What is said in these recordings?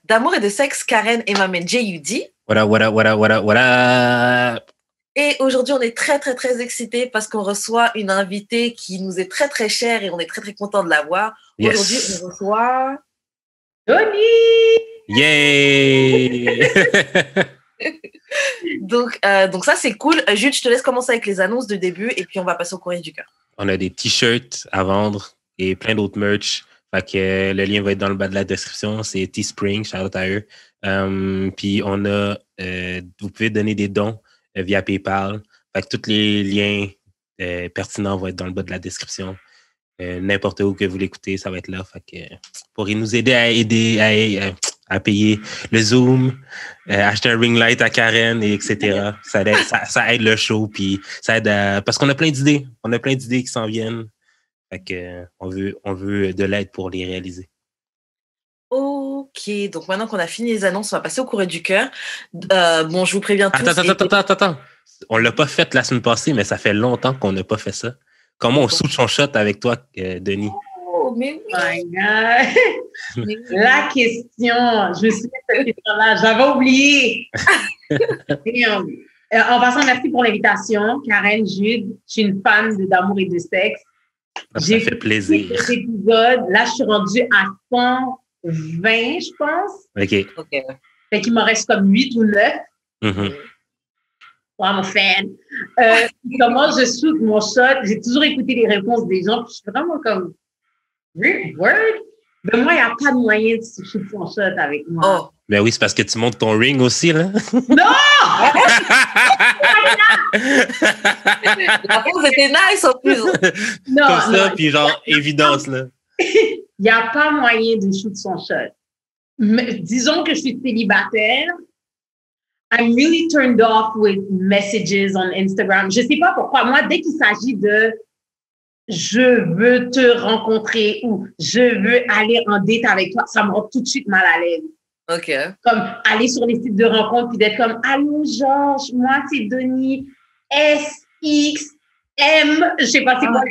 d'amour et de sexe, Karen et ma main J.U.D. What up? Et aujourd'hui, on est très, très, très excités parce qu'on reçoit une invitée qui nous est très, très chère et on est très, très content de la voir. Yes. Aujourd'hui, on reçoit... Donnie! Yay! donc ça, c'est cool. Jules, je te laisse commencer avec les annonces de début et puis on va passer au courrier du cœur. On a des t-shirts à vendre et plein d'autres merch. Fait que le lien va être dans le bas de la description. C'est Teespring, shout out à eux. Puis on a, vous pouvez donner des dons via PayPal. Fait que tous les liens pertinents vont être dans le bas de la description. N'importe où que vous l'écoutez, ça va être là. Fait que pour nous aider à payer le Zoom, acheter un ring light à Karen, et etc. Ça aide le show, puis ça aide parce qu'on a plein d'idées. On a plein d'idées qui s'en viennent. Fait que on veut de l'aide pour les réaliser. Ok, donc maintenant qu'on a fini les annonces, on va passer au courrier du cœur. Bon, je vous préviens tous. Attends. On l'a pas fait la semaine passée, mais ça fait longtemps qu'on n'a pas fait ça. Comment on soude son shot avec toi, Denis? Oh, mais oui. My God! La question, je me suis dit cette question-là, j'avais oublié. En passant, merci pour l'invitation, Karen, Jude. Je suis une fan d'amour et de sexe. Ça fait plaisir. Cet épisode, là, je suis rendue à 120, je pense. OK. Fait qu'il m'en reste comme 8 ou 9. Mm-hmm. I'm a fan. Comment je shoot mon shot? J'ai toujours écouté les réponses des gens, puis je suis vraiment comme, word? Mais moi, il n'y a pas de moyen de shoot son shot avec moi. Oh. Ben oui, c'est parce que tu montes ton ring aussi, là. Non! La pause était nice en plus. Non, comme ça, puis genre, évidence, là. Il n'y a pas moyen de shoot son shot. Mais, disons que je suis célibataire. I'm really turned off with messages on Instagram. Je sais pas pourquoi. Moi, dès qu'il s'agit de je veux te rencontrer ou je veux aller en date avec toi, ça me rend tout de suite mal à l'aise. OK. Comme aller sur les sites de rencontres puis d'être comme allô Georges, moi c'est Denis, SXM, je sais pas c'est quoi,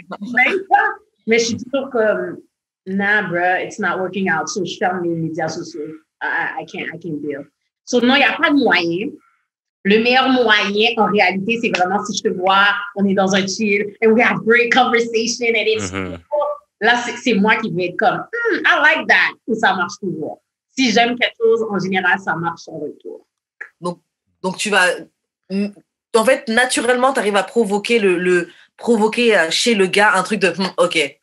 mais je suis toujours comme nah, bruh, it's not working out. So je ferme les médias sociaux. I can't deal. So, non, il n'y a pas de moyen. Le meilleur moyen, en réalité, c'est vraiment si je te vois, on est dans un chill, and we have great conversation, and it's là, c'est moi qui vais être comme, I like that, et ça marche toujours. Si j'aime quelque chose, en général, ça marche en retour. Donc tu vas, en fait, naturellement, tu arrives à provoquer provoquer chez le gars un truc de, OK.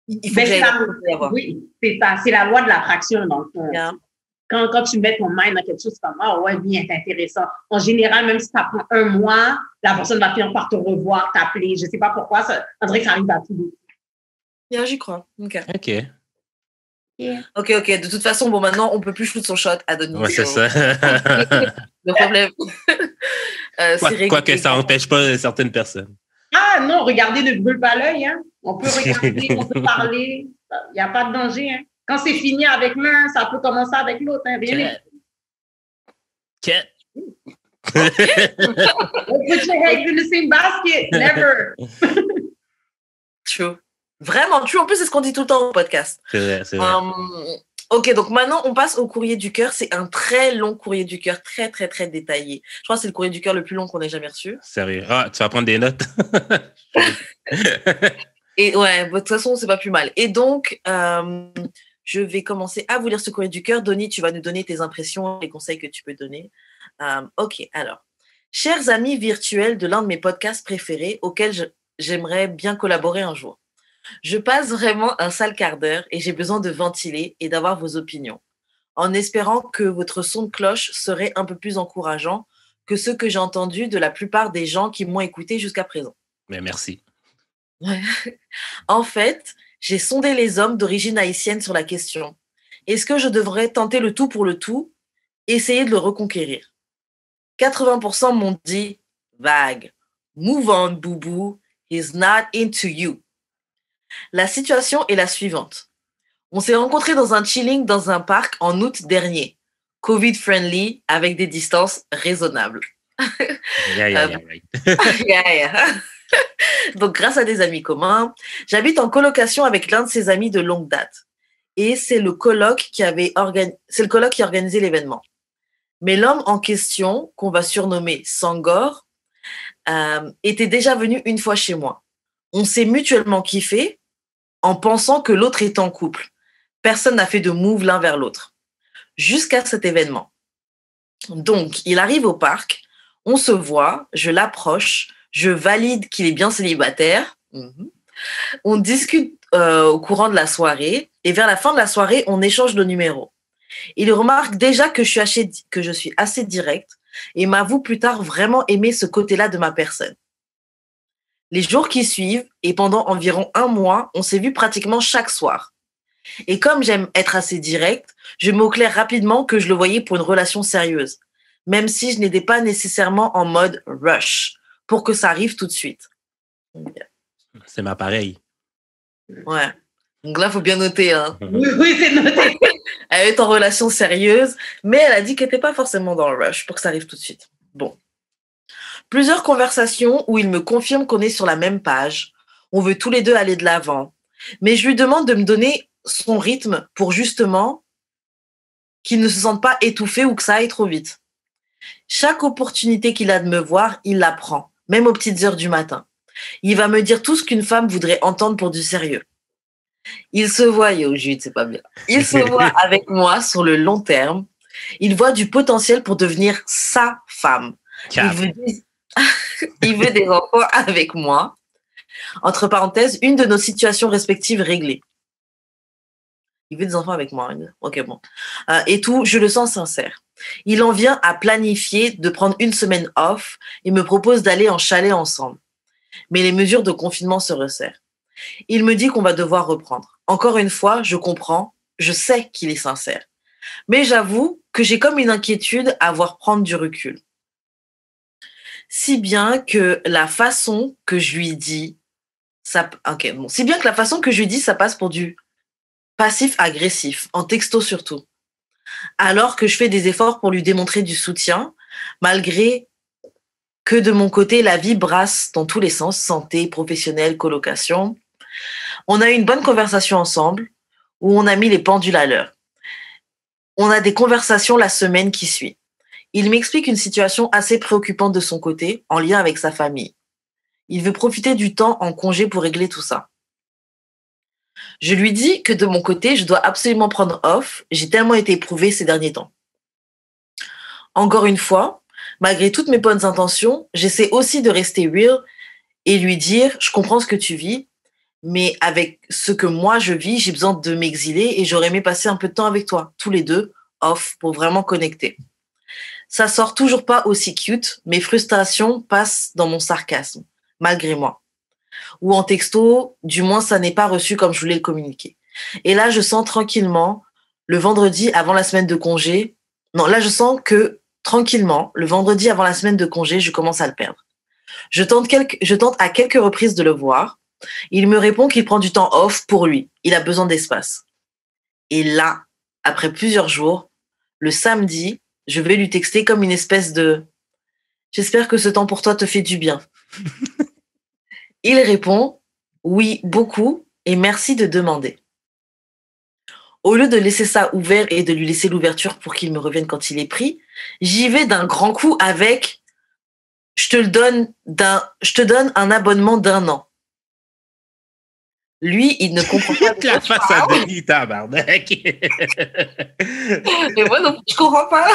Il faut que oui, c'est ça, c'est la loi de l'attraction, dans le fond. Yeah. Quand tu mets ton mind dans quelque chose comme ah ouais, bien, c'est intéressant. En général, même si ça prend un mois, la personne va finir par te revoir, t'appeler. Je sais pas pourquoi, on dirait que ça arrive à tous les Yeah, j'y crois. OK. Yeah. OK. De toute façon, bon, maintenant, on peut plus shoot son shot à Denis. Ouais, c'est ça. Le problème. Quoique ça n'empêche pas certaines personnes. Ah non, regardez ne brûle pas l'œil. Hein. On peut regarder, on peut parler. Il n'y a pas de danger. Hein. Quand c'est fini avec l'un, ça peut commencer avec l'autre. Hein. Rien Cat. Put your eggs in the same basket. Never. True. Vraiment true. En plus, c'est ce qu'on dit tout le temps au podcast. C'est vrai. OK, donc maintenant, on passe au courrier du cœur. C'est un très long courrier du cœur, très, très, très détaillé. Je crois que c'est le courrier du cœur le plus long qu'on ait jamais reçu. Sérieux. Ah, tu vas prendre des notes? Et ouais, de toute façon, c'est pas plus mal. Et donc, je vais commencer à vous lire ce courrier du cœur. Donnie, tu vas nous donner tes impressions, les conseils que tu peux donner. OK, alors. Chers amis virtuels de l'un de mes podcasts préférés auxquels j'aimerais bien collaborer un jour. Je passe vraiment un sale quart d'heure et j'ai besoin de ventiler et d'avoir vos opinions, en espérant que votre son de cloche serait un peu plus encourageant que ceux que j'ai entendus de la plupart des gens qui m'ont écouté jusqu'à présent. Mais merci. Ouais. En fait, j'ai sondé les hommes d'origine haïtienne sur la question. Est-ce que je devrais tenter le tout pour le tout, essayer de le reconquérir? 80% m'ont dit vague. Move on, boubou. He's not into you. La situation est la suivante. On s'est rencontrés dans un chilling dans un parc en août dernier. Covid-friendly, avec des distances raisonnables. Right. Yeah. Donc, grâce à des amis communs, j'habite en colocation avec l'un de ses amis de longue date. et c'est le coloc qui a organisé l'événement. Mais l'homme en question, qu'on va surnommer Sangor, était déjà venu une fois chez moi. On s'est mutuellement kiffé en pensant que l'autre est en couple. Personne n'a fait de move l'un vers l'autre. Jusqu'à cet événement. Donc, il arrive au parc, on se voit, je l'approche, je valide qu'il est bien célibataire. On discute au courant de la soirée et vers la fin de la soirée, on échange nos numéros. Il remarque déjà que je suis assez directe et m'avoue plus tard vraiment aimer ce côté-là de ma personne. Les jours qui suivent et pendant environ 1 mois, on s'est vu pratiquement chaque soir. Et comme j'aime être assez directe, je m'éclaire rapidement que je le voyais pour une relation sérieuse, même si je n'étais pas nécessairement en mode rush pour que ça arrive tout de suite. C'est ma pareille. Ouais. Donc là, il faut bien noter. Hein. Oui, c'est noté. Elle est en relation sérieuse, mais elle a dit qu'elle n'était pas forcément dans le rush pour que ça arrive tout de suite. Bon. Plusieurs conversations où il me confirme qu'on est sur la même page. On veut tous les deux aller de l'avant. Mais je lui demande de me donner son rythme pour justement qu'il ne se sente pas étouffé ou que ça aille trop vite. Chaque opportunité qu'il a de me voir, il la prend, même aux petites heures du matin. Il va me dire tout ce qu'une femme voudrait entendre pour du sérieux. Il se voit, Jude, c'est pas bien. Il se voit avec moi sur le long terme. Il voit du potentiel pour devenir sa femme. Il veut des enfants avec moi. Entre parenthèses, une de nos situations respectives réglées. Il veut des enfants avec moi. Ok, bon. Et tout, je le sens sincère. Il en vient à planifier de prendre 1 semaine off et me propose d'aller en chalet ensemble. Mais les mesures de confinement se resserrent. Il me dit qu'on va devoir reprendre. Encore une fois, je comprends, je sais qu'il est sincère. Mais j'avoue que j'ai comme une inquiétude à voir prendre du recul. Si bien que la façon que je lui dis, ça passe pour du passif-agressif, en texto surtout. Alors que je fais des efforts pour lui démontrer du soutien, malgré que de mon côté, la vie brasse dans tous les sens, santé, professionnelle, colocation. On a eu une bonne conversation ensemble, où on a mis les pendules à l'heure. On a des conversations la semaine qui suit. Il m'explique une situation assez préoccupante de son côté, en lien avec sa famille. Il veut profiter du temps en congé pour régler tout ça. Je lui dis que de mon côté, je dois absolument prendre off. J'ai tellement été éprouvée ces derniers temps. Encore une fois, malgré toutes mes bonnes intentions, j'essaie aussi de rester real et lui dire « Je comprends ce que tu vis, mais avec ce que moi je vis, j'ai besoin de m'exiler et j'aurais aimé passer un peu de temps avec toi, tous les deux, off, pour vraiment connecter. » Ça sort toujours pas aussi cute, mes frustrations passent dans mon sarcasme, malgré moi. Ou en texto, du moins ça n'est pas reçu comme je voulais le communiquer. Et là, je sens tranquillement, le vendredi avant la semaine de congé, je sens que tranquillement, le vendredi avant la semaine de congé, je commence à le perdre. Je tente à quelques reprises de le voir. Il me répond qu'il prend du temps off pour lui. Il a besoin d'espace. Et là, après plusieurs jours, le samedi, je vais lui texter comme une espèce de « J'espère que ce temps pour toi te fait du bien. » Il répond « Oui, beaucoup, et merci de demander. » Au lieu de laisser ça ouvert et de lui laisser l'ouverture pour qu'il me revienne quand il est pris, j'y vais d'un grand coup avec « Je te donne un abonnement d'1 an. » Lui, il ne comprend pas. La face à Denis, tabarnak. Mais moi non plus, je comprends pas.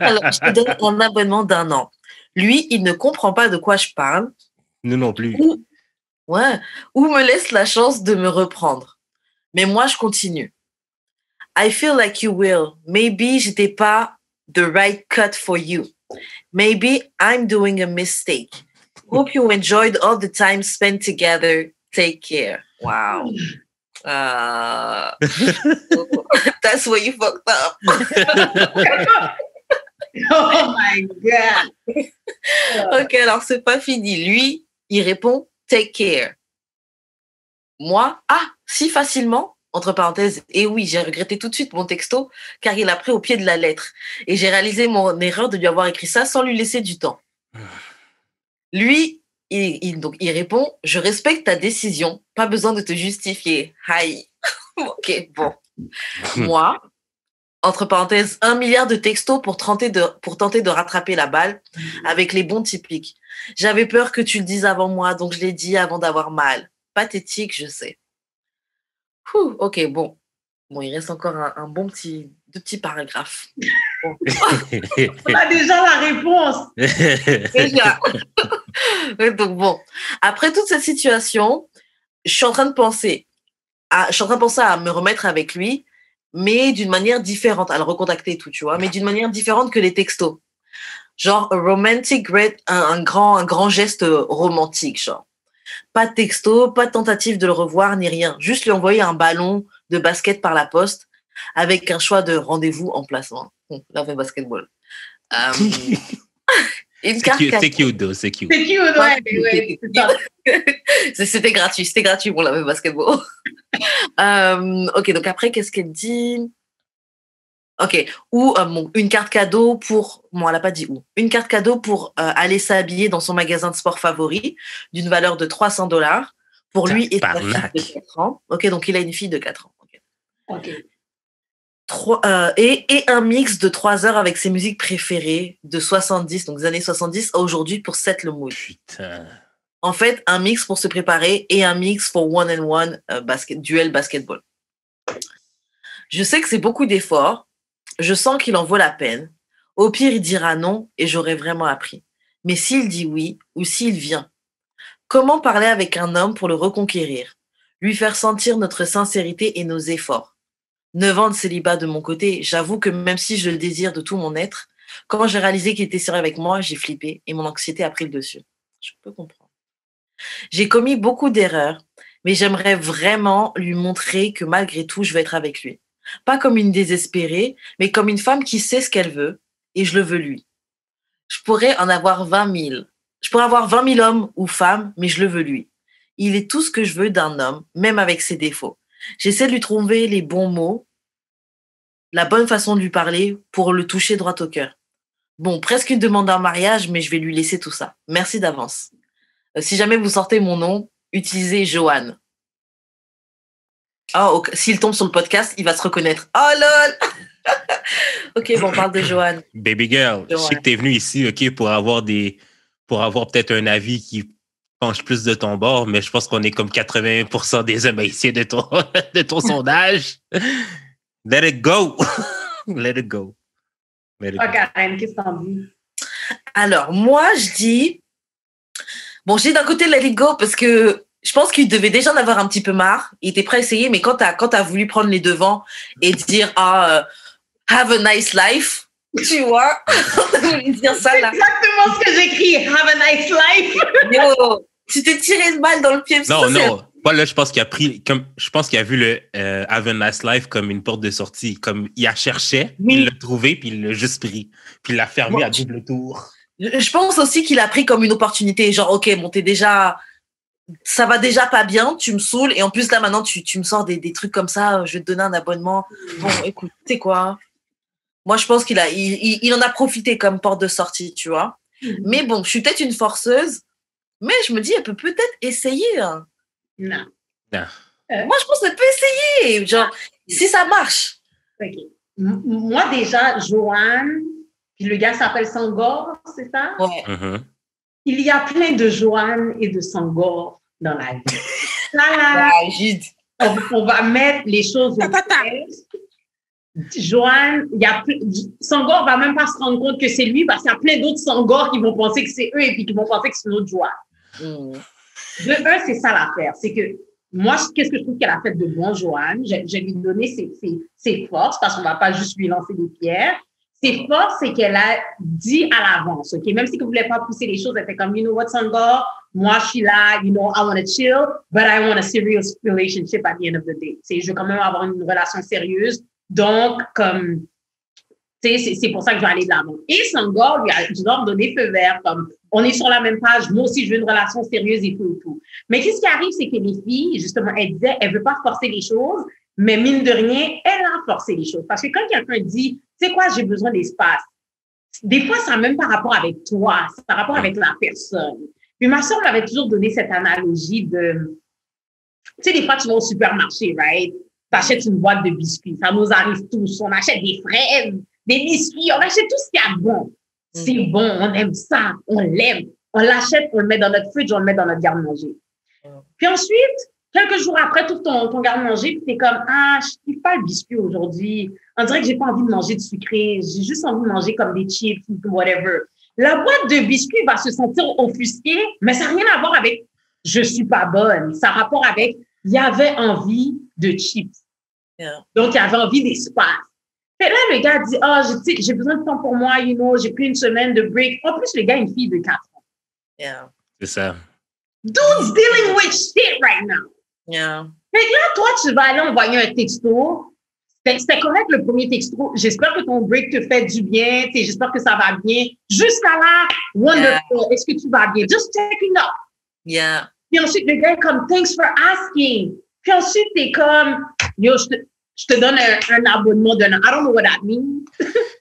Alors, je te donne un abonnement d'1 an. Lui, il ne comprend pas de quoi je parle. Nous non plus. Ou me laisse la chance de me reprendre. Mais moi, je continue. I feel like you will. Maybe j'étais pas the right cut for you. Maybe I'm doing a mistake. Hope you enjoyed all the time spent together. Take care. Wow. That's where you fucked up. Oh my God. Ok, alors c'est pas fini. Lui, il répond take care. Moi, si facilement, entre parenthèses, et oui, j'ai regretté tout de suite mon texto car il a pris au pied de la lettre. Et j'ai réalisé mon erreur de lui avoir écrit ça sans lui laisser du temps. Lui, il répond « Je respecte ta décision, pas besoin de te justifier. Hi. » Ok, bon. Moi, entre parenthèses, 1 milliard de textos pour tenter de rattraper la balle avec les bons typiques. J'avais peur que tu le dises avant moi, donc je l'ai dit avant d'avoir mal. Pathétique, je sais. Ok, bon. Bon, il reste encore un bon deux petits paragraphes. Bon. On a déjà la réponse. Déjà. Donc bon, après toute cette situation, je suis en train de penser à me remettre avec lui, mais d'une manière différente, à le recontacter et tout, tu vois, mais d'une manière différente que les textos. Genre, un grand geste romantique, genre. Pas de texto, pas de tentative de le revoir, ni rien. Juste lui envoyer un ballon de basket par la poste avec un choix de rendez-vous en placement. Là, on fait basketball. Une carte C'est cute, though, c'est cute. C'est cute, ouais. C'était gratuit pour la basketball. Ok, donc après, qu'est-ce qu'elle dit? Ok, ou une carte cadeau pour... Bon, elle n'a pas dit où. Une carte cadeau pour aller s'habiller dans son magasin de sport favori d'une valeur de $300 pour lui et sa fille de 4 ans. Ok, donc il a une fille de 4 ans. Ok. Et un mix de 3 heures avec ses musiques préférées de 70, donc des années 70 à aujourd'hui pour set le mood. Putain. En fait, un mix pour se préparer et un mix pour one-on-one duel basketball. Je sais que c'est beaucoup d'efforts. Je sens qu'il en vaut la peine. Au pire, il dira non et j'aurais vraiment appris. Mais s'il dit oui ou s'il vient, comment parler avec un homme pour le reconquérir? Lui faire sentir notre sincérité et nos efforts. 9 ans de célibat de mon côté, j'avoue que même si je le désire de tout mon être, quand j'ai réalisé qu'il était sérieux avec moi, j'ai flippé et mon anxiété a pris le dessus. Je peux comprendre. J'ai commis beaucoup d'erreurs, mais j'aimerais vraiment lui montrer que malgré tout, je vais être avec lui. Pas comme une désespérée, mais comme une femme qui sait ce qu'elle veut, et je le veux lui. Je pourrais en avoir 20 000. Je pourrais avoir 20 000 hommes ou femmes, mais je le veux lui. Il est tout ce que je veux d'un homme, même avec ses défauts. J'essaie de lui trouver les bons mots, la bonne façon de lui parler pour le toucher droit au cœur. Bon, presque une demande en mariage, mais je vais lui laisser tout ça. Merci d'avance. Si jamais vous sortez mon nom, utilisez Joanne. Oh, s'il tombe sur le podcast, il va se reconnaître. Oh lol. Ok, bon, on parle de Joanne. Baby girl, je sais que t'es venue ici, ok, pour avoir peut-être un avis qui penche plus de ton bord, mais je pense qu'on est comme 80% des hommes haïtiens de ton sondage. Let it go. Let it go. Karen, qu'est-ce que t'en dis? Alors, moi, je dis d'un côté, let it go, parce que je pense qu'il devait déjà en avoir un petit peu marre. Il était prêt à essayer, mais quand t'as voulu prendre les devants et dire, have a nice life, tu vois, t'as voulu dire ça, là. C'est exactement ce que j'écris, have a nice life. Yo, tu t'es tiré le mal dans le pied. Non. Moi, là, je pense qu'il a vu le Have a Nice Life comme une porte de sortie. Comme il a cherché, il l'a trouvé, puis il l'a juste pris. Puis il l'a fermé à double tour. Je pense aussi qu'il a pris comme une opportunité. Genre, ok, bon, ça va déjà pas bien, tu me saoules. Et en plus, là, maintenant, tu me sors des trucs comme ça. Je vais te donner un abonnement. Bon, écoute, tu sais quoi? Moi, je pense qu'il en a profité comme porte de sortie, tu vois. Mais bon, je suis peut-être une forceuse. Mais je me dis, elle peut peut-être essayer. Hein. Non. Moi, je pense qu'elle peut essayer. Genre, si ça marche. OK. Moi, déjà, Joanne, puis le gars s'appelle Sangor, c'est ça? Ouais. Mm-hmm. Il y a plein de Joanne et de Sangor dans la vie. Là, on va mettre les choses au clair. Joanne, Sangor va même pas se rendre compte que c'est lui parce qu'il y a plein d'autres Sangor qui vont penser que c'est eux et puis qui vont penser que c'est une autre Joanne. De un, c'est ça l'affaire. C'est que moi, qu'est-ce que je trouve qu'elle a fait de bon, Joanne? Je vais lui donner ses forces parce qu'on va pas juste lui lancer des pierres. Ses forces, c'est qu'elle a dit à l'avance, OK? Même si elle voulait pas pousser les choses, elle fait comme, you know what, Sangor? Moi, je suis là, you know, I want to chill, but I want a serious relationship at the end of the day. Je veux quand même avoir une relation sérieuse. Donc, comme, c'est pour ça que je vais aller de l'avant. Et Sangor lui a donné feu vert, comme, on est sur la même page, moi aussi, je veux une relation sérieuse et tout et tout. Mais qu'est-ce qui arrive, c'est que les filles, justement, elles disaient, elles veulent pas forcer les choses, mais mine de rien, elle a forcé les choses. Parce que quand quelqu'un dit, tu sais quoi, j'ai besoin d'espace, des fois, ça n'a même pas rapport avec toi, c'est par rapport avec la personne. Puis ma soeur m'avait toujours donné cette analogie de, tu sais, des fois, tu vas au supermarché, right? t'achètes une boîte de biscuits. Ça nous arrive tous. On achète des fraises, des biscuits, on achète tout ce qu'il y a de bon. C'est bon, on aime ça, on l'aime. On l'achète, on le met dans notre fridge, on le met dans notre garde-manger. Puis ensuite, quelques jours après, tu ouvres ton garde-manger, puis t'es comme, je kiffe pas le biscuit aujourd'hui. On dirait que j'ai pas envie de manger de sucré. J'ai juste envie de manger comme des chips ou whatever. La boîte de biscuits va se sentir offusquée, mais ça n'a rien à voir avec je suis pas bonne. Ça a rapport avec il y avait envie de chips. Yeah. Donc, il y avait envie d'espace. Et là, le gars dit, j'ai besoin de temps pour moi, j'ai pris une semaine de break. En plus, le gars a une fille de 4 ans. Yeah. C'est ça. Dude's dealing with shit right now. Yeah. Fait que là, toi, tu vas aller envoyer un texto. C'était correct le premier texto. J'espère que ton break te fait du bien. J'espère que ça va bien. Jusqu'à là, wonderful. Yeah. Est-ce que tu vas bien? Just checking up. Yeah. Puis ensuite, le gars est comme, thanks for asking. Puis ensuite, t'es comme, yo, je te donne un abonnement d'un an. I don't know what that means.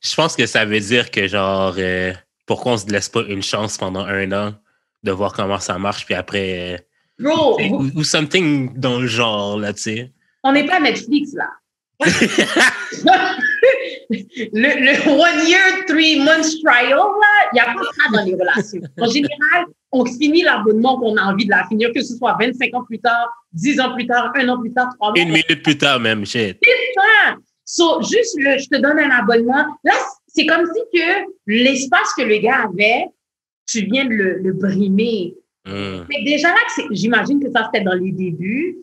Je pense que ça veut dire que, genre, pourquoi on se laisse pas une chance pendant 1 an de voir comment ça marche, puis après... Bro! Ou something dans le genre, là, tu sais. On n'est pas Netflix, là. le 1 year, 3 months trial, là, il n'y a pas ça dans les relations. En général, on finit l'abonnement qu'on a envie de la finir, que ce soit 25 ans plus tard, 10 ans plus tard, 1 an plus tard, 3 mois. 1 minute plus tard, même, shit. C'est ça! So, juste je te donne un abonnement. Là, c'est comme si que l'espace que le gars avait, tu viens de le brimer. Mais déjà là, j'imagine que ça, c'était dans les débuts.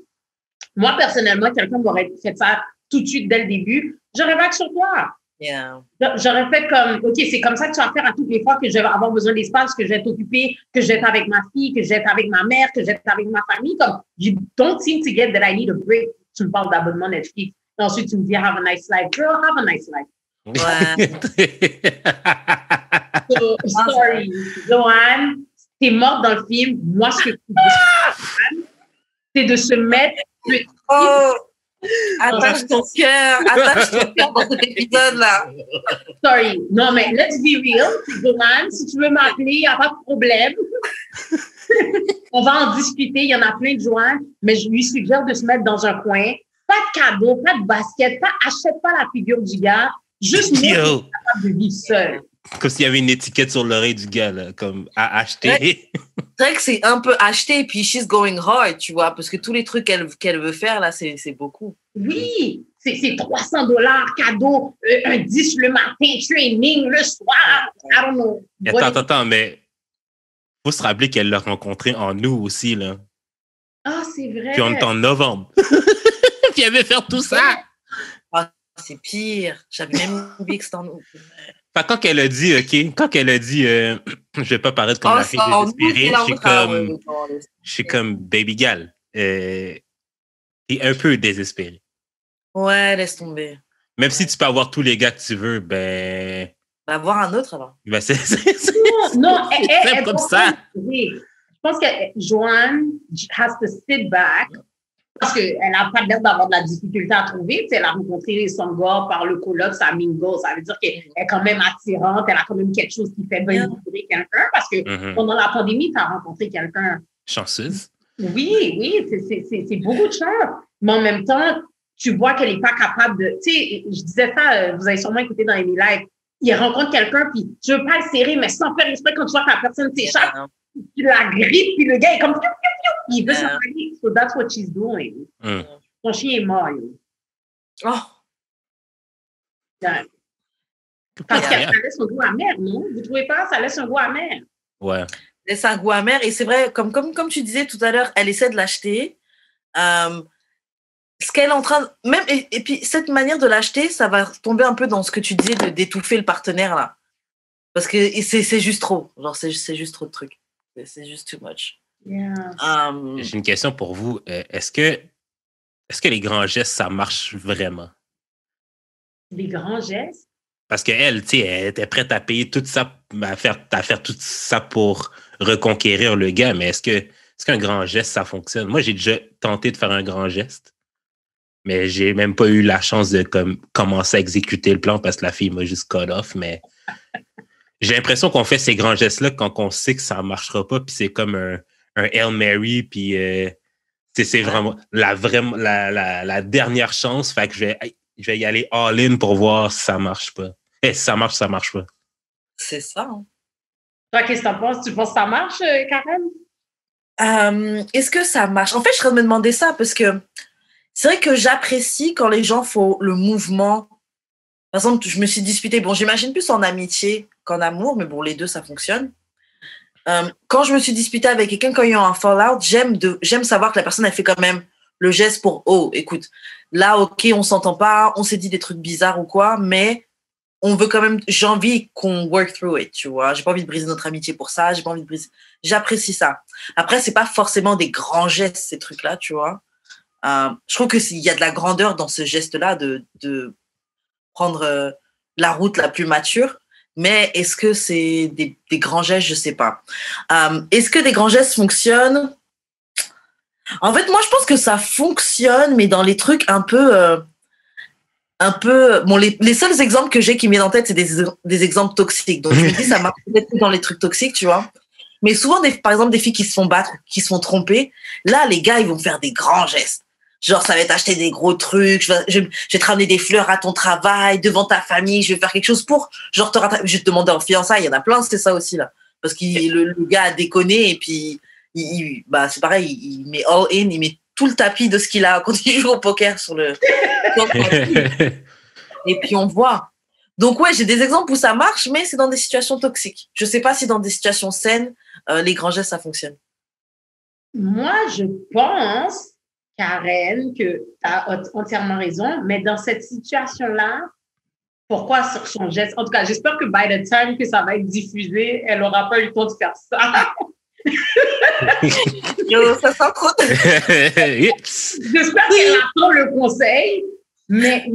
Moi, personnellement, quelqu'un m'aurait fait ça tout de suite dès le début. J'aurais vague sur toi. Yeah. J'aurais fait comme, OK, c'est comme ça que tu vas faire à toutes les fois que je vais avoir besoin d'espace, que je vais t'occuper, que je vais être avec ma fille, que je vais être avec ma mère, que je vais être avec ma famille. Comme, you don't seem to get that I need a break. Tu me parles d'abonnement Netflix. Et ensuite, tu me dis, have a nice life. Girl, have a nice life. Ouais. So, sorry, Joanne, t'es morte dans le film. Moi, ce que tu veux, c'est de se mettre... Oh! Attache ton cœur dans cet épisode-là. Sorry. Non, mais let's be real. Joanne, si tu veux m'appeler, il n'y a pas de problème. On va en discuter. Il y en a plein de Joanne, mais je lui suggère de se mettre dans un coin. Pas de cadeau, pas de basket, achète pas la figure du gars. Juste moi, capable de vivre seul. Comme s'il y avait une étiquette sur l'oreille du gars, là, comme à acheter. Ouais. C'est vrai que c'est un peu acheté, puis she's going hard, tu vois, parce que tous les trucs qu'elle veut faire, là, c'est beaucoup. Oui, c'est $300 cadeau, un 10 le matin, training le soir, I don't know. Attends, mais faut se rappeler qu'elle l'a rencontré en août aussi, là. Ah, c'est vrai. Puis on est en novembre. Puis elle veut faire tout ça. Ah, c'est pire. J'avais même oublié que c'était en août. Fait quand elle a dit, je vais pas paraître comme la fille désespérée, je suis comme, baby gal, t'es un peu désespérée. Ouais, laisse tomber. Même si tu peux avoir tous les gars que tu veux, ben... Bah, voir un autre, alors. Ben, c'est non, elle comme ça. Je pense que Joanne has to sit back parce qu'elle n'a pas l'air d'avoir de la difficulté à trouver. Elle a rencontré son gars par le coloc, sa mingo. Ça veut dire qu'elle est quand même attirante. Elle a quand même quelque chose qui fait bien rencontrer quelqu'un parce que pendant la pandémie, tu as rencontré quelqu'un. Chanceuse. Oui, c'est beaucoup de chance. Mais en même temps, tu vois qu'elle n'est pas capable de... Tu sais, je disais ça, vous avez sûrement écouté dans les lives. Il rencontre quelqu'un, puis tu veux pas le serrer, mais sans faire exprès, quand tu vois que la personne s'échappe, tu la grippes, puis le gars est comme... Piou, piou, piou, il veut s'en aller. So that's what she's doing. Son chien est mort, yo. Oh! Yeah. Parce que ça laisse un goût amer, non? Vous trouvez pas? Ça laisse un goût amer. Ouais. Laisse un goût amer. Et c'est vrai, comme tu disais tout à l'heure, elle essaie de l'acheter. Ce qu'elle est en train... Même, et puis, cette manière de l'acheter, ça va tomber un peu dans ce que tu disais d'étouffer le partenaire, là. Parce que c'est juste trop. Genre, c'est juste trop de trucs. C'est juste too much. Yeah. J'ai une question pour vous. Est-ce que les grands gestes, ça marche vraiment? Les grands gestes? Parce qu'elle, tu sais, elle était prête à payer tout ça, à faire tout ça pour reconquérir le gars, mais est-ce qu'un grand geste, ça fonctionne? Moi, j'ai déjà tenté de faire un grand geste, mais j'ai même pas eu la chance de commencer à exécuter le plan parce que la fille m'a juste cut off, mais j'ai l'impression qu'on fait ces grands gestes-là quand on sait que ça marchera pas, puis c'est comme un Hail Mary, puis C'est vraiment la dernière chance. Fait que je vais y aller all-in pour voir si ça marche pas. Et si ça marche pas. C'est ça. Hein. Toi, qu'est-ce que t'en penses? Tu penses que ça marche, Karen? Est-ce que ça marche? En fait, je serais de me demander ça parce que c'est vrai que j'apprécie quand les gens font le mouvement. Par exemple, je me suis disputée. Bon, j'imagine plus en amitié qu'en amour, mais bon, les deux, ça fonctionne. Quand je me suis disputée avec quelqu'un, quand il y a un fallout, j'aime savoir que la personne a fait quand même le geste pour oh, écoute, là, ok, on s'entend pas, on s'est dit des trucs bizarres ou quoi, mais on veut quand même, j'ai envie qu'on work through it, tu vois. J'ai pas envie de briser notre amitié pour ça, j'ai pas envie de briser. J'apprécie ça. Après, c'est pas forcément des grands gestes, ces trucs-là, tu vois. Je trouve qu'il y a de la grandeur dans ce geste-là de prendre la route la plus mature. Mais est-ce que c'est des grands gestes? Je sais pas. Est-ce que des grands gestes fonctionnent? En fait, moi, je pense que ça fonctionne, mais dans les trucs un peu... Bon, les seuls exemples que j'ai qui me viennent en tête, c'est des exemples toxiques. Donc, je me dis, ça marche peut-être dans les trucs toxiques, tu vois. Mais souvent, par exemple, des filles qui se font battre, qui se font tromper, là, les gars, ils vont faire des grands gestes. Genre, ça va être acheter des gros trucs, je vais te ramener des fleurs à ton travail, devant ta famille, je vais faire quelque chose pour, genre, je vais te demander en fiançailles. Il y en a plein, c'est ça aussi, là. Parce que le gars a déconné et puis, bah, c'est pareil, il met all in, il met tout le tapis de ce qu'il a quand il joue au poker sur le et puis on voit. Donc, ouais, j'ai des exemples où ça marche, mais c'est dans des situations toxiques. Je sais pas si dans des situations saines, les grands gestes, ça fonctionne. Moi, je pense, Karen, que tu as entièrement raison, mais dans cette situation-là, pourquoi sur son geste? En tout cas, j'espère que by the time que ça va être diffusé, elle n'aura pas eu le temps de faire ça. Yo, ça sent trop. J'espère qu'elle attend le conseil, mais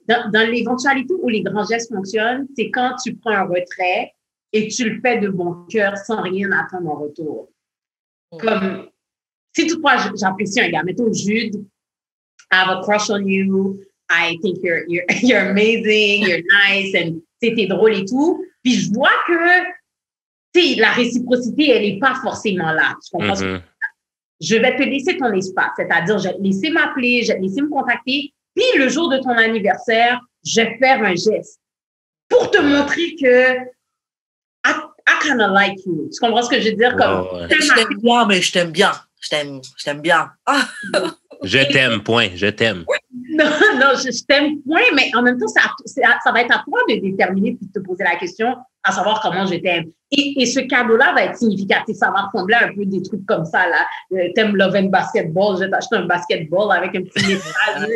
dans l'éventualité où les grands gestes fonctionnent, c'est quand tu prends un retrait et tu le fais de bon cœur sans rien attendre en retour. Comme, si toutefois j'apprécie un gars, mettons Jude, I have a crush on you, I think you're amazing, you're nice, and t'es drôle et tout. Puis je vois que la réciprocité, elle n'est pas forcément là. Tu comprends? Je vais te laisser ton espace, c'est-à-dire je vais te laisser m'appeler, je vais te laisser me contacter, puis le jour de ton anniversaire, je vais faire un geste pour te montrer que I kind of like you. Tu comprends ce que je veux dire? Comme, je t'aime bien, mais je t'aime bien. Je t'aime bien. Ah. Je t'aime, point. Je t'aime. Non, je t'aime, point, mais en même temps, ça va être à toi de déterminer puis de te poser la question à savoir comment je t'aime. Et ce cadeau-là va être significatif. Ça va ressembler un peu des trucs comme ça, là. T'aimes Love and Basketball, je vais t'acheter un basketball avec un petit message.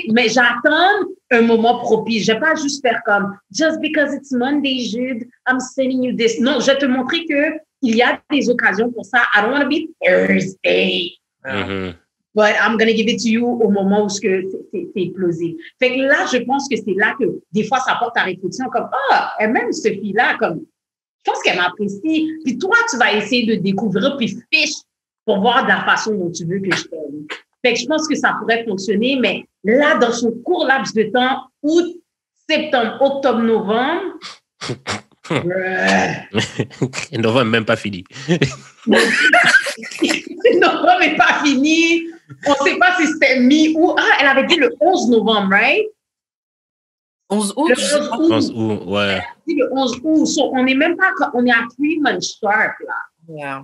Mais j'attends un moment propice. Je vais pas juste faire comme just because it's Monday, Jude, I'm sending you this. Non, je vais te montrer que il y a des occasions pour ça. I don't want to be Thursday. But I'm going to give it to you au moment où c'est plausible. Fait que là, je pense que c'est là que des fois, ça porte à réflexion comme, elle même ce fille-là, comme, je pense qu'elle m'apprécie. Puis toi, tu vas essayer de découvrir, puis fiche pour voir de la façon dont tu veux que je t'aime. Fait que je pense que ça pourrait fonctionner, mais là, dans son court laps de temps, août, septembre, octobre, novembre, novembre même pas fini. Novembre n'est pas fini. On ne sait pas si c'était mi-août. Elle avait dit le 11 novembre, right? 11 août? Le 11 août, ouais. Elle a dit le 11 août. So, on n'est même pas, on est à 3 months sharp, là. Yeah.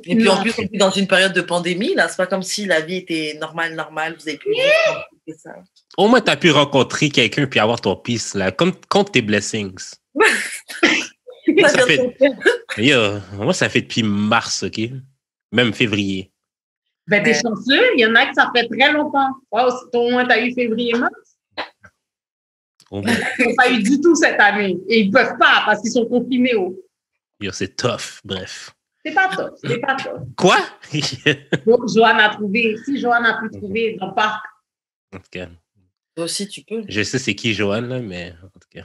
Et puis en plus, on est dans une période de pandémie, là. C'est pas comme si la vie était normale. Vous avez pu vivre ça. Au moins, tu as pu rencontrer quelqu'un puis avoir ton peace, là. Compte tes blessings. Moi, ça fait depuis mars, OK? Même février. Ben, t'es chanceux. Il y en a que ça fait très longtemps. Wow, au moins, t'as eu février-mars. Ils n'ont pas eu du tout cette année. Et ils ne peuvent pas parce qu'ils sont confinés. C'est tough, bref. C'est pas tough. Quoi? Donc, Joanne a trouvé. Si Joanne a pu trouver dans le parc. En tout cas. Toi aussi, tu peux. Je sais c'est qui Joanne, là, mais en tout cas.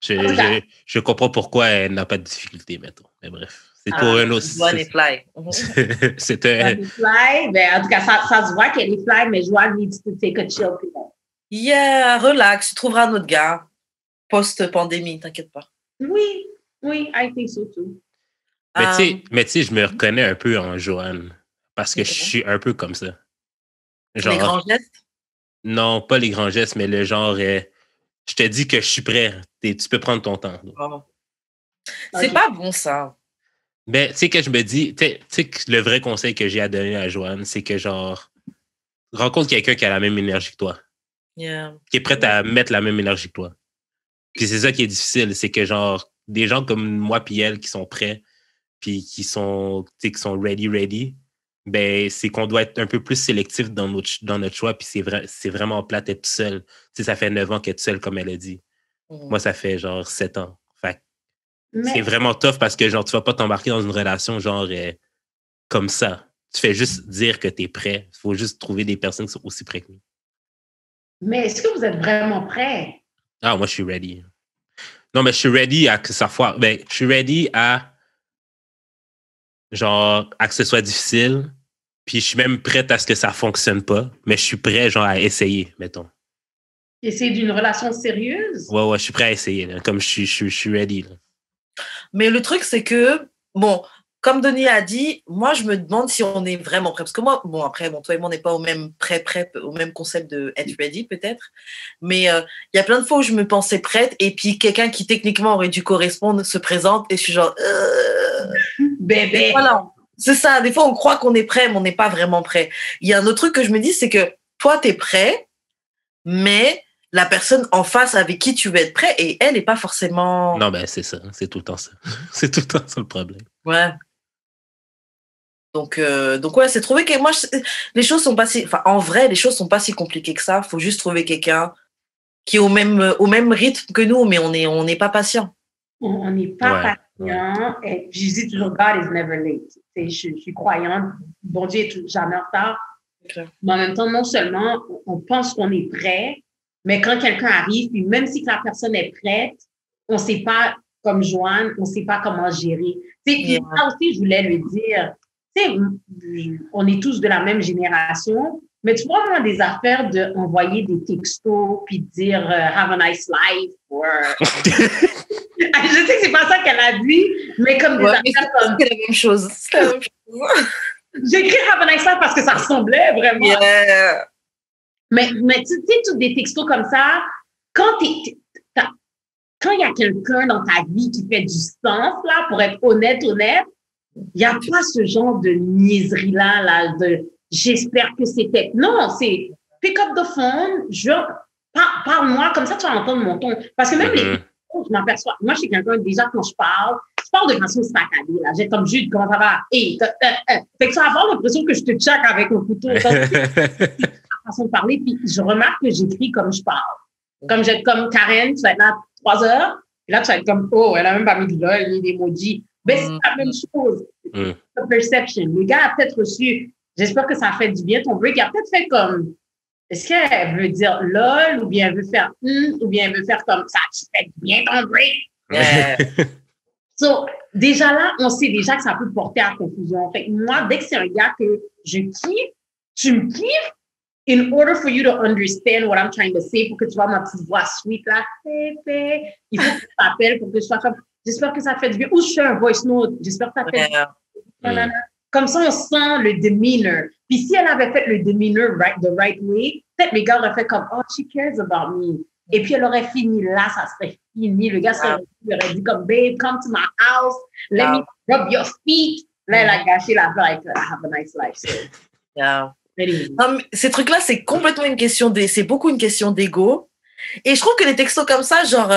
Je comprends pourquoi elle n'a pas de difficulté, maintenant. Mais bref, c'est pour un autre. Joanne est fly. Joanne est fly. Ben, en tout cas, ça se voit qu'elle est fly, mais Joanne needs to take a chill pill. Yeah, relax. Tu trouveras un autre gars. Post-pandémie, t'inquiète pas. Oui, I think so too. Mais tu sais, je me reconnais un peu en Joanne. Parce que je suis un peu comme ça. Genre, les grands gestes? Non, pas les grands gestes, mais le genre, je te dis que je suis prêt. Tu peux prendre ton temps. Oh. C'est pas bon, ça. Ben, tu sais que je me dis, tu sais que le vrai conseil que j'ai à donner à Joanne, c'est que genre, rencontre quelqu'un qui a la même énergie que toi. Yeah. Qui est prêt à mettre la même énergie que toi. Puis c'est ça qui est difficile, c'est que genre, des gens comme moi puis elle qui sont prêts, puis qui sont ready, ben, c'est qu'on doit être un peu plus sélectif dans notre choix, puis c'est vraiment plate d'être seul. Tu sais, ça fait 9 ans qu'être seul, comme elle a dit. Moi, ça fait genre 7 ans. Fait c'est vraiment tough parce que genre, tu vas pas t'embarquer dans une relation genre comme ça. Tu fais juste dire que tu es prêt. Il faut juste trouver des personnes qui sont aussi prêtes que nous. Mais est-ce que vous êtes vraiment prêts? Ah, moi, je suis ready. Non, mais je suis ready à que ça foire. Ben, je suis ready à genre, à que ce soit difficile. Puis je suis même prête à ce que ça fonctionne pas. Mais je suis prêt, genre, à essayer, mettons. Essayer d'une relation sérieuse? Ouais, je suis prêt à essayer. Là. Comme je suis ready. Là. Mais le truc, c'est que, bon, comme Denis a dit, moi, je me demande si on est vraiment prêt. Parce que moi, bon, après, toi et moi, on n'est pas au même au même concept de être ready, peut-être. Mais il y a plein de fois où je me pensais prête et puis quelqu'un qui, techniquement, aurait dû correspondre se présente et je suis genre... Bébé! Voilà, c'est ça. Des fois, on croit qu'on est prêt, mais on n'est pas vraiment prêt. Il y a un autre truc que je me dis, c'est que toi, tu es prêt, mais la personne en face avec qui tu veux être prêt, et elle n'est pas forcément... Non, ben c'est ça. C'est tout le temps ça. C'est tout le temps ça le problème. Ouais. Donc ouais, c'est trouver que moi, les choses sont pas si... Enfin, en vrai, les choses sont pas si compliquées que ça. Il faut juste trouver quelqu'un qui est au même rythme que nous, mais on n'est pas patient. On n'est pas patient. Et je dis toujours, God is never late. Je suis croyante. Bon Dieu est jamais en retard. Okay. Mais en même temps, non seulement on pense qu'on est prêt, mais quand quelqu'un arrive, puis même si la personne est prête, on ne sait pas, comme Joanne, on ne sait pas comment gérer. Puis ça aussi, je voulais lui dire, on est tous de la même génération, mais tu vois, moi, des affaires d'envoyer des textos puis de dire have a nice life ou je sais que c'est pas ça qu'elle a dit, mais comme des affaires comme... C'est la même chose. C'est la même chose. J'ai écrit have a nice life parce que ça ressemblait vraiment. Yeah. Mais tu sais, tous des textos comme ça, quand il y a quelqu'un dans ta vie qui fait du sens, là, pour être honnête, il n'y a pas ce genre de niaiserie-là, de j'espère que c'était... Non, c'est pick up the phone, parle-moi, comme ça tu vas entendre mon ton. Parce que même je m'aperçois, moi je suis quelqu'un, déjà quand je parle de façon saccadée, là. J'ai comme Jude, comment ça va? Hey, fait que ça va avoir l'impression que je te check avec un couteau. Façon de parler, puis je remarque que j'écris comme je parle. Comme Karen, tu vas être là 3 heures, et là tu vas être comme, oh, elle a même pas mis de lol, ni d'emoji. Mais c'est la même chose. The perception. Le gars a peut-être reçu, j'espère que ça fait du bien ton break, il a peut-être fait comme, est-ce qu'elle veut dire lol, ou bien elle veut faire ou bien elle veut faire comme ça, tu fais du bien ton break. So, déjà là, on sait déjà que ça peut porter à confusion. Fait que moi, dès que c'est un gars que je kiffe, tu me kiffes, in order for you to understand what I'm trying to say, pour que tu vois ma petite voix sweet là, il faut que tu t'appelles pour que je sois comme, j'espère que ça fait du bien. Ou je fais un voice note, j'espère que ça fait du bien. Comme ça, on sent le demeanor. Puis si elle avait fait le demeanor the right way, peut-être mes gars auraient fait comme, oh, she cares about me. Et puis elle aurait fini là, ça serait fini. Le gars aurait dit comme, babe, come to my house, let me rub your feet. Là, elle a gâché la vie avec have a nice life. So. Non, ces trucs-là, c'est complètement c'est beaucoup une question d'ego. Et je trouve que les textos comme ça, genre,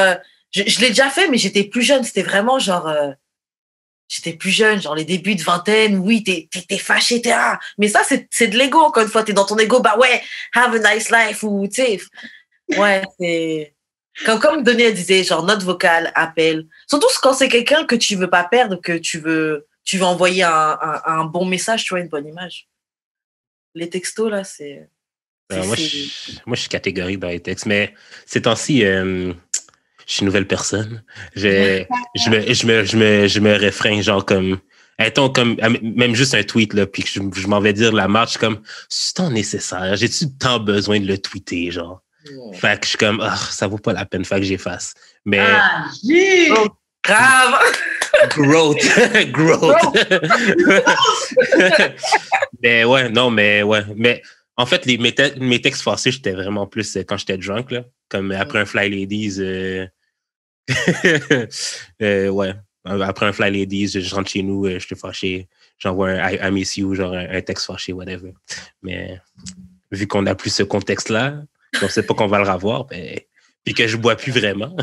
je l'ai déjà fait, mais j'étais plus jeune. C'était vraiment genre, j'étais plus jeune, genre les débuts de vingtaine. Oui, t'es fâché, t'es là. Mais ça, c'est de l'ego, encore une fois. T'es dans ton ego, bah ouais, have a nice life, ou tu sais, ouais, c'est. Comme Denis disait, genre, note vocale, appel. Surtout quand c'est quelqu'un que tu veux pas perdre, que tu veux envoyer un bon message, tu vois, une bonne image. Les textos, là, c'est... Moi, je suis catégorique dans les textes, mais ces temps-ci, je suis une nouvelle personne. Je me réfrène, genre, comme... Mettons, comme, même juste un tweet, là, puis que je m'en vais dire la marche, comme, c'est tant nécessaire? J'ai-tu tant besoin de le tweeter, genre? Fait que je suis comme, ça vaut pas la peine, fait que j'efface. Mais... grave! Growth. Growth. Mais ouais, non, mais ouais. Mais en fait, mes textes forcés, j'étais vraiment plus quand j'étais drunk, là. Comme après un Fly Ladies. Ouais. Après un Fly Ladies, je rentre chez nous, je suis fâché. J'envoie un I miss you, genre un texte fâché, whatever. Mais vu qu'on n'a plus ce contexte-là, on ne sait pas qu'on va le revoir, ben, puis que je bois plus vraiment.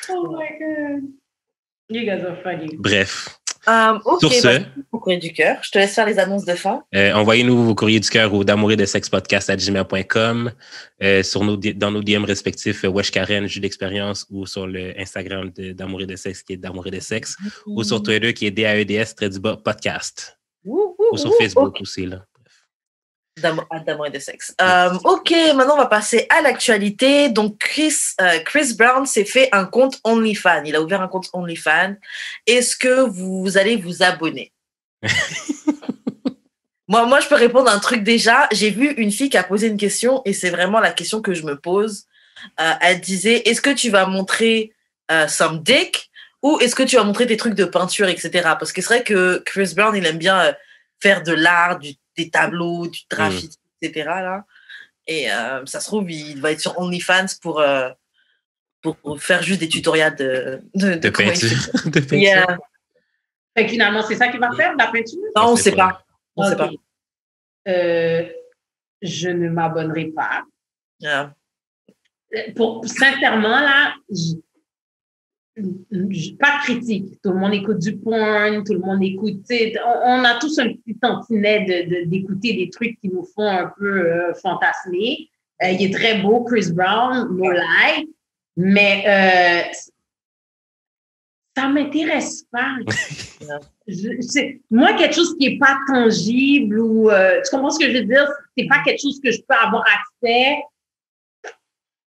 Oh my God. You guys are funny. Bref. Ok, Sur ce, au courrier du cœur. Je te laisse faire les annonces de fin. Envoyez-nous vos courriers du cœur au d'amouretsdesexpodcast@gmail.com, dans nos DM respectifs, Wesh Karen, Jus d'expérience, ou sur le Instagram d'Amour et de Sexe, qui est d'Amour et de Sexe, ou sur Twitter, qui est DAEDS-podcast. Ou sur Facebook aussi, là. D'amour et de sexe. Ok, maintenant on va passer à l'actualité. Donc Chris Brown s'est fait un compte OnlyFans. Il a ouvert un compte OnlyFans. Est-ce que vous allez vous abonner? Moi, je peux répondre à un truc déjà. J'ai vu une fille qui a posé une question et c'est vraiment la question que je me pose. Elle disait, est-ce que tu vas montrer some dick ou est-ce que tu vas montrer tes trucs de peinture, etc. Parce que c'est vrai que Chris Brown, il aime bien faire de l'art, des tableaux, du graffiti, etc. Là. Et ça se trouve, il va être sur OnlyFans pour faire juste des tutoriels de peinture. De peinture. Yeah. Fait que finalement, c'est ça qu'il va faire, la peinture? Non, on ne sait pas. On sait pas. Je ne m'abonnerai pas. Yeah. Sincèrement, là, pas de critique. Tout le monde écoute du porn, tout le monde écoute. On a tous un petit tantinet d'écouter des trucs qui nous font un peu fantasmer. Il est très beau, Chris Brown, no lie, mais ça m'intéresse pas. Moi, quelque chose qui n'est pas tangible ou tu comprends ce que je veux dire? C'est pas quelque chose que je peux avoir accès.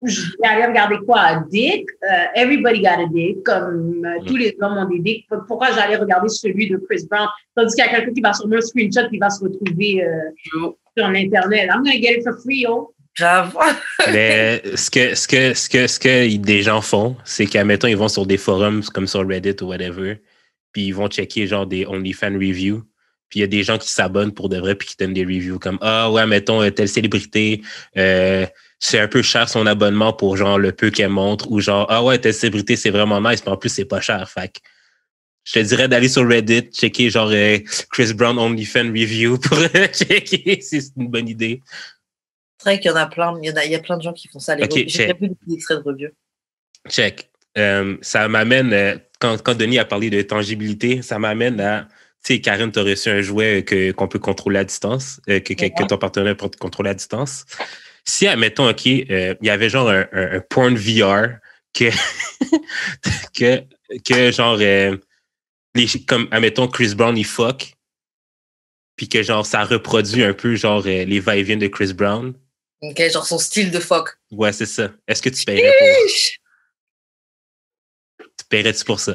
Je vais aller regarder quoi? Un dick? Everybody got a dick. Comme tous les hommes ont des dicks. Pourquoi j'allais regarder celui de Chris Brown? Tandis qu'il y a quelqu'un qui va sur un screenshot qui va se retrouver sur Internet. I'm gonna get it for free, oh. Grave. Mais ce que des gens font, c'est qu'admettons, ils vont sur des forums comme sur Reddit ou whatever, puis ils vont checker genre des OnlyFans reviews. Puis il y a des gens qui s'abonnent pour de vrai puis qui donnent des reviews comme ah ouais, mettons, telle célébrité, c'est un peu cher son abonnement pour genre le peu qu'elle montre, ou genre ah ouais, telle célébrité, c'est vraiment nice, mais en plus, c'est pas cher. Fait que je te dirais d'aller sur Reddit, checker genre Chris Brown OnlyFans review pour checker si c'est une bonne idée. C'est vrai qu'il y en a plein, il y a plein de gens qui font ça. J'ai vu des extraits de review. Check. Ça m'amène, quand Denis a parlé de tangibilité, ça m'amène à, tu sais, Karen, tu as reçu un jouet qu'on peut contrôler à distance, que ton partenaire peut contrôler à distance. Si, admettons, OK, il y avait genre un porn VR que genre, comme, admettons, Chris Brown, il fuck, puis que genre, ça reproduit un peu genre les va-et-vient de Chris Brown. OK, genre son style de fuck. Ouais, c'est ça. Est-ce que tu paierais paierais-tu pour ça?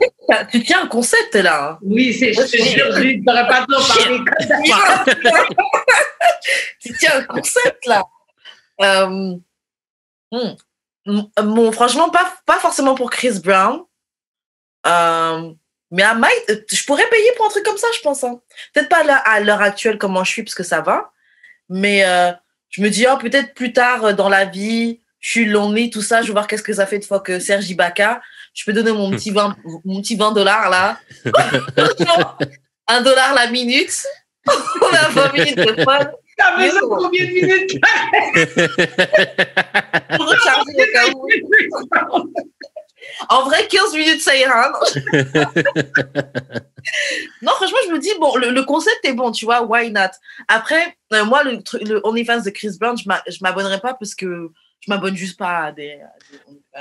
Tu tiens un concept, là. Hein? Oui, c'est sûr. Je n'aurais pas trop parler comme ça. Tu tiens un concept, là. Bon, franchement, pas forcément pour Chris Brown. Mais je pourrais payer pour un truc comme ça, je pense. Hein. Peut-être pas à l'heure actuelle, comment je suis, parce que ça va. Mais je me dis, peut-être plus tard dans la vie, je suis lonely, tout ça, je vais voir qu'est-ce que ça fait de fois que Serge Ibaka. Je peux donner mon petit $20 là. $1 la minute. On a 20 minutes de fun. T'as besoin de combien de minutes? Pour recharger le cas où. En vrai, 15 minutes, ça ira. Non, franchement, je me dis, bon, le concept est bon, tu vois, why not? Après, moi, le OnlyFans de Chris Brown, je m'abonnerai pas parce que je m'abonne juste pas à des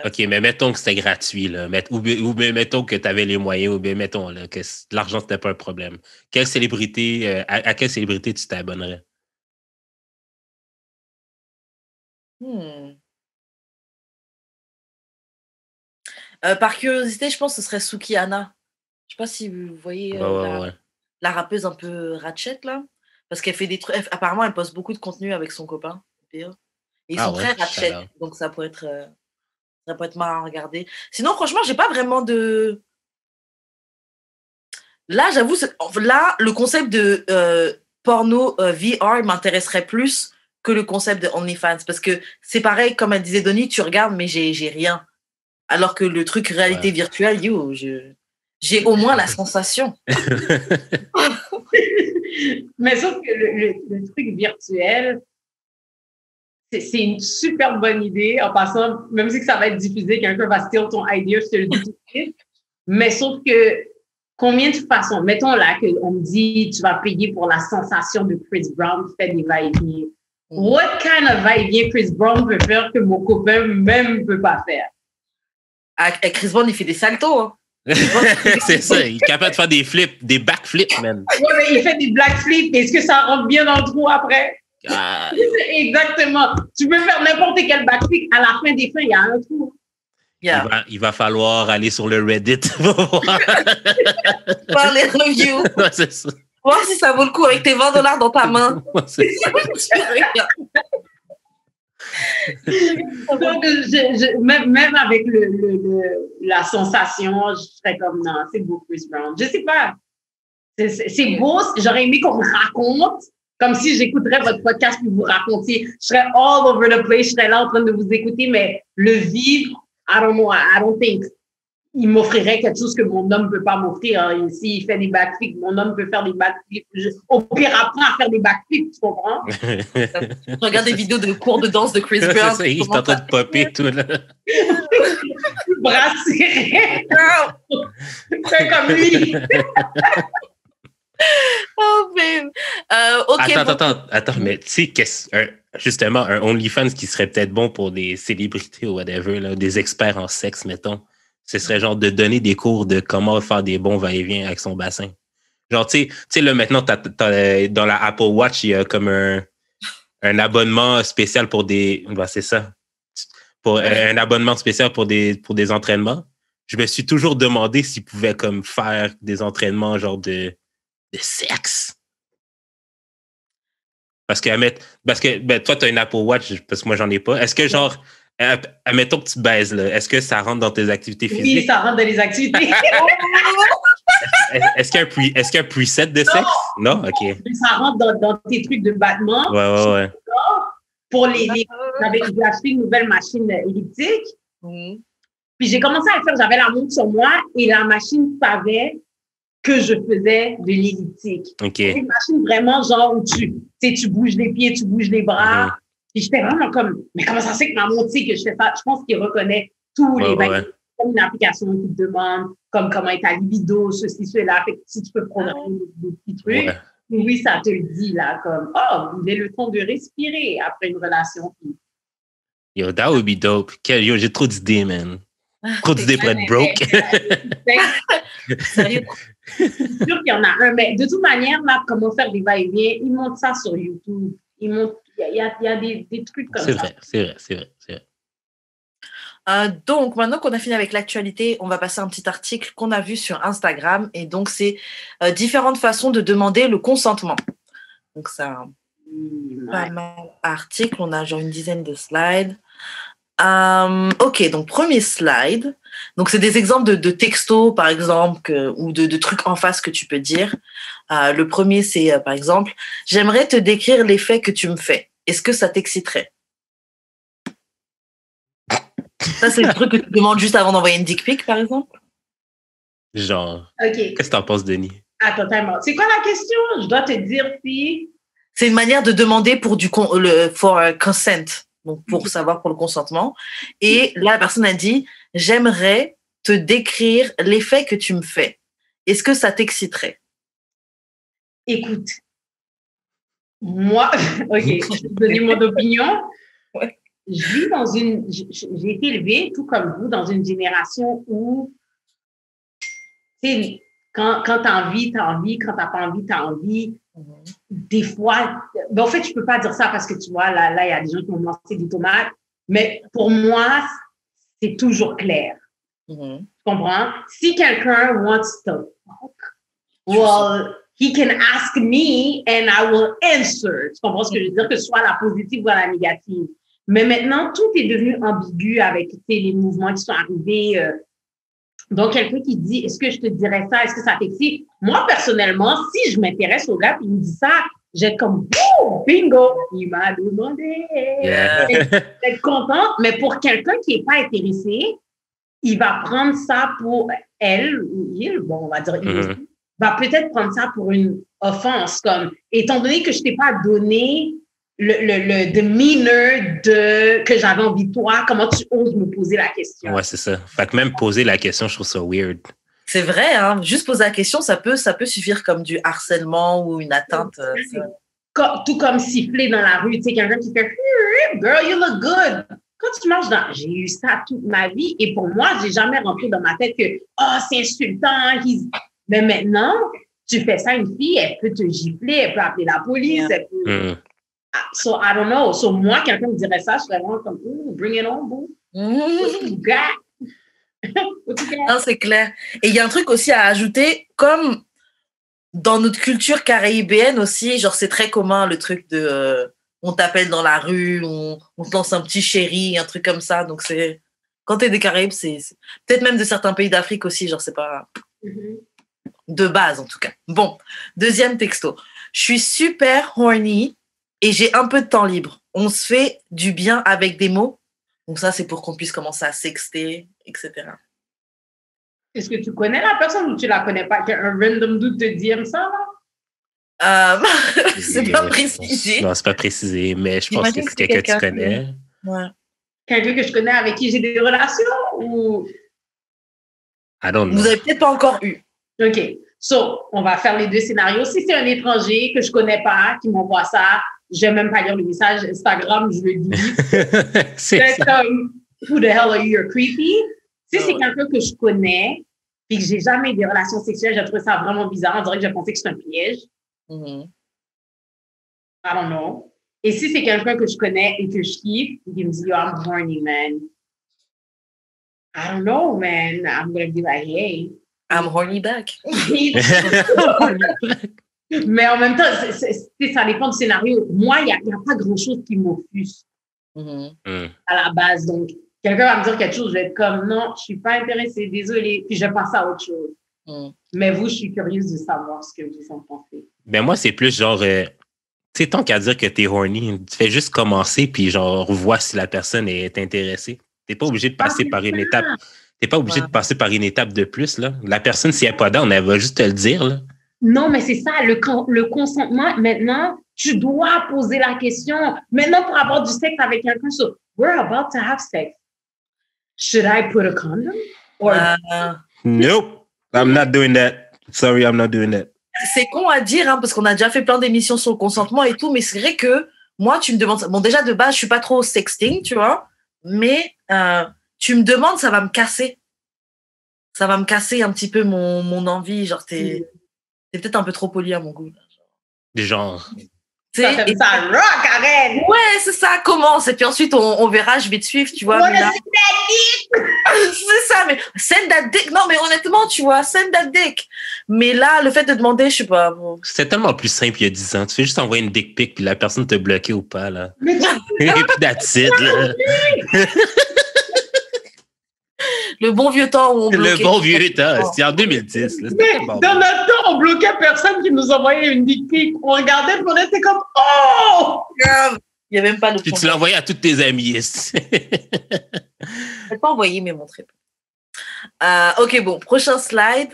OK, mais mettons que c'était gratuit, là. Ou mettons que tu avais les moyens, ou bien mettons là, que l'argent, c'était pas un problème. Quelle célébrité, à quelle célébrité tu t'abonnerais? Par curiosité, je pense que ce serait Sukihana. Je sais pas si vous voyez la rappeuse un peu ratchet, là. Parce qu'elle fait des trucs. Apparemment, elle poste beaucoup de contenu avec son copain. Et ils sont très ratchet. Donc, ça peut être marrant à regarder. Sinon, franchement, j'ai pas vraiment de Là, j'avoue, là, le concept de porno VR m'intéresserait plus que le concept de OnlyFans. Parce que c'est pareil, comme elle disait Denis, tu regardes, mais j'ai rien. Alors que le truc réalité virtuelle, j'ai au moins la sensation. Mais sauf que le truc virtuel, c'est une super bonne idée. En passant, même si ça va être diffusé, quelqu'un va steal ton idea, je te le dis tout de suite. Mais sauf que combien de façons, mettons là qu'on me dit tu vas payer pour la sensation de Chris Brown qui fait des va-et-vient. What kind of va-et-vient Chris Brown peut faire que mon copain même ne peut pas faire? Avec Chris Brown, il fait des saltos. Hein. C'est ça, il est capable de faire des flips, des backflips, man. Ouais, mais il fait des backflips. Est-ce que ça rentre bien dans le trou après? Exactement. Tu peux faire n'importe quel backflip. À la fin des fins, il y a un trou. Yeah. Il va falloir aller sur le Reddit pour voir les reviews. Ouais, c'est ça. Voir si ça vaut le coup avec tes $20 dans ta main. Ouais, c'est ça. Donc, même avec la sensation, je serais comme non, c'est beau Chris Brown. Je sais pas. C'est beau. J'aurais aimé qu'on me raconte, comme si j'écouterais votre podcast puis vous racontiez. Je serais all over the place. Je serais là en train de vous écouter, mais le vivre, I don't know. I don't think il m'offrirait quelque chose que mon homme ne peut pas m'offrir. S'il fait des backflips, mon homme peut faire des backflips. Au pire, apprends à faire des backflips, tu comprends? Je regarde des vidéos de cours de danse de Chris Brown. Il est en train de popper tout là. Bras serrés. Fais comme lui. Oh, man. OK. Attends, mais tu sais, justement, un OnlyFans qui serait peut-être bon pour des célébrités ou whatever, là, des experts en sexe, mettons. Ce serait genre de donner des cours de comment faire des bons va-et-vient avec son bassin. Genre, tu sais, là, maintenant, dans la Apple Watch, il y a comme un abonnement spécial pour des... Ben, c'est ça. Un abonnement spécial pour des entraînements. Je me suis toujours demandé s'ils pouvaient comme faire des entraînements genre de sexe. Parce que ben, toi, tu as une Apple Watch, parce que moi, j'en ai pas. Est-ce que genre... Admettons que tu baises, là. Est-ce que ça rentre dans tes activités physiques? Oui, ça rentre dans les activités. Est-ce qu'il y a un preset de sexe? Non? OK. Ça rentre dans tes trucs de battement. Ouais. Pour j'avais acheté une nouvelle machine elliptique. Puis j'ai commencé à le faire. J'avais la montre sur moi et la machine savait que je faisais de l'elliptique. OK. C'est une machine vraiment genre où tu bouges les pieds, tu bouges les bras. Puis j'étais vraiment comme, mais comment ça se fait que ma montre sait que je fais ça? Je pense qu'il reconnaît tous les bains. Comme une application qui te demande, comme comment est ta libido, ceci, cela. Fait que si tu peux programmer des petits trucs. Ouais. Oui, ça te le dit, là, comme, il est le temps de respirer après une relation. Yo, that would be dope. Yo, j'ai trop d'idées, man. Trop d'idées pour être broke. Sérieux? C'est sûr qu'il y en a un, mais de toute manière, là, comment faire des va-et-vient, ils montrent ça sur YouTube. Il y a des trucs comme ça. C'est vrai. Donc, maintenant qu'on a fini avec l'actualité, on va passer à un petit article qu'on a vu sur Instagram. Et donc, c'est différentes façons de demander le consentement. Donc, c'est un pas mal article. On a genre une dizaine de slides. OK, donc premier slide. Donc, c'est des exemples de textos, par exemple, ou de trucs en face que tu peux dire. Le premier, c'est, par exemple, « J'aimerais te décrire l'effet que tu me fais. Est-ce que ça t'exciterait? » Ça, c'est le truc que tu demandes juste avant d'envoyer une dick pic, par exemple? Genre. OK. Qu'est-ce que t'en penses, Denis? Attends, c'est quoi la question? Je dois te dire si... C'est une manière de demander pour consent, donc pour savoir pour le consentement. Et là, la personne a dit « J'aimerais te décrire l'effet que tu me fais. Est-ce que ça t'exciterait? » Écoute, moi, OK, je vais te donner mon opinion. Ouais. J'ai été élevée, tout comme vous, dans une génération où, tu sais, quand tu as envie, tu as envie, quand tu n'as pas envie, tu as envie. Des fois, en fait, je peux pas dire ça parce que tu vois, là, il y a des gens qui m'ont lancé des tomates, mais pour moi, c'est toujours clair. Tu comprends? Si quelqu'un wants to talk, well, he can ask me and I will answer. Tu comprends ce que je veux dire? Que ce soit la positive ou la négative. Mais maintenant, tout est devenu ambigu avec les mouvements qui sont arrivés. Donc, quelqu'un qui dit, est-ce que je te dirais ça? Est-ce que ça t'excite? Moi, personnellement, si je m'intéresse au gars et il me dit ça, j'ai comme, oh, bingo, il m'a demandé. Yeah. Être contente, mais pour quelqu'un qui n'est pas intéressé, il va prendre ça pour elle ou il, bon, on va dire il aussi, va peut-être prendre ça pour une offense, comme, étant donné que je t'ai pas donné le demeanor que j'avais envie de toi, comment tu oses me poser la question? Ouais, c'est ça. Fait que même poser la question, je trouve ça weird. C'est vrai, hein. Juste poser la question, ça peut suffire comme du harcèlement ou une atteinte. Tout comme siffler dans la rue, tu sais, quelqu'un qui fait « Girl, you look good ». Quand tu marches dans... J'ai eu ça toute ma vie et pour moi, j'ai jamais rentré dans ma tête que « Oh, c'est insultant ». Mais maintenant, tu fais ça à une fille, elle peut te gifler, elle peut appeler la police, elle peut... So, I don't know. So, moi, quelqu'un me dirait ça, je serais vraiment comme « Ooh, bring it on, boo ». What you got? Non, c'est clair. Et il y a un truc aussi à ajouter, comme dans notre culture caribéenne aussi, genre c'est très commun le truc de on t'appelle dans la rue, on te lance un petit chéri, un truc comme ça. Donc c'est quand t'es des Caraïbes, c'est peut-être même de certains pays d'Afrique aussi, genre c'est pas de base en tout cas. Bon, deuxième texto. Je suis super horny et j'ai un peu de temps libre. On se fait du bien avec des mots. Donc ça, c'est pour qu'on puisse commencer à sexter, etc. Est-ce que tu connais la personne ou tu la connais pas? Qu'un random dude te dit ça, là? C'est pas précisé. Non, c'est pas précisé, mais je pense que c'est quelqu'un que tu connais. Ouais. Quelqu'un que je connais avec qui j'ai des relations ou... I don't know. Vous avez peut-être pas encore eu. OK. So, on va faire les deux scénarios. Si c'est un étranger que je connais pas, qui m'envoie ça, je vais même pas lire le message. Instagram, je le dis. C'est comme, who the hell are you, you're creepy? Si c'est quelqu'un que je connais et que j'ai jamais eu des relations sexuelles, j'ai trouvé ça vraiment bizarre. On dirait que j'ai pensé que c'est un piège. I don't know. Et si c'est quelqu'un que je connais et que je kiffe, et qu'il me dit, yo, I'm horny, man. I don't know, man. I'm going to be like, hey. I'm horny back. Mais en même temps, ça dépend du scénario. Moi, il n'y a pas grand-chose qui m'offusque à la base. Donc, quelqu'un va me dire quelque chose, je vais être comme, non, je ne suis pas intéressée, désolée, puis je vais passer à autre chose. Mais vous, je suis curieuse de savoir ce que vous en pensez. Ben moi, c'est plus genre, tu sais, tant qu'à dire que t'es horny, tu fais juste commencer, puis genre, vois si la personne est intéressée. T'es pas obligé de passer par une étape. T'es pas obligé de passer par une étape de plus, là. La personne, si elle n'est pas down, elle va juste te le dire, là. Non, mais c'est ça, le consentement, maintenant, tu dois poser la question. Maintenant, pour avoir du sexe avec quelqu'un, so, we're about to have sex. Should I put a condom? Or... Nope, I'm not doing that. Sorry, I'm not doing that. C'est con à dire, hein, parce qu'on a déjà fait plein d'émissions sur le consentement et tout, mais c'est vrai que moi, tu me demandes... Bon, déjà, de base, je suis pas trop sexting, tu vois, mais tu me demandes, ça va me casser. Ça va me casser un petit peu mon envie. Genre, t'es peut-être un peu trop poli à mon goût. Genre... Ça rock, arrête! Ouais, c'est ça, commence. Et puis ensuite, on verra, je vais te suivre, tu vois. C'est ça, mais send that dick. Non, mais honnêtement, tu vois, send that dick. Mais là, le fait de demander, je sais pas. Bon. C'était tellement plus simple il y a 10 ans. Tu fais juste envoyer une dick pic, puis la personne te bloquait ou pas, là. Et puis that's it, là. Le bon vieux temps où on bloquait. Le bon vieux temps, c'était en 2010. Là, mais bon. Dans notre temps, on bloquait personne qui nous envoyait une dick pic. On regardait et on était comme « Oh! » Il n'y a même pas de... Puis tu l'envoyais à tous tes amis. Je ne pas envoyer, mais montrer. OK, bon, prochain slide.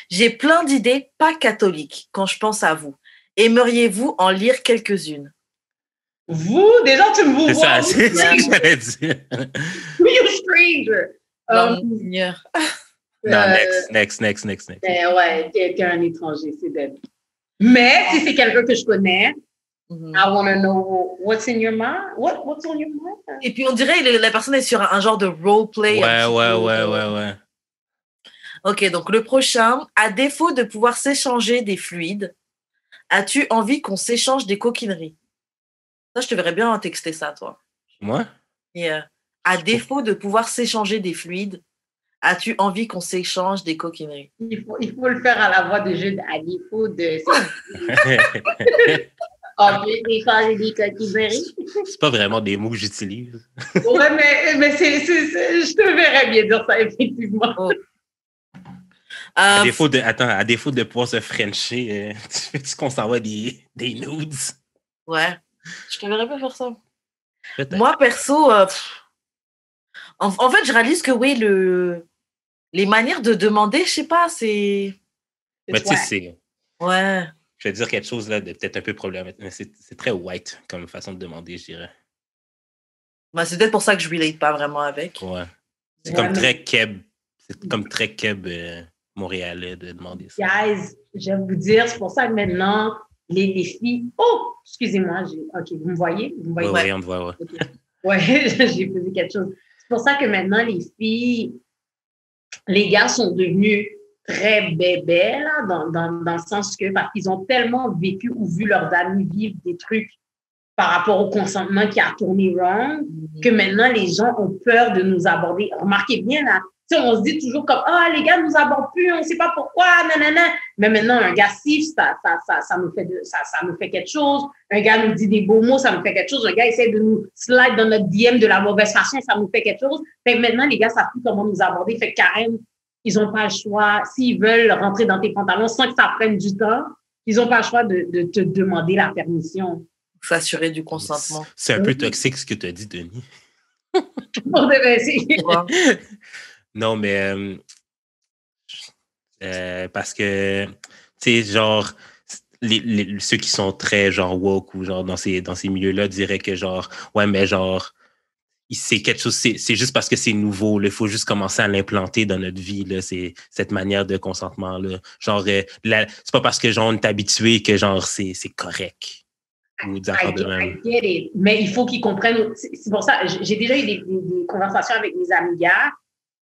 J'ai plein d'idées pas catholiques quand je pense à vous. Aimeriez-vous en lire quelques-unes? Vous, déjà, tu me vous vois. C'est ça que j'allais dire. You stranger. Non, next. Ouais, quelqu'un étranger, c'est dead. Mais si c'est quelqu'un que je connais, I want to know what's in your mind. What's on your mind? Et puis on dirait la personne est sur un genre de roleplay. Ouais. OK, donc le prochain, à défaut de pouvoir s'échanger des fluides, as-tu envie qu'on s'échange des coquineries? Ça, je te verrais bien texter ça, toi. Moi? Et, à défaut de pouvoir s'échanger des fluides, as-tu envie qu'on s'échange des coquineries? Il faut le faire à la voix de jeu, à défaut de... C'est pas vraiment des mots que j'utilise. Ouais, mais je te verrais bien dire ça, effectivement. Oh. À défaut de pouvoir se frencher, tu veux qu'on s'envoie des nudes? Ouais, je te verrais pas faire ça. Peut-être. Moi, perso, en fait, je réalise que oui, les manières de demander, je sais pas, c'est... Mais tu sais, c'est... Ouais. Je vais te dire quelque chose là de peut-être un peu problématique, mais c'est très white comme façon de demander, je dirais. Bah, c'est peut-être pour ça que je relate pas vraiment avec. Ouais. C'est comme très keb. C'est comme très keb montréalais de demander ça. Guys, je vais vous dire, c'est pour ça que maintenant, les filles... Oh! Excusez-moi. OK, vous me voyez? Vous me voyez? Ouais, on te voit, ouais. Okay. Ouais, j'ai posé quelque chose. C'est pour ça que maintenant, les filles... Les gars sont devenus très bébés, là, dans le sens que, parce qu'ils ont tellement vécu ou vu leurs amis vivre des trucs par rapport au consentement qui a tourné wrong, que maintenant, les gens ont peur de nous aborder. Remarquez bien, là, on se dit toujours comme, ah, les gars ne nous abordent plus, on ne sait pas pourquoi, nanana. Mais maintenant, un gars siffle, ça nous fait quelque chose. Un gars nous dit des beaux mots, ça nous fait quelque chose. Un gars essaie de nous slide dans notre DM de la mauvaise façon, ça nous fait quelque chose. Fait que maintenant, les gars ne savent plus comment nous aborder. Fait que Karen, ils n'ont pas le choix. S'ils veulent rentrer dans tes pantalons sans que ça prenne du temps, ils n'ont pas le choix de te demander la permission. S'assurer du consentement. C'est un peu toxique ce que tu as dit, Denis. Non, mais parce que, tu sais, genre, ceux qui sont très, genre, woke ou, genre, dans ces milieux-là diraient que, genre, ouais, mais, genre, c'est quelque chose, c'est juste parce que c'est nouveau, il faut juste commencer à l'implanter dans notre vie, là, c'est cette manière de consentement-là. Genre, c'est pas parce que, genre, on est habitué que, genre, c'est correct. Ou des affaires de même. I get it. Mais il faut qu'ils comprennent. C'est pour ça, j'ai déjà eu des conversations avec mes amis gars.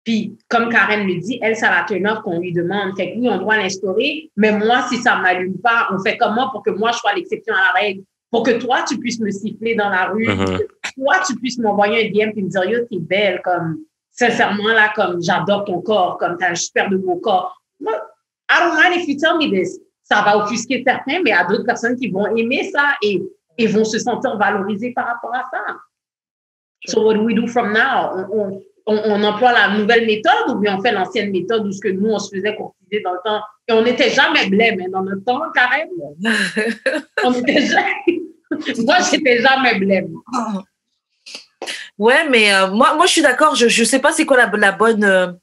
Puis, comme Karen le dit, elle, ça la turn off qu'on lui demande. Fait que oui, on doit l'instaurer. Mais moi, si ça ne m'allume pas, on fait comment pour que moi, je sois l'exception à la règle? Pour que toi, tu puisses me siffler dans la rue. Mm-hmm. Que toi, tu puisses m'envoyer un DM puis me dire, yo, t'es belle. Comme, sincèrement, là, comme, j'adore ton corps. Comme, t'as un super de beau corps. Moi, I don't mind if you tell me this. Ça va offusquer certains, mais il y a d'autres personnes qui vont aimer ça et vont se sentir valorisées par rapport à ça. So what do we do from now? On emploie la nouvelle méthode ou bien on fait l'ancienne méthode où ce que nous, on se faisait courtiser dans le temps. Et on n'était jamais blême, hein, dans notre temps, carrément. On était jamais... Moi, j'étais jamais blême. Ouais, mais moi, je suis d'accord. Je sais pas c'est quoi la bonne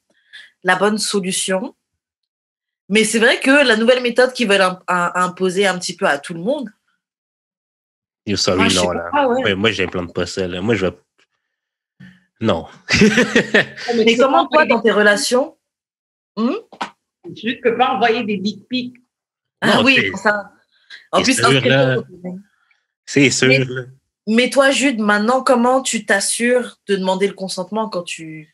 solution. Mais c'est vrai que la nouvelle méthode qu'ils veulent imposer un petit peu à tout le monde. You're sorry, non, là. Ouais, moi, j'implante pas ça, là. Moi, je vais... Non. Mais comment, toi, dans tes relations? Je ne peux pas envoyer des dick pics. Ah non, oui, ça. En plus, c'est sûr. Mais toi, Jude, maintenant, comment tu t'assures de demander le consentement quand tu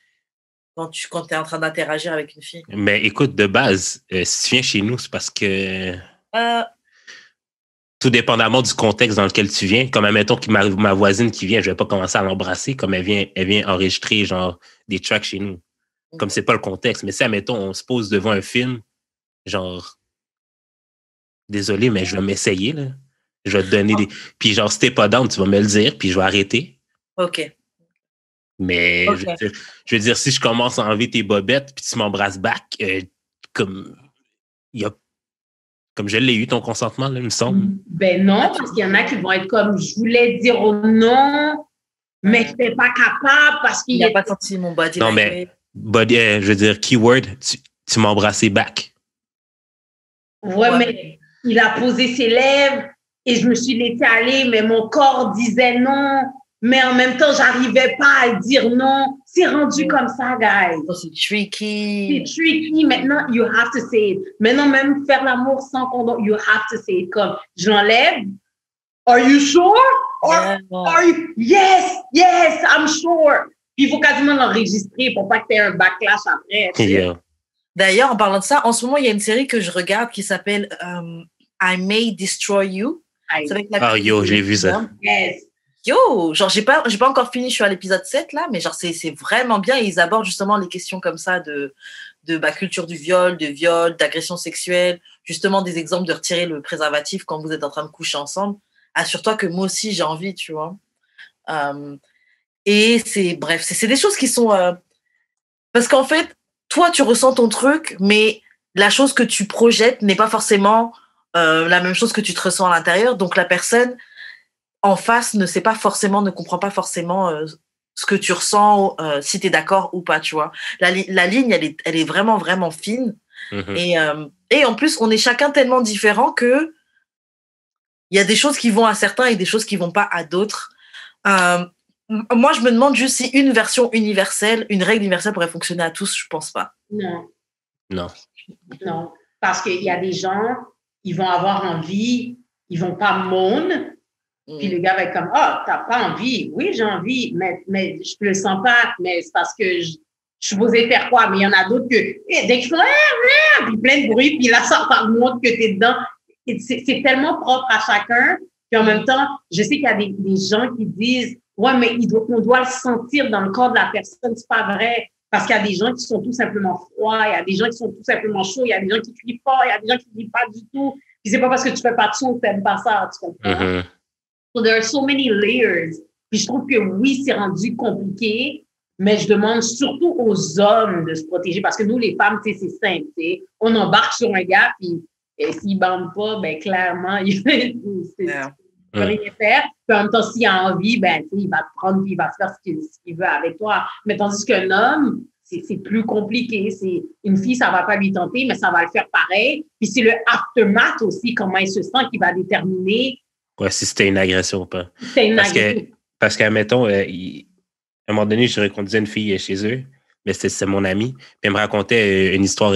es en train d'interagir avec une fille? Mais écoute, de base, si tu viens chez nous, c'est parce que... Tout dépendamment du contexte dans lequel tu viens, comme admettons que ma voisine qui vient, je vais pas commencer à l'embrasser comme elle vient enregistrer genre des tracks chez nous. Comme c'est pas le contexte. Mais si, admettons, on se pose devant un film, genre, désolé, mais je vais m'essayer, là. Je vais te donner des... Puis genre, si t'es pas down, tu vas me le dire, puis je vais arrêter. OK. Mais okay. Je veux dire, si je commence à enlever tes bobettes, puis tu m'embrasses back, comme je l'ai eu, ton consentement, là, il me semble. Ben non, parce qu'il y en a qui vont être comme, je voulais dire non, mais je n'étais pas capable parce qu'il n'y a pas senti mon body. Non, mais, je veux dire, keyword, tu m'as embrassé back. Ouais, mais il a posé ses lèvres et je me suis laissée aller, mais mon corps disait non. Mais en même temps, j'arrivais pas à dire non. C'est rendu comme ça, guys. Oh, c'est tricky. C'est tricky. Maintenant, you have to say it. Maintenant, même faire l'amour sans condom, you have to say it. Comme, je l'enlève. Are you sure? Are you? Yes, I'm sure. Puis il faut quasiment l'enregistrer pour pas que tu aies un backlash après. Yeah. D'ailleurs, en parlant de ça, en ce moment, il y a une série que je regarde qui s'appelle I May Destroy You. Yo, j'ai vu ça. Yes. Yo, genre, j'ai pas encore fini, je suis à l'épisode 7, là, mais genre, c'est vraiment bien. Et ils abordent justement les questions comme ça de culture du viol, d'agression sexuelle, justement des exemples de retirer le préservatif quand vous êtes en train de coucher ensemble. assure-toi que moi aussi, j'ai envie, tu vois. Et bref, c'est des choses qui sont... parce qu'en fait, toi, tu ressens ton truc, mais la chose que tu projettes n'est pas forcément la même chose que tu te ressens à l'intérieur. Donc, la personne en face ne comprend pas forcément ce que tu ressens, si tu es d'accord ou pas, tu vois. La ligne, elle est vraiment, vraiment fine. Et en plus, on est chacun tellement différent que il y a des choses qui vont à certains et des choses qui vont pas à d'autres. Moi, je me demande juste si une version universelle, une règle universelle pourrait fonctionner à tous. Je pense pas. Non. Parce qu'il y a des gens, ils vont avoir envie, ils vont pas mourner. Puis le gars va être comme, t'as pas envie? Oui, j'ai envie, mais je le sens pas. Mais c'est parce que je suis supposée faire quoi? Mais il y en a d'autres que, dès qu'ils font, puis plein de bruit, puis là, ça montre que t'es dedans. C'est tellement propre à chacun. Puis en même temps, je sais qu'il y a des gens qui disent, ouais, mais on doit le sentir dans le corps de la personne. C'est pas vrai. Parce qu'il y a des gens qui sont tout simplement froids, il y a des gens qui sont tout simplement chauds, il y a des gens qui crient fort, il y a des gens qui crient pas du tout. Puis c'est pas parce que tu fais pas de son que t'aimes pas ça, tu comprends? So there are so many layers. Puis je trouve que oui, c'est rendu compliqué, mais je demande surtout aux hommes de se protéger parce que nous, les femmes, tu sais, c'est simple, tu sais. On embarque sur un gars, puis s'il bande pas, ben clairement, il peut rien faire. Puis en même temps, s'il a envie, ben tu sais, il va te prendre, puis il va faire ce qu'il veut avec toi. Mais tandis qu'un homme, c'est plus compliqué. C'est une fille, ça va pas lui tenter, mais ça va le faire pareil. Puis c'est le aftermath aussi, comment il se sent, qui va déterminer. Ouais, si c'était une agression ou pas. C'était une agression. Parce qu'admettons, à un moment donné, je reconduisais une fille chez eux, mais c'est mon amie, puis elle me racontait une histoire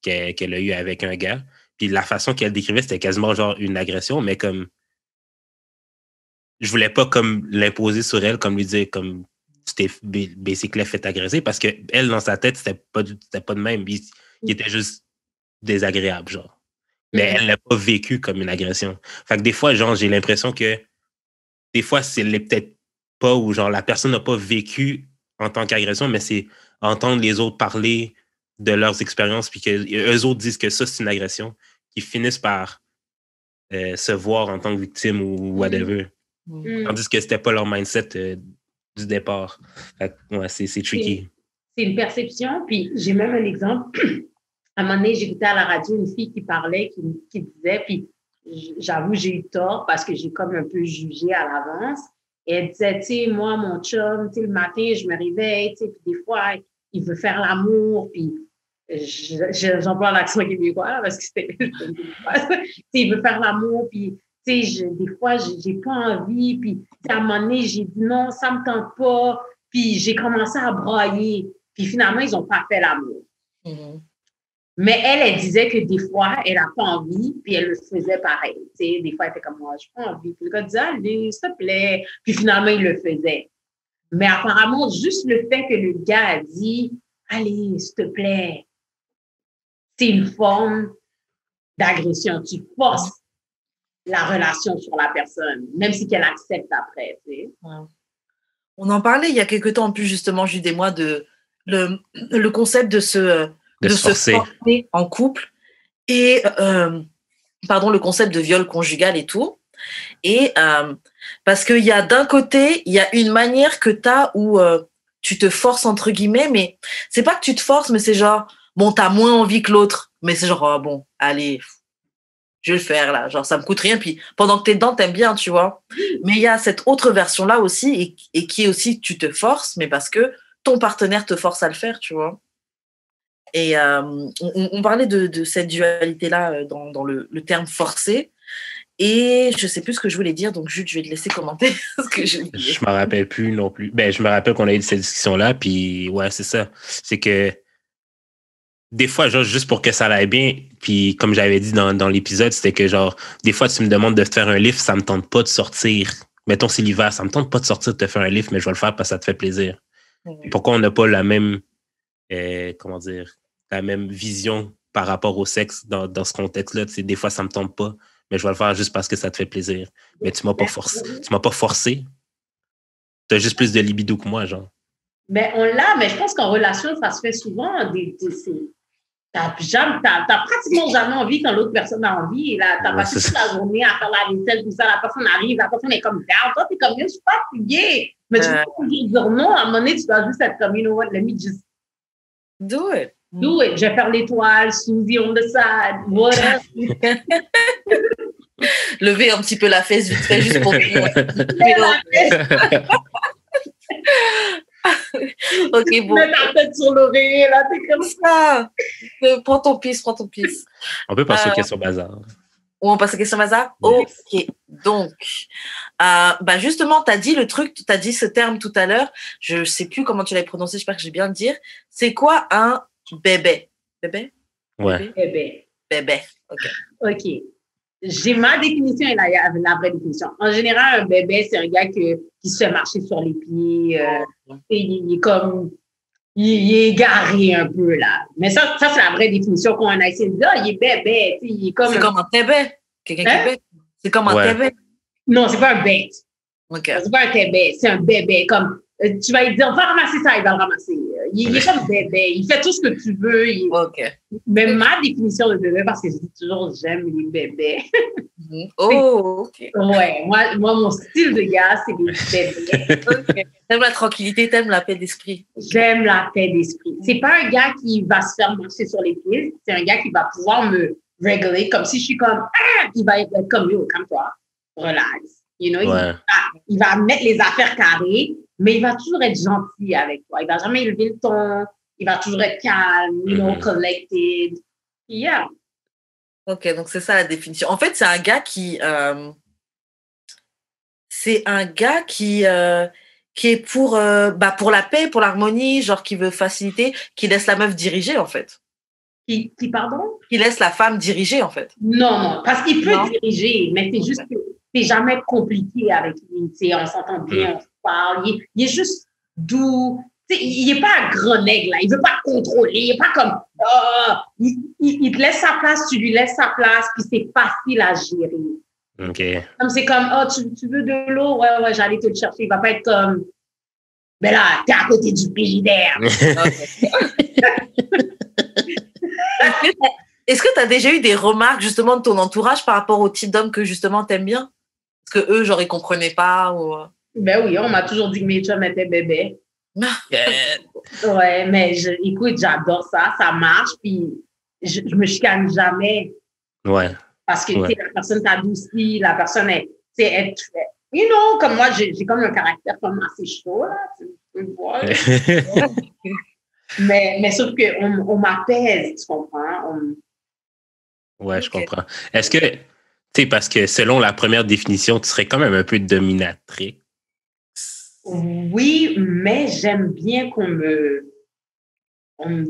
qu'elle a eue avec un gars, puis la façon qu'elle décrivait, c'était quasiment genre une agression, mais comme je voulais pas comme l'imposer sur elle, comme lui dire comme tu t'es basically fait agresser, parce que elle, dans sa tête, c'était pas de même, il était juste désagréable, genre. Mais elle l'a pas vécu comme une agression. Fait que des fois, genre, j'ai l'impression que des fois, c'est peut-être pas ou genre la personne n'a pas vécu en tant qu'agression, mais c'est entendre les autres parler de leurs expériences puis qu'eux autres disent que ça, c'est une agression, qu'ils finissent par se voir en tant que victime ou whatever. Tandis que c'était pas leur mindset du départ. Fait que, ouais, c'est tricky. C'est une perception. Puis j'ai même un exemple. À un moment donné, j'écoutais à la radio une fille qui parlait, qui disait, puis j'avoue, j'ai eu tort parce que j'ai comme un peu jugé à l'avance. Et elle disait, tu sais, moi, mon chum, tu sais, le matin, je me réveille, tu sais, puis des fois, il veut faire l'amour, puis j'emploie l'accent québécois, là, parce que c'était, tu sais, il veut faire l'amour, puis, tu sais, des fois, j'ai pas envie, puis à un moment donné, j'ai dit non, ça me tente pas, puis j'ai commencé à brailler, puis finalement, ils ont pas fait l'amour. Mais elle disait que des fois, elle n'a pas envie, puis elle le faisait pareil. Tu sais, des fois, elle était comme moi, je n'ai pas envie. Puis le gars disait, allez, s'il te plaît. Puis finalement, il le faisait. Mais apparemment, juste le fait que le gars a dit, allez, s'il te plaît, c'est une forme d'agression. Tu forces la relation sur la personne, même si qu'elle accepte après. Tu sais. On en parlait il y a quelque temps en plus, justement, Jude et moi, de le concept de se forcer en couple et le concept de viol conjugal et tout. Et parce qu'il y a d'un côté, il y a une manière que tu as où tu te forces entre guillemets, mais c'est pas que tu te forces, mais c'est genre, bon, tu as moins envie que l'autre, mais c'est genre, oh, bon, allez, je vais le faire là, genre ça me coûte rien, puis pendant que tu es dedans, t'aimes bien, tu vois. Mais il y a cette autre version-là aussi, et qui est aussi, tu te forces, mais parce que ton partenaire te force à le faire, tu vois. Et on parlait de cette dualité-là dans le terme forcé. Et je ne sais plus ce que je voulais dire, donc Jude, je vais te laisser commenter ce que j'ai oublié. Je ne me rappelle plus non plus. Ben, je me rappelle qu'on a eu cette discussion-là, puis ouais, c'est ça. C'est que des fois, genre, juste pour que ça aille bien, puis comme j'avais dit dans l'épisode, c'était que genre, des fois, tu me demandes de te faire un lift, ça ne me tente pas de sortir. Mettons, c'est l'hiver, ça ne me tente pas de sortir de te faire un lift, mais je vais le faire parce que ça te fait plaisir. Pourquoi on n'a pas la même, la même vision par rapport au sexe dans ce contexte-là? Des fois, ça ne me tente pas, mais je vais le faire juste parce que ça te fait plaisir. Mais tu ne m'as pas forcé. Tu m'as pas forcé. Tu as juste plus de libido que moi, genre. Ben, on l'a, mais je pense qu'en relation, ça se fait souvent. t'as pratiquement jamais envie quand l'autre personne a envie. Et là, t'as passé toute la journée à faire la vaisselle, tout ça. La personne arrive, la personne est comme down. Toi, t'es comme, je suis fatiguée. Mais tu peux pas dire non. À un moment donné, tu dois juste être comme, you know what, let me just do it. Do it. Je vais faire l'étoile, Suzy on the side, whatever. Lever un petit peu la fesse vite fait, juste pour ok, bon. Mets ta tête sur l'oreiller, là, t'es comme ça. Prends ton pisse. On peut passer aux questions bazar. Ou on passe aux questions bazar? Ok. Donc, justement, tu as dit le truc, tu as dit ce terme tout à l'heure. Je ne sais plus comment tu l'as prononcé, j'espère que j'ai bien le dire. C'est quoi un bébé? Bébé? Ouais. Bébé. Ok. J'ai ma définition et la vraie définition. En général, un bébé, c'est un gars qui se fait marcher sur les pieds. Et il est comme... Il est égaré un peu, là. Mais ça c'est la vraie définition qu'on a essayé de dire. Il est bébé. Il est comme... C'est comme un tébé. Quelqu'un qui bête. C'est comme un tébé. Non, c'est pas un bête. Okay. C'est pas un tébé. C'est un bébé. Comme, tu vas lui dire, va ramasser ça, il va le ramasser. Il est comme bébé. Il fait tout ce que tu veux. Mais ma définition de bébé, parce que je dis toujours, j'aime les bébés. Ok. Ouais, moi, mon style de gars, c'est les bébés. Okay. T'aimes la tranquillité, t'aimes la paix d'esprit. J'aime la paix d'esprit. C'est pas un gars qui va se faire marcher sur les pieds. C'est un gars qui va pouvoir me réguler comme si je suis comme, il va être comme, yo, calme-toi, relax. You know, il va mettre les affaires carrées, mais il va toujours être gentil avec toi. Il va jamais élever le ton. Il va toujours être calme, you know, collected. Yeah. Ok, donc c'est ça la définition. En fait, c'est un gars qui est pour la paix, pour l'harmonie, genre qui veut faciliter, qui laisse la meuf diriger, en fait. Qui pardon? Qui laisse la femme diriger, en fait. Non, parce qu'il peut diriger, mais c'est juste que c'est jamais compliqué avec lui. Tu sais, on s'entend bien, on se parle. Il est juste doux. Tu sais, il n'est pas un grenègue, là. Il ne veut pas te contrôler. Il n'est pas comme... il te laisse sa place, tu lui laisses sa place, puis c'est facile à gérer. OK. Comme c'est comme, tu veux de l'eau? Ouais, j'allais te le chercher. Il ne va pas être comme, ben là, t'es à côté du frigidaire. Est-ce que tu as déjà eu des remarques, justement, de ton entourage par rapport au type d'homme que, justement, t'aimes bien? Parce que eux, genre, ils comprenaient pas ou... Ben oui, on m'a toujours dit que mes chums étaient bébés. Ouais, mais écoute, j'adore ça. Ça marche, puis je me chicane jamais. Ouais. Parce que la personne t'adoucit, la personne est... You know, comme moi, j'ai comme un caractère comme assez chaud, là. Tu peux le voir. mais sauf qu'on m'apaise, tu comprends? Ouais, je comprends. Est-ce que, tu sais, parce que selon la première définition, tu serais quand même un peu dominatrice. Oui, mais j'aime bien qu'on me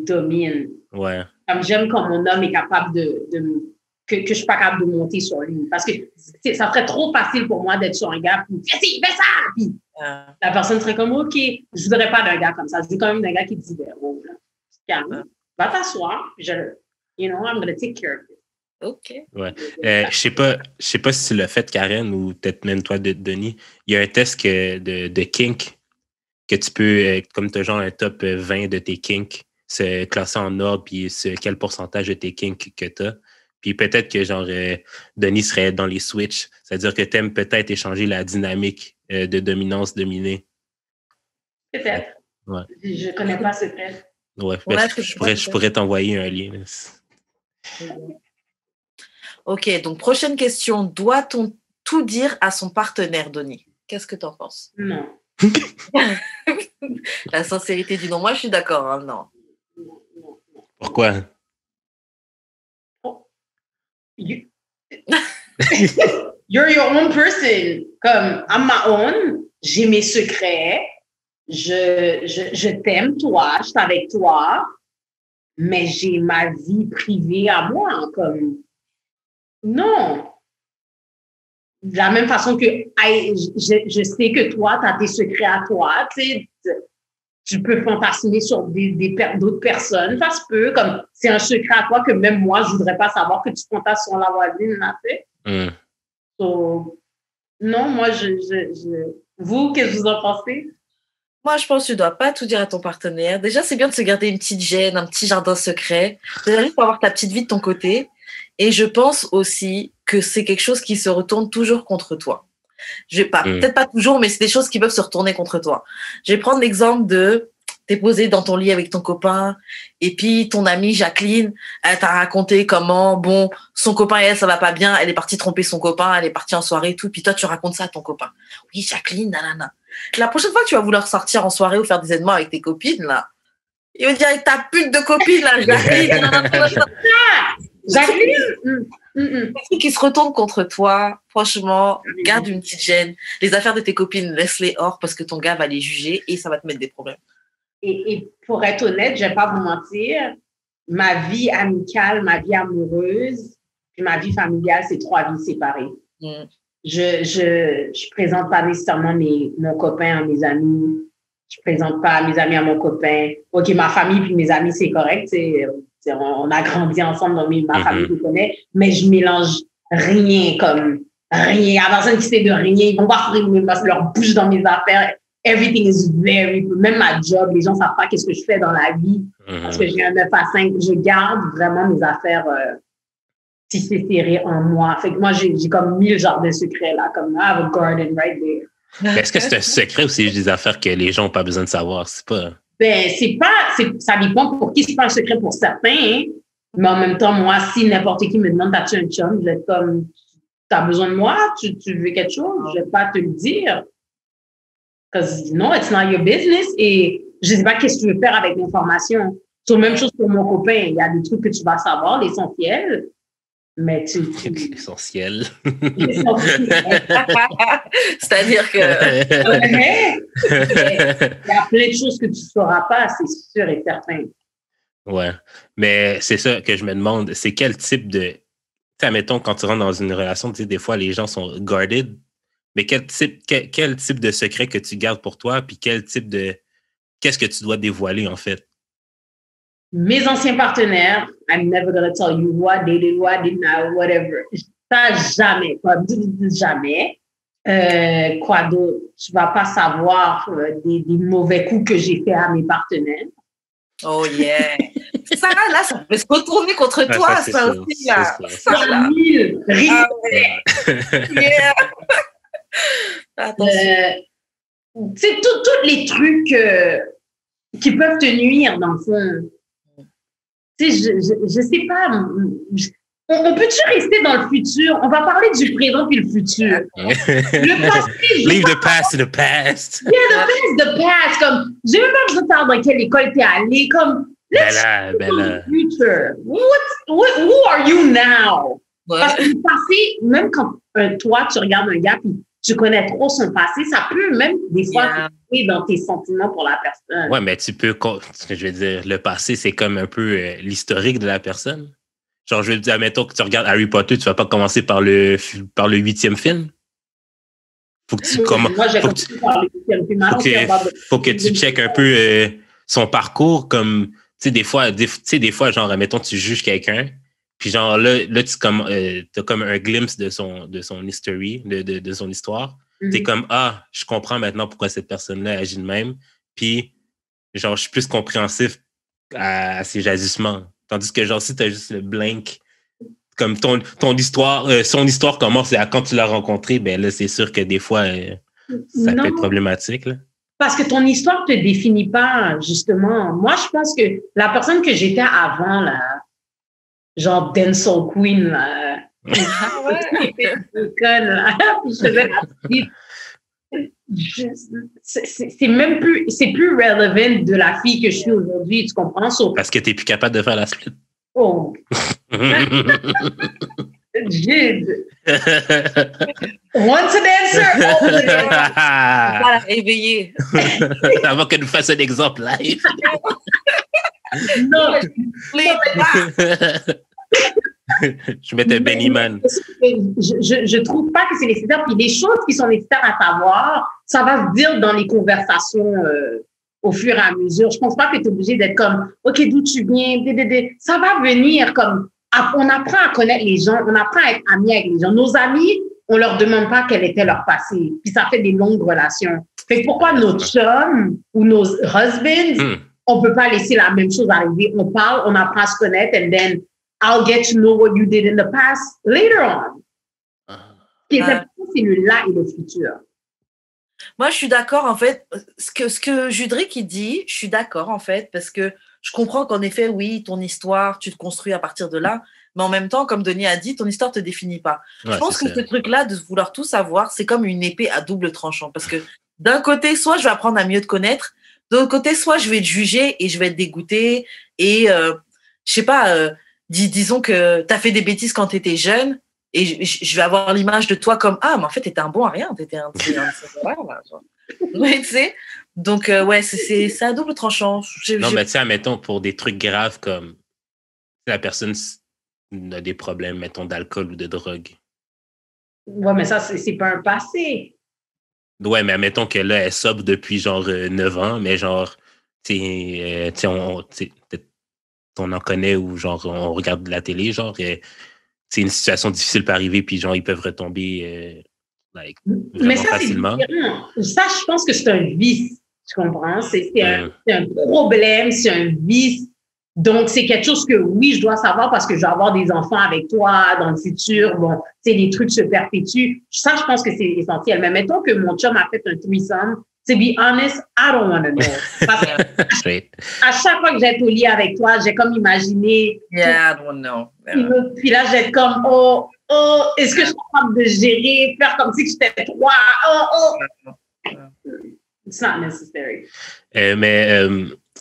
domine. Ouais. Comme j'aime quand mon homme est capable que je suis pas capable de monter sur lui. Parce que ça serait trop facile pour moi d'être sur un gars, puis fais ça! Puis la personne serait comme, OK, je voudrais pas d'un gars comme ça. Je veux quand même d'un gars qui dit, oh, là, calme, va t'asseoir, you know, I'm going to take care of it. OK. Ouais. Je sais pas si tu l'as fait, Karen, ou peut-être même toi, Denis. Il y a un test de kink que tu peux, comme tu as genre un top 20 de tes kinks, se classer en ordre, puis quel pourcentage de tes kinks que tu as. Puis peut-être que genre Denis serait dans les switches. C'est-à-dire que tu aimes peut-être échanger la dynamique de dominance-dominée. Peut-être. Ouais. Je connais pas ce test. Ouais, je pourrais t'envoyer un lien. OK, donc prochaine question. Doit-on tout dire à son partenaire, Denis? Qu'est-ce que tu en penses? Non. La sincérité du non. Moi, je suis d'accord. Hein, non. Pourquoi? You're your own person. Comme, I'm my own. J'ai mes secrets. Je t'aime, toi. Je suis avec toi. Mais j'ai ma vie privée à moi. Comme, non. De la même façon que je sais que toi, tu as tes secrets à toi. Tu peux fantasmer sur d'autres personnes. Ça se peut. Comme, c'est un secret à toi que même moi, je voudrais pas savoir que tu fantasmes sur la voisine. Là, So, non, moi, vous, qu'est-ce que vous en pensez? Moi, je pense que tu dois pas tout dire à ton partenaire. Déjà, c'est bien de se garder une petite gêne, un petit jardin secret. Déjà, juste pour avoir ta petite vie de ton côté. Et je pense aussi que c'est quelque chose qui se retourne toujours contre toi. Je vais pas, peut-être pas toujours, mais c'est des choses qui peuvent se retourner contre toi. Je vais prendre l'exemple de t'es posé dans ton lit avec ton copain et puis ton amie Jacqueline, elle t'a raconté comment, bon, son copain et elle, ça va pas bien, elle est partie tromper son copain, elle est partie en soirée et tout, puis toi, tu racontes ça à ton copain. Oui, Jacqueline, nanana. La prochaine fois que tu vas vouloir sortir en soirée ou faire des événements avec tes copines, là, il va dire avec ta pute de copine, là, Jacqueline, Jacqueline, les trucs qui se retournent contre toi, franchement, garde une petite gêne. Les affaires de tes copines, laisse-les hors parce que ton gars va les juger et ça va te mettre des problèmes. Et pour être honnête, je vais pas vous mentir, ma vie amicale, ma vie amoureuse, puis ma vie familiale, c'est 3 vies séparées. Je présente pas nécessairement mon copain à mes amis. Je présente pas mes amis à mon copain. OK, ma famille puis mes amis, c'est correct. On a grandi ensemble, donc ma famille me connaît, mais je mélange rien comme rien. La personne qui sait de rien, ils vont pas mettre leur bouche dans mes affaires. Everything is même ma job, les gens savent pas qu'est-ce que je fais dans la vie parce que j'ai un 9 à 5. Je garde vraiment mes affaires tissées serrées en moi. Fait que moi, j'ai comme 1000 genres de secrets là, comme I have a garden right there. Mais est-ce que c'est un secret ou c'est juste des affaires que les gens n'ont pas besoin de savoir? C'est pas... Ben, ça dépend pour qui, c'est pas un secret pour certains, hein. Mais en même temps, moi, si n'importe qui me demande, t'as-tu un chum? Je vais être comme, t'as besoin de moi? Tu veux quelque chose? Je vais pas te le dire. Because, no, it's not your business. Et je sais pas qu'est-ce que tu veux faire avec l'information. C'est la même chose pour mon copain. Il y a des trucs que tu vas savoir, l'essentiel. Mais L'essentiel. C'est-à-dire que... il y a plein de choses que tu ne sauras pas, c'est sûr et certain. Ouais. Mais c'est ça que je me demande, c'est quel type de... Tu sais, admettons, quand tu rentres dans une relation, tu sais, des fois, les gens sont guarded. Mais quel type de secret que tu gardes pour toi, puis quel type de... Qu'est-ce que tu dois dévoiler, en fait? Mes anciens partenaires, I'm never going to tell you who I dated, who I did not, whatever. Ça, jamais. Jamais. Quoi d'autre? Tu vas pas savoir des mauvais coups que j'ai fait à mes partenaires. Oh yeah! Ça, là, ça peut se retourner contre toi, ça aussi, là. Ça, là. Yeah. C'est tous les trucs qui peuvent te nuire, dans le fond. Tu sais, je sais pas. On peut-tu rester dans le futur? On va parler du présent puis le futur. Le passé. Leave the past in the past. Yeah, the past. Comme, j'ai même pas besoin de savoir dans quelle école t'es allé. Comme, let's Bella. Future. Who are you now? Ouais. Parce que le passé, même quand toi, tu regardes un gars puis tu connais trop son passé, ça peut même des fois jouer dans tes sentiments pour la personne. Ouais, mais tu peux, je veux dire, le passé, c'est comme un peu l'historique de la personne. Genre, je veux dire, admettons que tu regardes Harry Potter, tu vas pas commencer par le 8e film. Faut que tu commences. Moi, j'ai commencé par le 8e film. Faut que tu checkes un peu son parcours, comme, tu sais, des fois, genre, admettons, tu juges quelqu'un. Puis genre là tu comme t'as comme un glimpse de son history, de son histoire. T'es comme je comprends maintenant pourquoi cette personne-là agit de même. Puis genre je suis plus compréhensif à ses agissements. Tandis que genre si t'as juste le blank, comme ton histoire, son histoire commence à quand tu l'as rencontré, ben là c'est sûr que des fois ça peut être problématique là. Parce que ton histoire te définit pas justement. Moi je pense que la personne que j'étais avant là. Genre Denzel Queen, là. Ah ouais? Je faisais la petite. C'est même plus, c'est plus relevant de la fille que je suis aujourd'hui, tu comprends? Parce que t'es plus capable de faire la split. Oh. Jude. Once a dancer. Voilà, éveillé. Avant que nous fassions un exemple live. Non. Je mettais Benny Man. Je trouve pas que c'est nécessaire. Puis les choses qui sont nécessaires à savoir, ça va se dire dans les conversations au fur et à mesure. Je pense pas que tu es obligé d'être comme, OK, d'où tu viens? Ça va venir comme, on apprend à connaître les gens, on apprend à être amis avec les gens. Nos amis, on leur demande pas quel était leur passé. Puis ça fait des longues relations. Fait que pourquoi nos chums ou nos husbands, on peut pas laisser la même chose arriver? On parle, on apprend à se connaître, and then I'll get to know what you did in the past later on. Ce qui est important, c'est le là et le futur. Moi, je suis d'accord, en fait. Ce que Judric, il dit, je suis d'accord, en fait, parce que je comprends qu'en effet, oui, ton histoire, tu te construis à partir de là. Mais en même temps, comme Denis a dit, ton histoire te définit pas. Ouais, je pense que ce truc-là, de vouloir tout savoir, c'est comme une épée à double tranchant. Parce que d'un côté, soit je vais apprendre à mieux te connaître, de l'autre côté, soit je vais te juger et je vais te dégoûter. Et je sais pas, disons que tu as fait des bêtises quand tu étais jeune et je vais avoir l'image de toi comme ah, mais en fait, tu étais un bon à rien. Tu étais un ouais, tu sais. Donc, ouais, c'est à double tranchant. Non, mais tu sais, admettons, pour des trucs graves comme la personne a des problèmes, mettons, d'alcool ou de drogue. Ouais, mais ça, c'est pas un passé. Ouais, mais admettons que là, elle sobre depuis genre 9 ans, mais genre, on en connaît ou genre, on regarde de la télé, genre, c'est une situation difficile peut arriver, puis genre, ils peuvent retomber mais ça, facilement. Ça, je pense que c'est un vice, tu comprends? C'est un problème, c'est un vice. Donc, c'est quelque chose que, oui, je dois savoir parce que je vais avoir des enfants avec toi dans le futur. Bon, tu sais, les trucs se perpétuent. Ça, je pense que c'est essentiel. Mais mettons que mon chum a fait un threesome. To be honest, I don't want to know. Parce que à chaque fois que j'ai été au lit avec toi, j'ai comme imaginé. Yeah, I don't know. Yeah. Puis là, j'ai comme, est-ce que je suis capable de gérer, faire comme si j'étais toi? It's not necessary.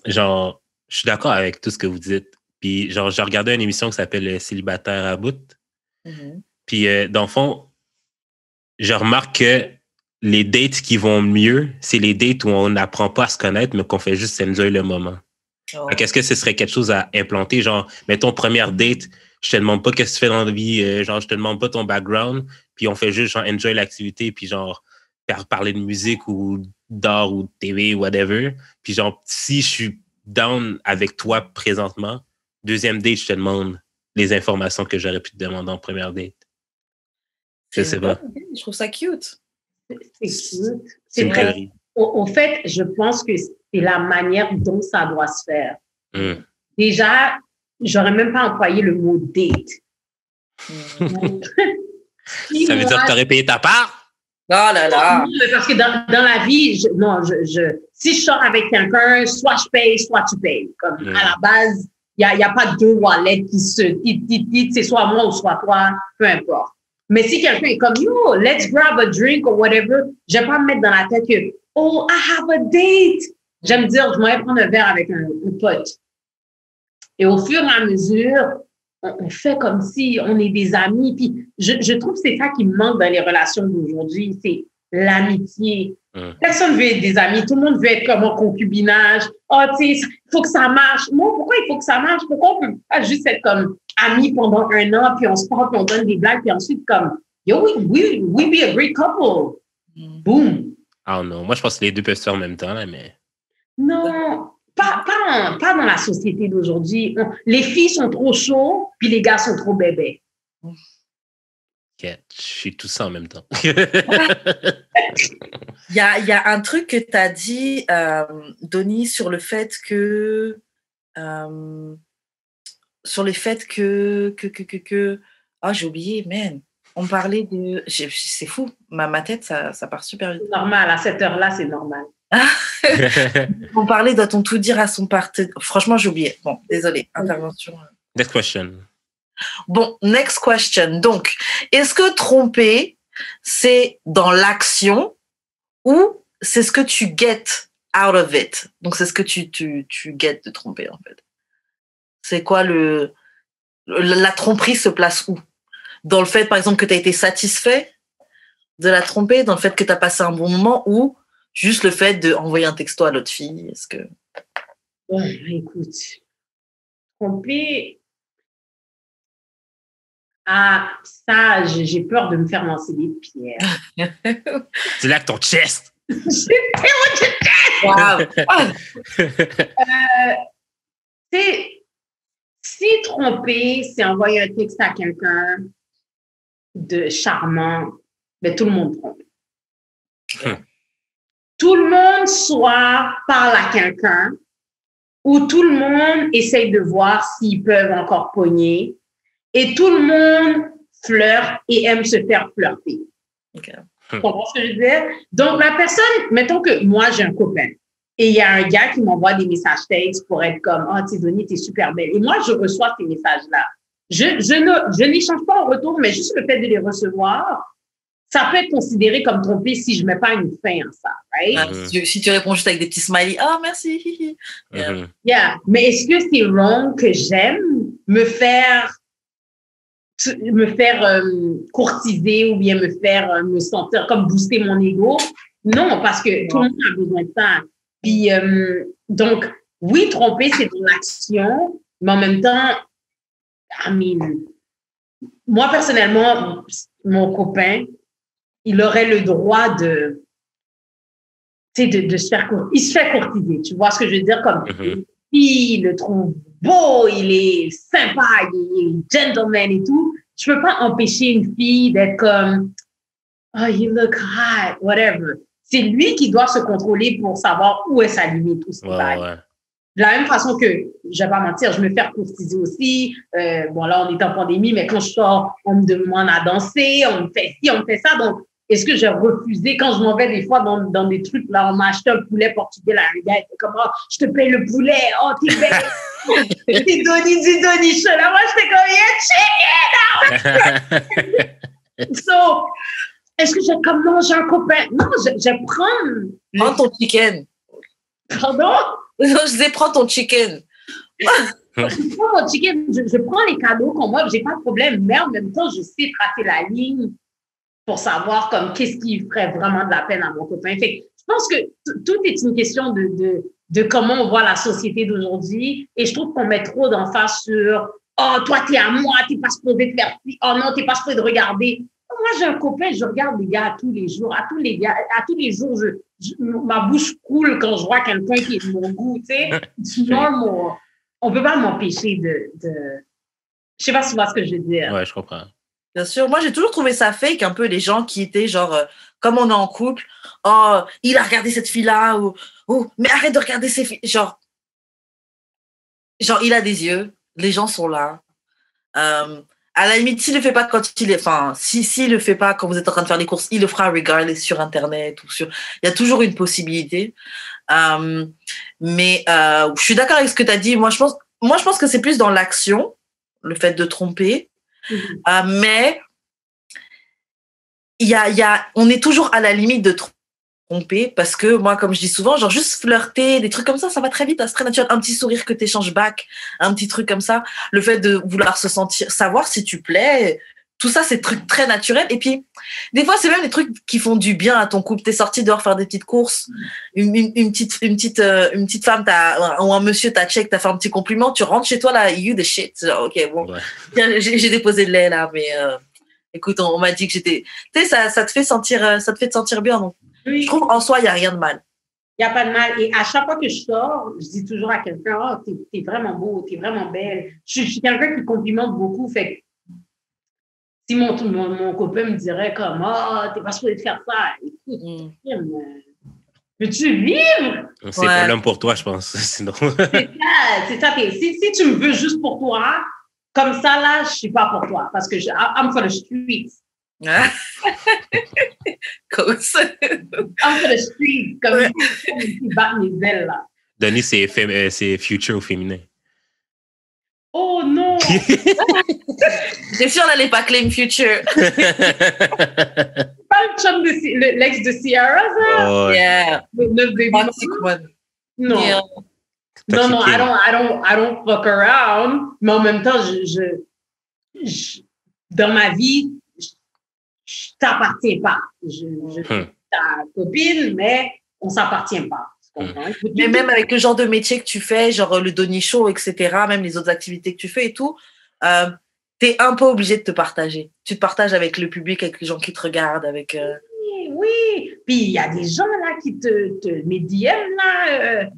Genre, je suis d'accord avec tout ce que vous dites. Puis, genre, j'ai regardé une émission qui s'appelle Célibataire à bout. Mm-hmm. Puis, dans le fond, je remarque que les dates qui vont mieux, c'est les dates où on n'apprend pas à se connaître, mais qu'on fait juste enjoy le moment. Oh. Est-ce que ce serait quelque chose à implanter? Genre, mettons, première date, je te demande pas qu'est-ce que tu fais dans la vie, genre, je te demande pas ton background, puis on fait juste, genre, enjoy l'activité, puis genre, parler de musique ou d'art ou de TV, whatever. Puis genre, si je suis down avec toi présentement, deuxième date, je te demande les informations que j'aurais pu te demander en première date. C'est pas. Je trouve ça cute. C'est cute. C'est vrai. Au fait, je pense que c'est la manière dont ça doit se faire. Déjà, j'aurais même pas employé le mot date. Ça veut dire que tu aurais payé ta part? Oh là là! Parce que dans la vie, si je sors avec quelqu'un, soit je paye, soit tu payes. Comme à la base, il y a pas deux wallets qui se titent, c'est soit moi ou soit toi, peu importe. Mais si quelqu'un est comme, yo, let's grab a drink or whatever, je vais pas me mettre dans la tête que, oh, I have a date. J'aime dire, je m'en vais prendre un verre avec un pote. Et au fur et à mesure, on fait comme si on est des amis. Puis je trouve que c'est ça qui me manque dans les relations d'aujourd'hui, c'est l'amitié. Personne veut être des amis. Tout le monde veut être comme en concubinage. Oh, tu sais, il faut que ça marche. Moi, pourquoi il faut que ça marche? Pourquoi on peut pas juste être comme amis pendant 1 an, puis on se parle, puis on donne des blagues, puis ensuite comme, yo, we be a great couple. Boom. Ah non, moi je pense que les deux peuvent se faire en même temps, là, mais... Non, pas dans la société d'aujourd'hui. Les filles sont trop chauds, puis les gars sont trop bébés. Je suis tout ça en même temps. Il y a un truc que tu as dit, Donnie, sur le fait que... Ah, j'ai oublié, man. On parlait de... C'est fou, ma tête, ça part super vite. C'est normal, à cette heure-là, c'est normal. On parlait doit-on tout dire à son partenaire. Franchement, j'ai oublié. Bon, désolé, intervention. Next question. Bon, next question. Donc, est-ce que tromper, c'est dans l'action ou c'est ce que tu get out of it? Donc, c'est ce que tu get de tromper, en fait. C'est quoi la tromperie se place où? Dans le fait, par exemple, que tu as été satisfait de la tromper, dans le fait que tu as passé un bon moment ou juste le fait d'envoyer un texto à l'autre fille? Est-ce que... Ouais, écoute, tromper... Ah, ça, j'ai peur de me faire lancer des pierres. C'est là que ton chest! Wow. Si tromper, c'est envoyer un texte à quelqu'un de charmant, ben tout le monde trompe. tout le monde soit parle à quelqu'un ou tout le monde essaye de voir s'ils peuvent encore pogner et tout le monde flirte et aime se faire flirter. Ok. Tu comprends ce que je veux dire? Donc, la personne, mettons que moi, j'ai un copain et il y a un gars qui m'envoie des messages textes pour être comme « Ah, Tidoni, t'es super belle. » Et moi, je reçois ces messages-là. Je n'échange pas en retour, mais juste le fait de les recevoir, ça peut être considéré comme trompé si je mets pas une fin à ça, right? Si tu réponds juste avec des petits smileys, ah, merci. Yeah. Mais est-ce que c'est wrong que j'aime me faire courtiser ou bien me sentir comme booster mon ego? Non, parce que tout le monde a besoin de ça. Puis, donc, oui, tromper, c'est de l'action, mais en même temps, moi, personnellement, mon copain, il aurait le droit de se faire courtiser. Il se fait courtiser, tu vois ce que je veux dire? Comme, il le trouve beau, il est sympa, il est gentleman et tout. Je peux pas empêcher une fille d'être comme, oh, you look hot, whatever. C'est lui qui doit se contrôler pour savoir où est sa limite, où c'est pas. De la même façon que, je vais pas mentir, je me fais courtiser aussi. Bon, là, on est en pandémie, mais quand je sors, on me demande à danser, on me fait ci, on me fait ça. Donc, est-ce que j'ai refusé quand je m'en vais des fois dans des trucs, là, on m'a acheté un poulet portugais, là, le gars était comme, oh, je te paye le poulet, oh, t'es belle. T'es Donnie du Donnie Show. Là, moi, j'étais comme, yeah, chicken! So, est-ce que j'ai comme, non, j'ai un copain? Non, je prends. Prends ton chicken. Pardon? Je disais, prends ton chicken. Je prends mon chicken, je prends les cadeaux qu'on m'offre, j'ai pas de problème, mais en même temps, je sais tracer la ligne pour savoir comme qu'est-ce qui ferait vraiment de la peine à mon copain. Fait que je pense que tout est une question de comment on voit la société d'aujourd'hui et je trouve qu'on met trop d'emphase sur « Oh, toi, t'es à moi, t'es pas supposé te faire ci. Oh non, t'es pas supposé de regarder. » Moi, j'ai un copain, je regarde les gars tous les jours. À tous les jours, ma bouche coule quand je vois quelqu'un qui est de mon goût, tu sais. C'est normal. On peut pas m'empêcher de... Je sais pas si tu vois ce que je veux dire. Ouais, je comprends. Bien sûr. Moi, j'ai toujours trouvé ça fake, un peu les gens qui étaient genre, comme on est en couple, oh, il a regardé cette fille-là, ou oh, mais arrête de regarder ces filles. Genre, il a des yeux, les gens sont là. À la limite, s'il le fait pas quand il est, enfin, s'il le fait pas quand vous êtes en train de faire les courses, il le fera regardless sur Internet ou sur. Il y a toujours une possibilité. Mais je suis d'accord avec ce que tu as dit. Moi, je pense que c'est plus dans l'action, le fait de tromper. Mais on est toujours à la limite de tromper parce que moi, comme je dis souvent, genre juste flirter, des trucs comme ça va très vite, c'est très naturel. Un petit sourire que t'échanges back, un petit truc comme ça, le fait de vouloir savoir si tu plais, tout ça, c'est très naturel. Et puis, des fois, c'est même des trucs qui font du bien à ton couple. T'es sorti dehors faire des petites courses, une petite femme ou un monsieur t'a check, t'as fait un petit compliment, tu rentres chez toi là, you the shit. Genre, ok, bon, j'ai déposé de lait là, mais écoute, on m'a dit que j'étais, tu sais, ça te fait te sentir bien. Donc, oui. Je trouve en soi, il n'y a rien de mal. Il n'y a pas de mal. Et à chaque fois que je sors, je dis toujours à quelqu'un, oh, t'es vraiment beau, t'es vraiment belle. Je suis quelqu'un qui complimente beaucoup. Fait que si mon copain me dirait comme, oh, t'es pas supposé de faire ça. Écoute, peux-tu vivre? C'est pas l'homme pour toi, je pense. Sinon. C'est ça. Si tu me veux juste pour toi, comme ça, là, je suis pas pour toi. Parce que I'm for the streets. Comme ça. I'm for the streets. Comme ils battent mes ailes, là. Donnie, c'est future au féminin. Oh non! J'ai sûr, elle n'allait pas claim future. Pas le chum l'ex de Ciara, ça? Oh, yeah. Le baby. Non. Yeah. Non, I don't fuck around. Mais en même temps, dans ma vie, je t'appartiens pas. Je suis ta copine, mais on s'appartient pas. Mais même avec le genre de métier que tu fais, genre le Donnie Show, etc., même les autres activités que tu fais et tout, t'es un peu obligé de te partager. Tu te partages avec le public, avec les gens qui te regardent, avec... Oui. Puis il y a des gens là qui te mes DM là.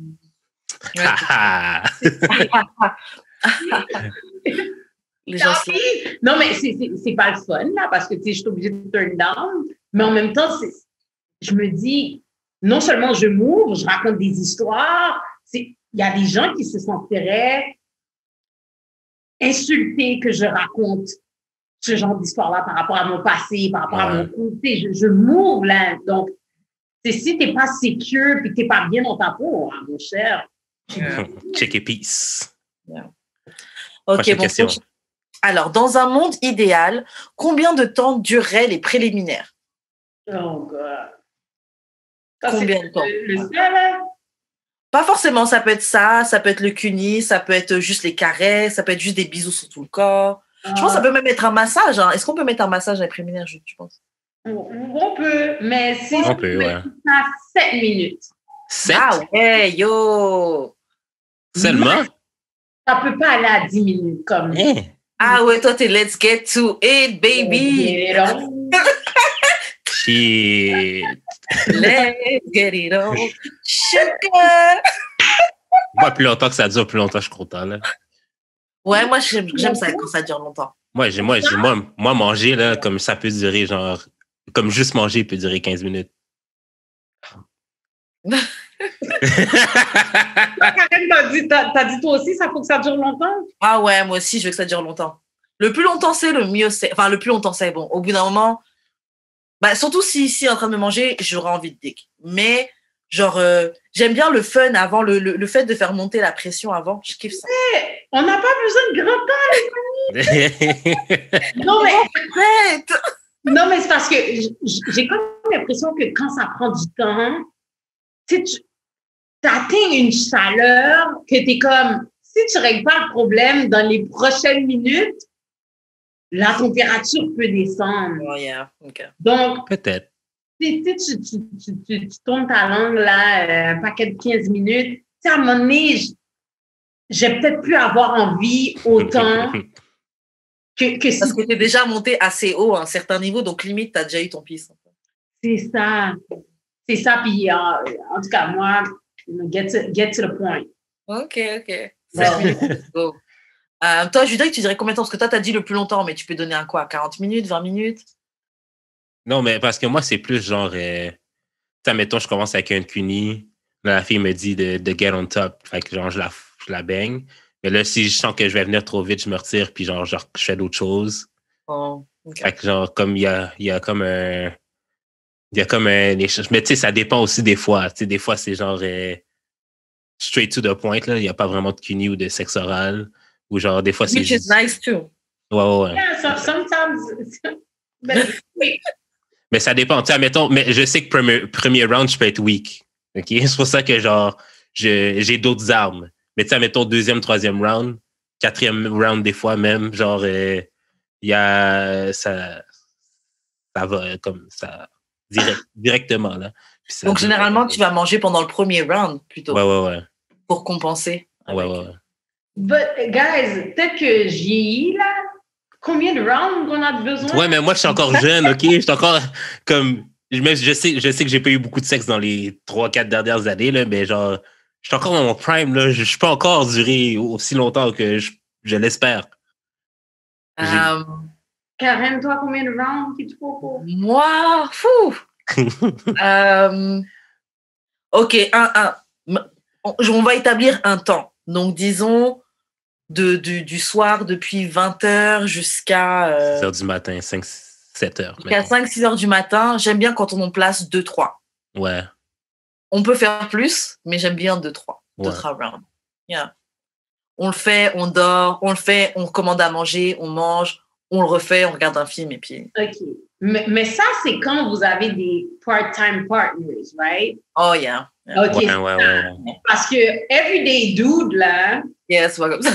Les gens non, mais c'est pas le fun là parce que tu sais, je suis obligée de turn down. Mais en même temps, je me dis, non seulement je m'ouvre, je raconte des histoires. Il y a des gens qui se sentiraient insultés que je raconte ce genre d'histoire-là par rapport à mon passé, par rapport à mon côté. Je m'ouvre là. Donc, si t'es pas sécure puis que t'es pas bien dans ta peau, hein, mon cher. Check it peace. Yeah. Prochaine OK, question. Alors, dans un monde idéal, combien de temps dureraient les préliminaires? Oh, God. Combien de temps? Le seul, là? Pas forcément, ça peut être ça peut être le cuni, ça peut être juste les caresses, ça peut être juste des bisous sur tout le corps. Je pense que ça peut même être un massage. Hein. Est-ce qu'on peut mettre un massage dans les préliminaires, je pense? On peut, mais si on peut, ouais. Ça 7 minutes. 7? Ah ouais, yo! Seulement? Ça peut pas aller à 10 minutes comme. Ah ouais, toi, t'es let's get to it, baby! Shit! Let's get it on! Sugar! Moi, plus longtemps que ça dure, plus longtemps je suis content, là. Ouais, moi, j'aime ça quand ça dure longtemps. Moi, manger, là, comme ça peut durer, genre, comme juste manger peut durer 15 minutes. Karen, t'as dit toi aussi, ça faut que ça dure longtemps? Ah ouais, moi aussi, je veux que ça dure longtemps. Le plus longtemps c'est, le mieux c'est. Enfin, le plus longtemps c'est, bon, au bout d'un moment, bah, surtout si en train de me manger, j'aurais envie de dick. Mais, genre, j'aime bien le fun avant, le fait de faire monter la pression avant, je kiffe ça. Hey, on n'a pas besoin de grand temps, les amis! Non, mais... Arrête! Non, mais c'est parce que j'ai comme l'impression que quand ça prend du temps, tu atteins une chaleur que t'es comme, si tu règles pas le problème dans les prochaines minutes, la température peut descendre. Oh yeah, ok. Donc, peut-être. Si tu tournes ta langue là, un paquet de 15 minutes, à un moment donné, j'ai peut-être plus avoir envie autant que si... Parce que t'es déjà monté assez haut à un certain niveau, donc limite, t'as déjà eu ton pisse. C'est ça. C'est ça, puis en tout cas, moi, get to the point. Ok. Let's go. Toi, Judith, tu dirais combien de temps? Parce que toi, t'as dit le plus longtemps, mais tu peux donner un quoi? 40 minutes, 20 minutes? Non, mais parce que moi, c'est plus genre... mettons, je commence avec un cuni, là, la fille me dit de get on top, fait que genre, je la baigne. Mais là, si je sens que je vais venir trop vite, je me retire, puis genre je fais d'autres choses. Oh, okay. Fait que genre, comme il y a comme un... Il y a comme un échange. Mais tu sais, ça dépend aussi des fois. Tu sais, des fois, c'est genre straight to the point, là. Il n'y a pas vraiment de cuni ou de sexe oral. Ou genre, des fois, c'est Which is nice too. Ouais. Yeah, so sometimes... Mais ça dépend. Tu sais, admettons, mais je sais que premier round, je peux être weak. OK? C'est pour ça que genre, j'ai d'autres armes. Mais tu sais, admettons, deuxième, troisième round, quatrième round, des fois même, genre, il y a... Ça va comme ça... directement, là. Donc, généralement, tu vas manger pendant le premier round, plutôt. Ouais. Pour compenser. Ouais. But, guys, peut-être que j'ai là. Combien de rounds on a besoin? Ouais, mais moi, je suis encore jeune, OK? Je suis encore comme... Je sais que j'ai pas eu beaucoup de sexe dans les 3-4 dernières années, là, mais genre, je suis encore dans mon prime, là. Je peux encore durer aussi longtemps que je l'espère. Karen, toi, combien de rounds qu'il te faut pour? Moi, fou! OK, on va établir un temps. Donc, disons, du soir, depuis 20h jusqu'à... 6h du matin, 5-7h. Jusqu'à 5-6 heures du matin. J'aime bien quand on en place 2-3. Ouais. On peut faire plus, mais j'aime bien 2-3. Ouais. 2-3 rounds. Yeah. On le fait, on dort, on le fait, on commande à manger, on mange, on le refait, on regarde un film et puis... OK. Mais ça, c'est quand vous avez des part-time partners, right? Oh, yeah. OK. Ouais. Parce que everyday dude, là... Yes, ouais, comme ça.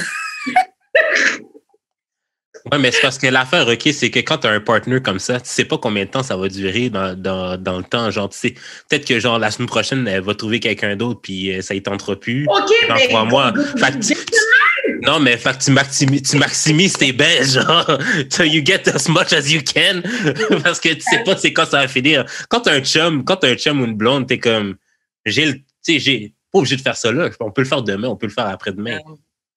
Ouais, mais c'est parce que l'affaire, OK, c'est que quand tu as un partner comme ça, tu sais pas combien de temps ça va durer dans le temps. Genre, tu sais, peut-être que genre la semaine prochaine, elle va trouver quelqu'un d'autre puis ça y tentera plus. OK, dans mais... 3 mois. Non, mais fait que tu maximises tes bains, genre, so you get as much as you can, parce que tu sais pas c'est quand ça va finir. Quand t'as un chum ou une blonde, t'es comme, pas obligé de faire ça là, on peut le faire demain, on peut le faire après-demain.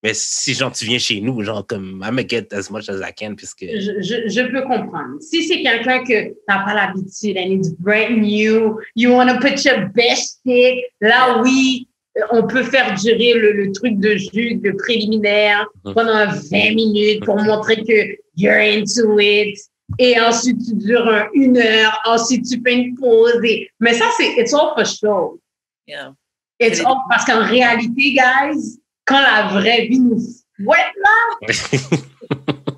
Mais si, genre, tu viens chez nous, genre, comme, I'm gonna get as much as I can, puisque... Je peux comprendre. Si c'est quelqu'un que t'as pas l'habitude, and it's brand new, you want to put your best shit, là, oui, on peut faire durer le truc de jus, de préliminaire, pendant 20 minutes pour montrer que you're into it. Et ensuite, tu dures 1 heure. Ensuite, tu fais une pause. Mais ça, it's all for show. Yeah. It's all parce qu'en réalité, guys, quand la vraie vie nous fouette, là,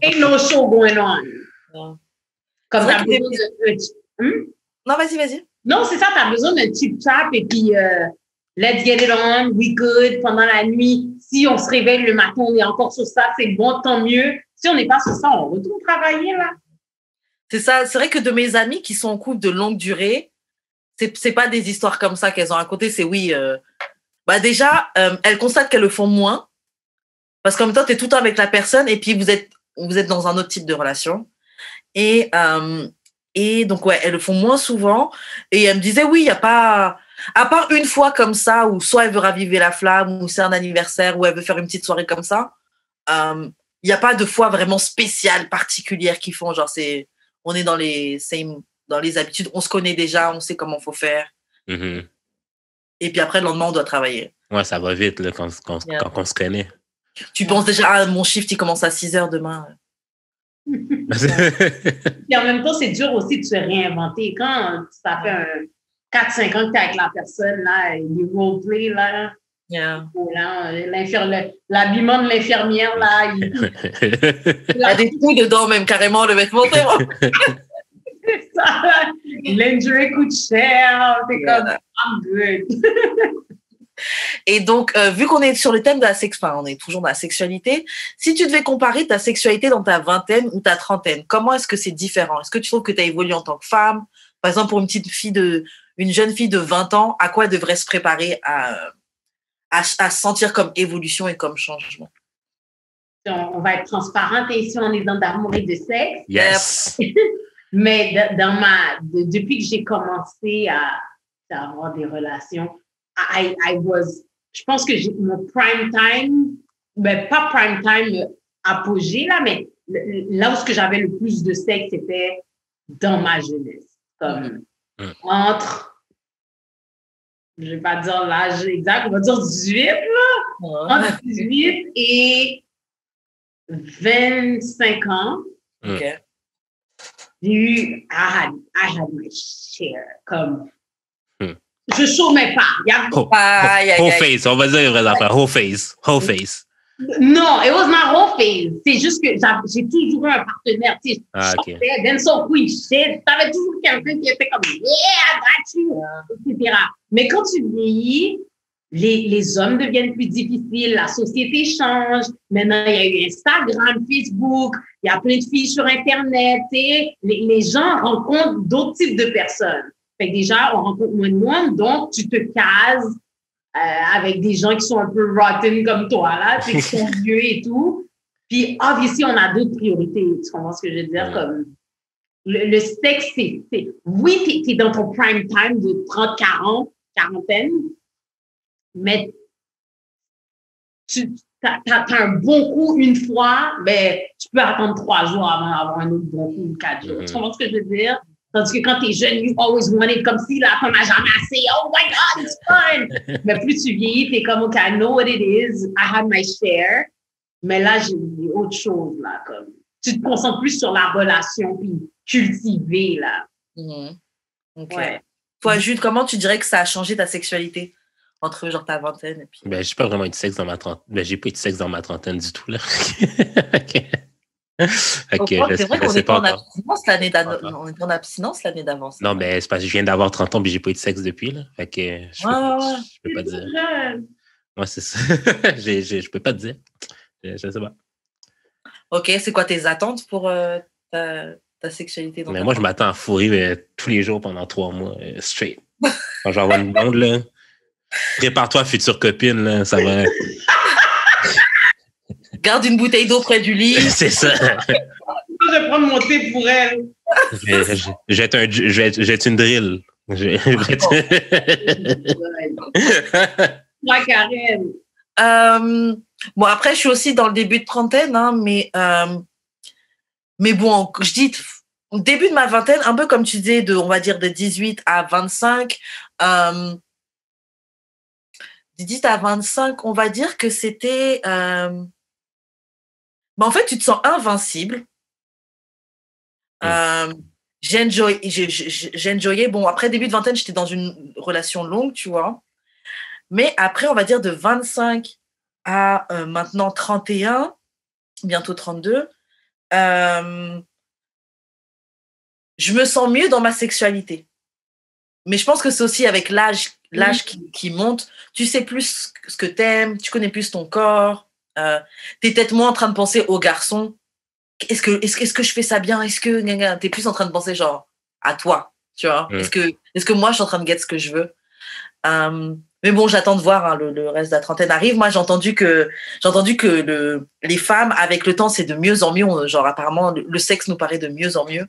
ain't no show going on. Yeah. Comme t'as besoin de... Non, vas-y. Non, c'est ça, t'as besoin d'un chip-chap et puis let's get it on, we good, pendant la nuit. Si on se réveille le matin, on est encore sur ça, c'est bon, tant mieux. Si on n'est pas sur ça, on retourne travailler, là. C'est ça. C'est vrai que de mes amies qui sont en couple de longue durée, c'est pas des histoires comme ça qu'elles ont racontées. C'est oui. Déjà, elles constatent qu'elles le font moins. Parce qu'en même temps, tu es tout le temps avec la personne et puis vous êtes dans un autre type de relation. Et donc, ouais, elles le font moins souvent. Et elles me disaient, oui, il n'y a pas... À part une fois comme ça, où soit elle veut raviver la flamme, ou c'est un anniversaire, ou elle veut faire une petite soirée comme ça, il n'y a pas de fois vraiment spéciales, particulières qui font. Genre, on est dans les habitudes, on se connaît déjà, on sait comment il faut faire. Mm-hmm. Et puis après, le lendemain, on doit travailler. Ouais, ça va vite là, quand on se connaît. Tu penses déjà, mon shift, il commence à 6h demain. Et en même temps, c'est dur aussi de se réinventer. Quand ça fait 4-5 ans que tu es avec la personne, là, les roleplay, là, l'habillement de l'infirmière, là, il y a des trous dedans, même carrément, le vêtement. C'est ça, l'injury coûte cher, c'est comme, I'm good. Et donc, vu qu'on est sur le thème de la on est toujours dans la sexualité, si tu devais comparer ta sexualité dans ta vingtaine ou ta trentaine, comment est-ce que c'est différent? Est-ce que tu trouves que tu as évolué en tant que femme? Par exemple, pour une jeune fille de 20 ans, à quoi elle devrait se préparer à sentir comme évolution et comme changement? On va être transparente et ici, on est dans d'amour et de sexe. Yes! Mais depuis que j'ai commencé à avoir des relations, je pense que j'ai mon prime time, ben pas prime time apogée là, mais là où j'avais le plus de sexe, c'était dans ma jeunesse. Comme entre, je vais pas dire l'âge exact, on va dire 18 là, entre 18 et 25 ans. OK. J'ai eu, I had my share, comme, je chômais pas. Whole phase, on va dire les vraies affaires. Whole phase. Non, it was not whole phase. C'est juste que j'ai toujours eu un partenaire. Tu sais, OK. Then so quick shit. T'avais toujours quelqu'un qui était comme, yeah, I got you, etc. Mais quand tu vieillis, les hommes deviennent plus difficiles, la société change. Maintenant, il y a eu Instagram, Facebook, il y a plein de filles sur Internet. Tu sais, les gens rencontrent d'autres types de personnes. Fait que déjà, on rencontre moins de monde, donc tu te cases avec des gens qui sont un peu rotten comme toi, là, qui sont vieux et tout. Puis, obviously, on a d'autres priorités. Tu comprends ce que je veux dire? Comme le sexe, oui, t'es dans ton prime time de 30, 40, quarantaine, mais t'as un bon coup une fois, ben, tu peux attendre 3 jours avant d'avoir un autre bon coup, 4 jours. Tu comprends ce que je veux dire? Tandis que quand t'es jeune, you always want it, comme si la femme n'a jamais assez. Oh my God, it's fun! Mais plus tu vieillis, t'es comme, OK, I know what it is. I had my share. Mais là, j'ai autre chose, là. Comme, tu te concentres plus sur la relation, puis cultiver, là. OK. Ouais. Toi, Jude, comment tu dirais que ça a changé ta sexualité entre genre ta vingtaine et puis... Ben, j'ai pas vraiment eu de sexe dans ma trentaine. Ben, j'ai pas eu de sexe dans ma trentaine du tout, là. C'est vrai qu'on était en abstinence l'année d'avant. Non, mais c'est parce que je viens d'avoir 30 ans et j'ai pas eu de sexe depuis, là. Fait que je peux pas dire. Ouais, c'est ça. Je peux pas te dire. Je sais pas. OK, c'est quoi tes attentes pour ta sexualité? Mais moi, je m'attends à fourrer tous les jours pendant 3 mois, straight. Quand j'envoie une blonde, là, prépare-toi, future copine, là, ça va... Garde une bouteille d'eau près du lit. C'est ça. Je vais prendre mon thé pour elle. Je vais être une drill. Moi, Karen. Bon, après, je suis aussi dans le début de trentaine, hein, mais bon, je dis au début de ma vingtaine, un peu comme tu disais, on va dire de 18 à 25. De 18 à 25, on va dire que c'était... en fait, tu te sens invincible. J'enjoyais. Bon, après début de vingtaine, j'étais dans une relation longue, tu vois. Mais après, on va dire de 25 à maintenant 31, bientôt 32, je me sens mieux dans ma sexualité. Mais je pense que c'est aussi avec l'âge qui monte. Tu sais plus ce que t'aimes, tu connais plus ton corps. T'es peut-être moins en train de penser aux garçons. Est-ce que je fais ça bien? Est-ce que t'es plus en train de penser genre à toi, tu vois? Est-ce que moi je suis en train de get ce que je veux? Mais bon, j'attends de voir, hein, le reste de la trentaine arrive. Moi, j'ai entendu que les femmes, avec le temps, c'est de mieux en mieux. Genre, apparemment, le sexe nous paraît de mieux en mieux.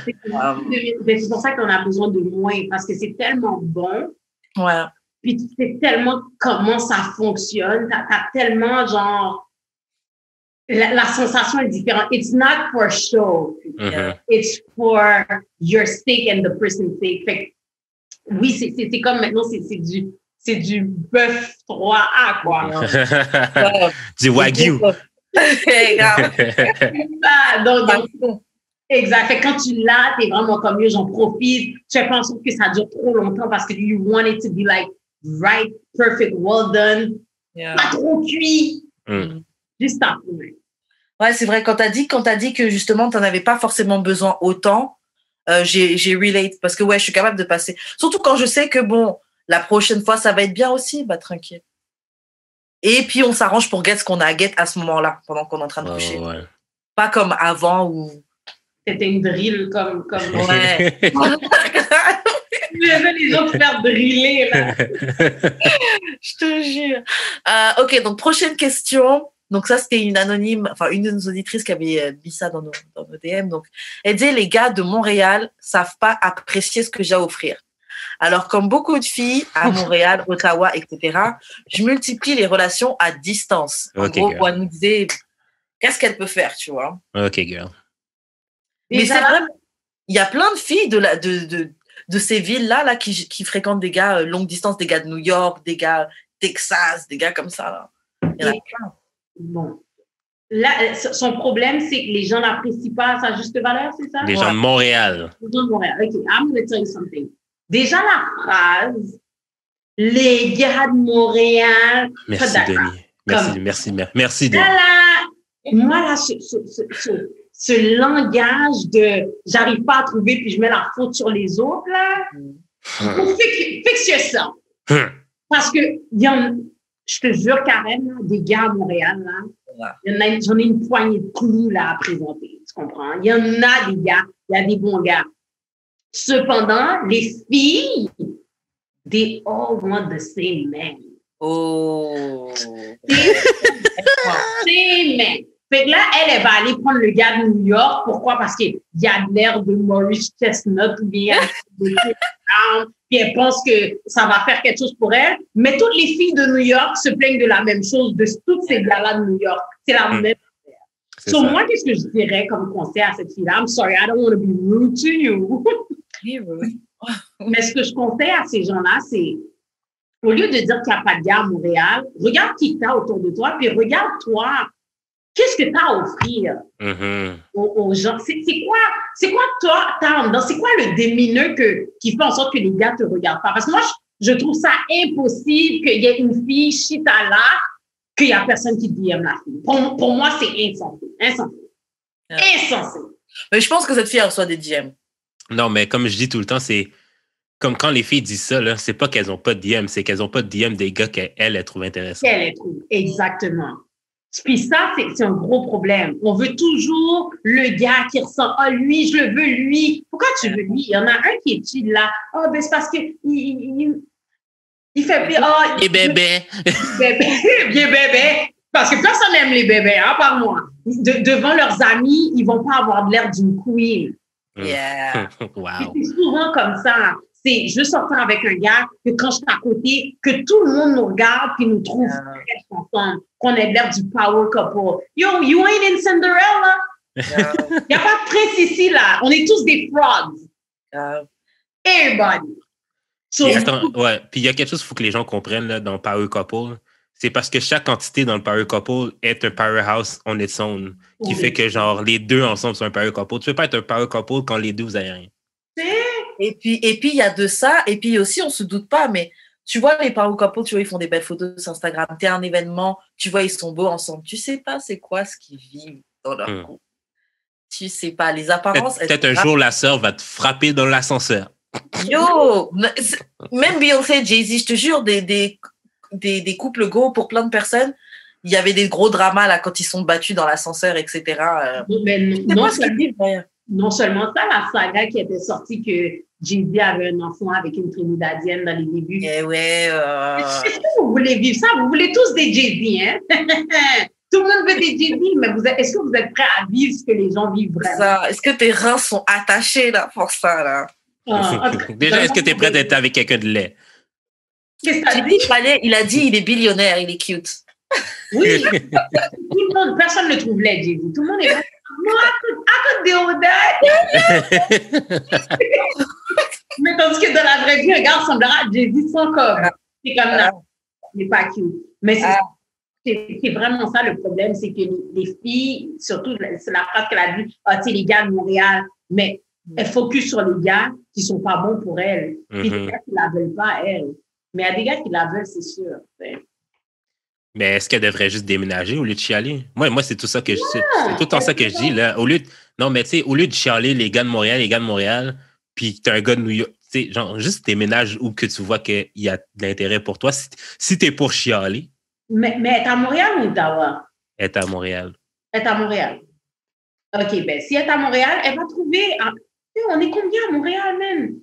C'est pour ça qu'on a besoin de moins, parce que c'est tellement bon. Ouais. Puis tu sais tellement comment ça fonctionne. T'as tellement, genre, la sensation est différente. It's not for show. It's for your sake and the person's sake. Fait que, oui, c'est comme maintenant, c'est du bœuf 3A, quoi. Du wagyu. Donc, exact. Fait que quand tu l'as, t'es vraiment comme mieux, j'en profite. Tu fais pas en sorte que ça dure trop longtemps parce que you want it to be like right, perfect, well done. Yeah. Pas trop cuit. Juste à trouver. Ouais, c'est vrai. Quand t'as dit que justement, t'en avais pas forcément besoin autant, j'ai relate parce que ouais, je suis capable de passer. Surtout quand je sais que bon, la prochaine fois, ça va être bien aussi, bah tranquille. Et puis on s'arrange pour get ce qu'on a à get à ce moment-là, pendant qu'on est en train de coucher. Ouais. Pas comme avant où c'était une drill comme. Ouais. Je veux les autres faire driller là. Je te jure. Ok, donc prochaine question. Donc ça, c'était une anonyme, enfin une de nos auditrices qui avait mis ça dans nos DM. Donc, elle disait, les gars de Montréal savent pas apprécier ce que j'ai à offrir. Alors, comme beaucoup de filles à Montréal, Ottawa, etc., je multiplie les relations à distance. En gros, pour nous dire qu'est-ce qu'elle peut faire, tu vois. OK, girl. Mais c'est vrai, il y a plein de filles de ces villes-là qui fréquentent des gars longue distance, des gars de New York, des gars Texas, des gars comme ça. Là. Il y en a plein. Bon. Là, son problème, c'est que les gens n'apprécient pas sa juste valeur, c'est ça? Les gens de Montréal. Les gens de Montréal. OK, I'm going to tell you something. Déjà, la phrase « les gars de Montréal ». Merci, Denis. Merci, Denis. Moi, là, ce langage de « j'arrive pas à trouver puis je mets la faute sur les autres », là, fixe ça. Parce que je te jure, Karen, là, des gars à Montréal, là, j'en ai une poignée de clous là, à présenter. Tu comprends? Il y en a des gars, il y a des bons gars. Cependant, les filles, they all want the same man. Oh! Same man. Fait que là, elle va aller prendre le gars de New York. Pourquoi? Parce qu'il y a l'air de Maurice Chestnut ou bien puis elle pense que ça va faire quelque chose pour elle. Mais toutes les filles de New York se plaignent de la même chose, de tous ces gars-là de New York. C'est la même affaire. So, moi, qu'est-ce que je dirais comme conseil à cette fille-là? I'm sorry, I don't want to be rude to you. Mais ce que je conseille à ces gens-là, c'est au lieu de dire qu'il n'y a pas de gars à Montréal, regarde qui t'as autour de toi, puis regarde-toi. Qu'est-ce que tu as à offrir aux gens? C'est quoi toi, c'est quoi le démineux qui fait en sorte que les gars te regardent pas? Parce que moi, je trouve ça impossible qu'il y ait une fille chitala, qu'il n'y a personne qui DM la fille. Pour moi, c'est insensé. Insensé. Mais je pense que cette fille reçoit des DM. Non, mais comme je dis tout le temps, c'est comme quand les filles disent ça, là, c'est pas qu'elles n'ont pas de DM, c'est qu'elles n'ont pas de DM des gars qu'elles trouvent intéressants. Qu'elles trouvent, exactement. Puis ça, c'est un gros problème. On veut toujours le gars qui ressent « Ah, lui, je le veux, lui. » Pourquoi tu veux lui? Il y en a un qui est chill là. « Ah, ben c'est parce que il fait... Oh, les bébés. » Bien bébé. Parce que personne n'aime les bébés, hein, par moi. Devant leurs amis, ils vont pas avoir l'air d'une queen. Yeah. Wow. C'est souvent comme ça. c'est je veux sortir avec un gars que quand je suis à côté, que tout le monde nous regarde puis nous trouve très ensemble, qu'on ait l'air du power couple. Yo, you ain't in Cinderella. Il n'y a pas de prince ici, là. On est tous des frauds. Everybody. So, Puis, attends, ouais. Puis il y a quelque chose qu'il faut que les gens comprennent là, dans Power Couple. C'est parce que chaque entité dans le Power Couple est un powerhouse on its own, qui fait que genre les deux ensemble sont un Power Couple. Tu peux pas être un Power Couple quand les deux vous avez rien. Et puis il y a de ça. Et puis aussi, on se doute pas, mais tu vois, les Power Couple, tu vois, ils font des belles photos sur Instagram. T'es un événement, tu vois, ils sont beaux ensemble. Tu sais pas c'est quoi ce qu'ils vivent dans leur couple. Tu sais pas, les apparences. Peut-être un jour, la sœur va te frapper dans l'ascenseur. Yo! Même Beyoncé, Jay-Z, je te jure, des couples go pour plein de personnes. Il y avait des gros dramas là quand ils sont battus dans l'ascenseur, etc. Mais non seulement ça, la saga qui était sortie que Jay-Z avait un enfant avec une Trinidadienne dans les débuts. Eh ouais. Est-ce que vous voulez vivre ça? Vous voulez tous des Jay-Z, hein? Tout le monde veut des Jay-Z, mais est-ce que vous êtes prêts à vivre ce que les gens vivent vraiment? Est-ce que tes reins sont attachés là pour ça là? Déjà, est-ce que tu es prête à être avec quelqu'un de laid? Qu'est-ce que t'as dit? Il a dit il est billionnaire, il est cute. Oui. Tout le monde, personne ne le trouve laid, Jay-Z. Tout le monde est là. No, I could deal with that. Mais tandis que dans la vraie vie, un gars ressemblera à Jay-Z sans corps. C'est comme ça. Il n'est pas cute. Mais c'est vraiment ça le problème, c'est que les filles, surtout, c'est la phrase qu'elle a dit, tu sais, les gars de Montréal, mais elle focus sur les gars qui sont pas bons pour elle. Puis les gars qui la veulent pas, elle. Mais il y a des gars qui la veulent, c'est sûr. Mais est-ce qu'elle devrait juste déménager au lieu de chialer? Moi, c'est tout ça que c'est tout le temps ça que je dis, là. Non, mais tu sais, au lieu de chialer les gars de Montréal, puis t'es un gars de New York, tu sais, genre, juste déménage où que tu vois qu'il y a de l'intérêt pour toi. Si t'es pour chialer. Mais elle est à Montréal ou Ottawa? Elle est à Montréal. Elle est à Montréal. OK, ben, si elle est à Montréal, elle va trouver. On est combien à Montréal, même?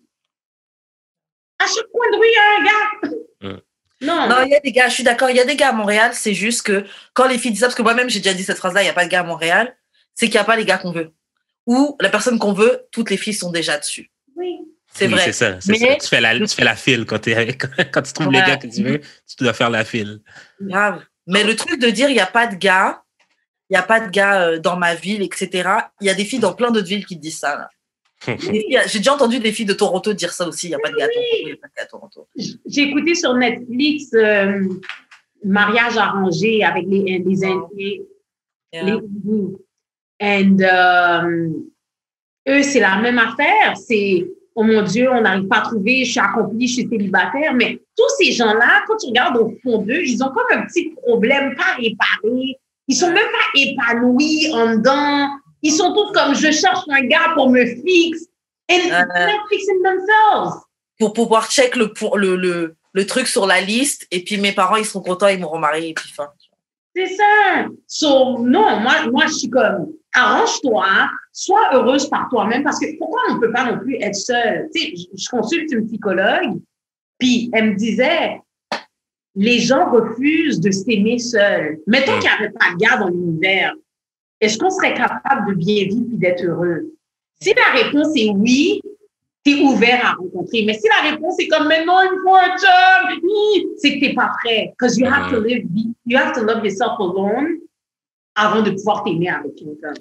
À chaque coin de rue, il y a un gars. Non, il y a des gars, je suis d'accord, il y a des gars à Montréal, c'est juste que quand les filles disent ça, parce que moi-même j'ai déjà dit cette phrase-là, il n'y a pas de gars à Montréal, c'est qu'il n'y a pas les gars qu'on veut. Ou la personne qu'on veut, toutes les filles sont déjà dessus. Oui. C'est vrai. C'est ça. Tu fais la file quand tu trouves les gars que tu veux, tu dois faire la file. Grave. Mais le truc de dire il n'y a pas de gars, dans ma ville, etc., il y a des filles dans plein d'autres villes qui te disent ça, là. J'ai déjà entendu des filles de Toronto dire ça aussi. Il n'y a pas de gars à Toronto. J'ai écouté sur Netflix Mariage arrangé avec les Indiens. Les eux, c'est la même affaire. C'est, oh mon Dieu, on n'arrive pas à trouver, je suis accomplie, je suis célibataire. Mais tous ces gens-là, quand tu regardes au fond d'eux, ils ont comme un petit problème pas réparé. Ils sont même pas épanouis en dedans. Ils sont tous comme, je cherche un gars pour me fixer. And they're fixing themselves. Pour pouvoir check le truc sur la liste, et puis mes parents, ils seront contents, ils m'auront marié, et puis fin. C'est ça. So, non, moi, je suis comme, arrange-toi, sois heureuse par toi-même, parce que pourquoi on ne peut pas non plus être seule? Tu sais, je consulte une psychologue, puis elle me disait, les gens refusent de s'aimer seuls. Mettons qu'il n'y avait pas de gars dans l'univers. Est-ce qu'on serait capable de bien vivre et d'être heureux? Si la réponse est oui, tu es ouvert à rencontrer. Mais si la réponse est comme, mais non, il faut un job, c'est que tu n'es pas prêt. Because you have to love yourself alone avant de pouvoir t'aimer avec quelqu'un.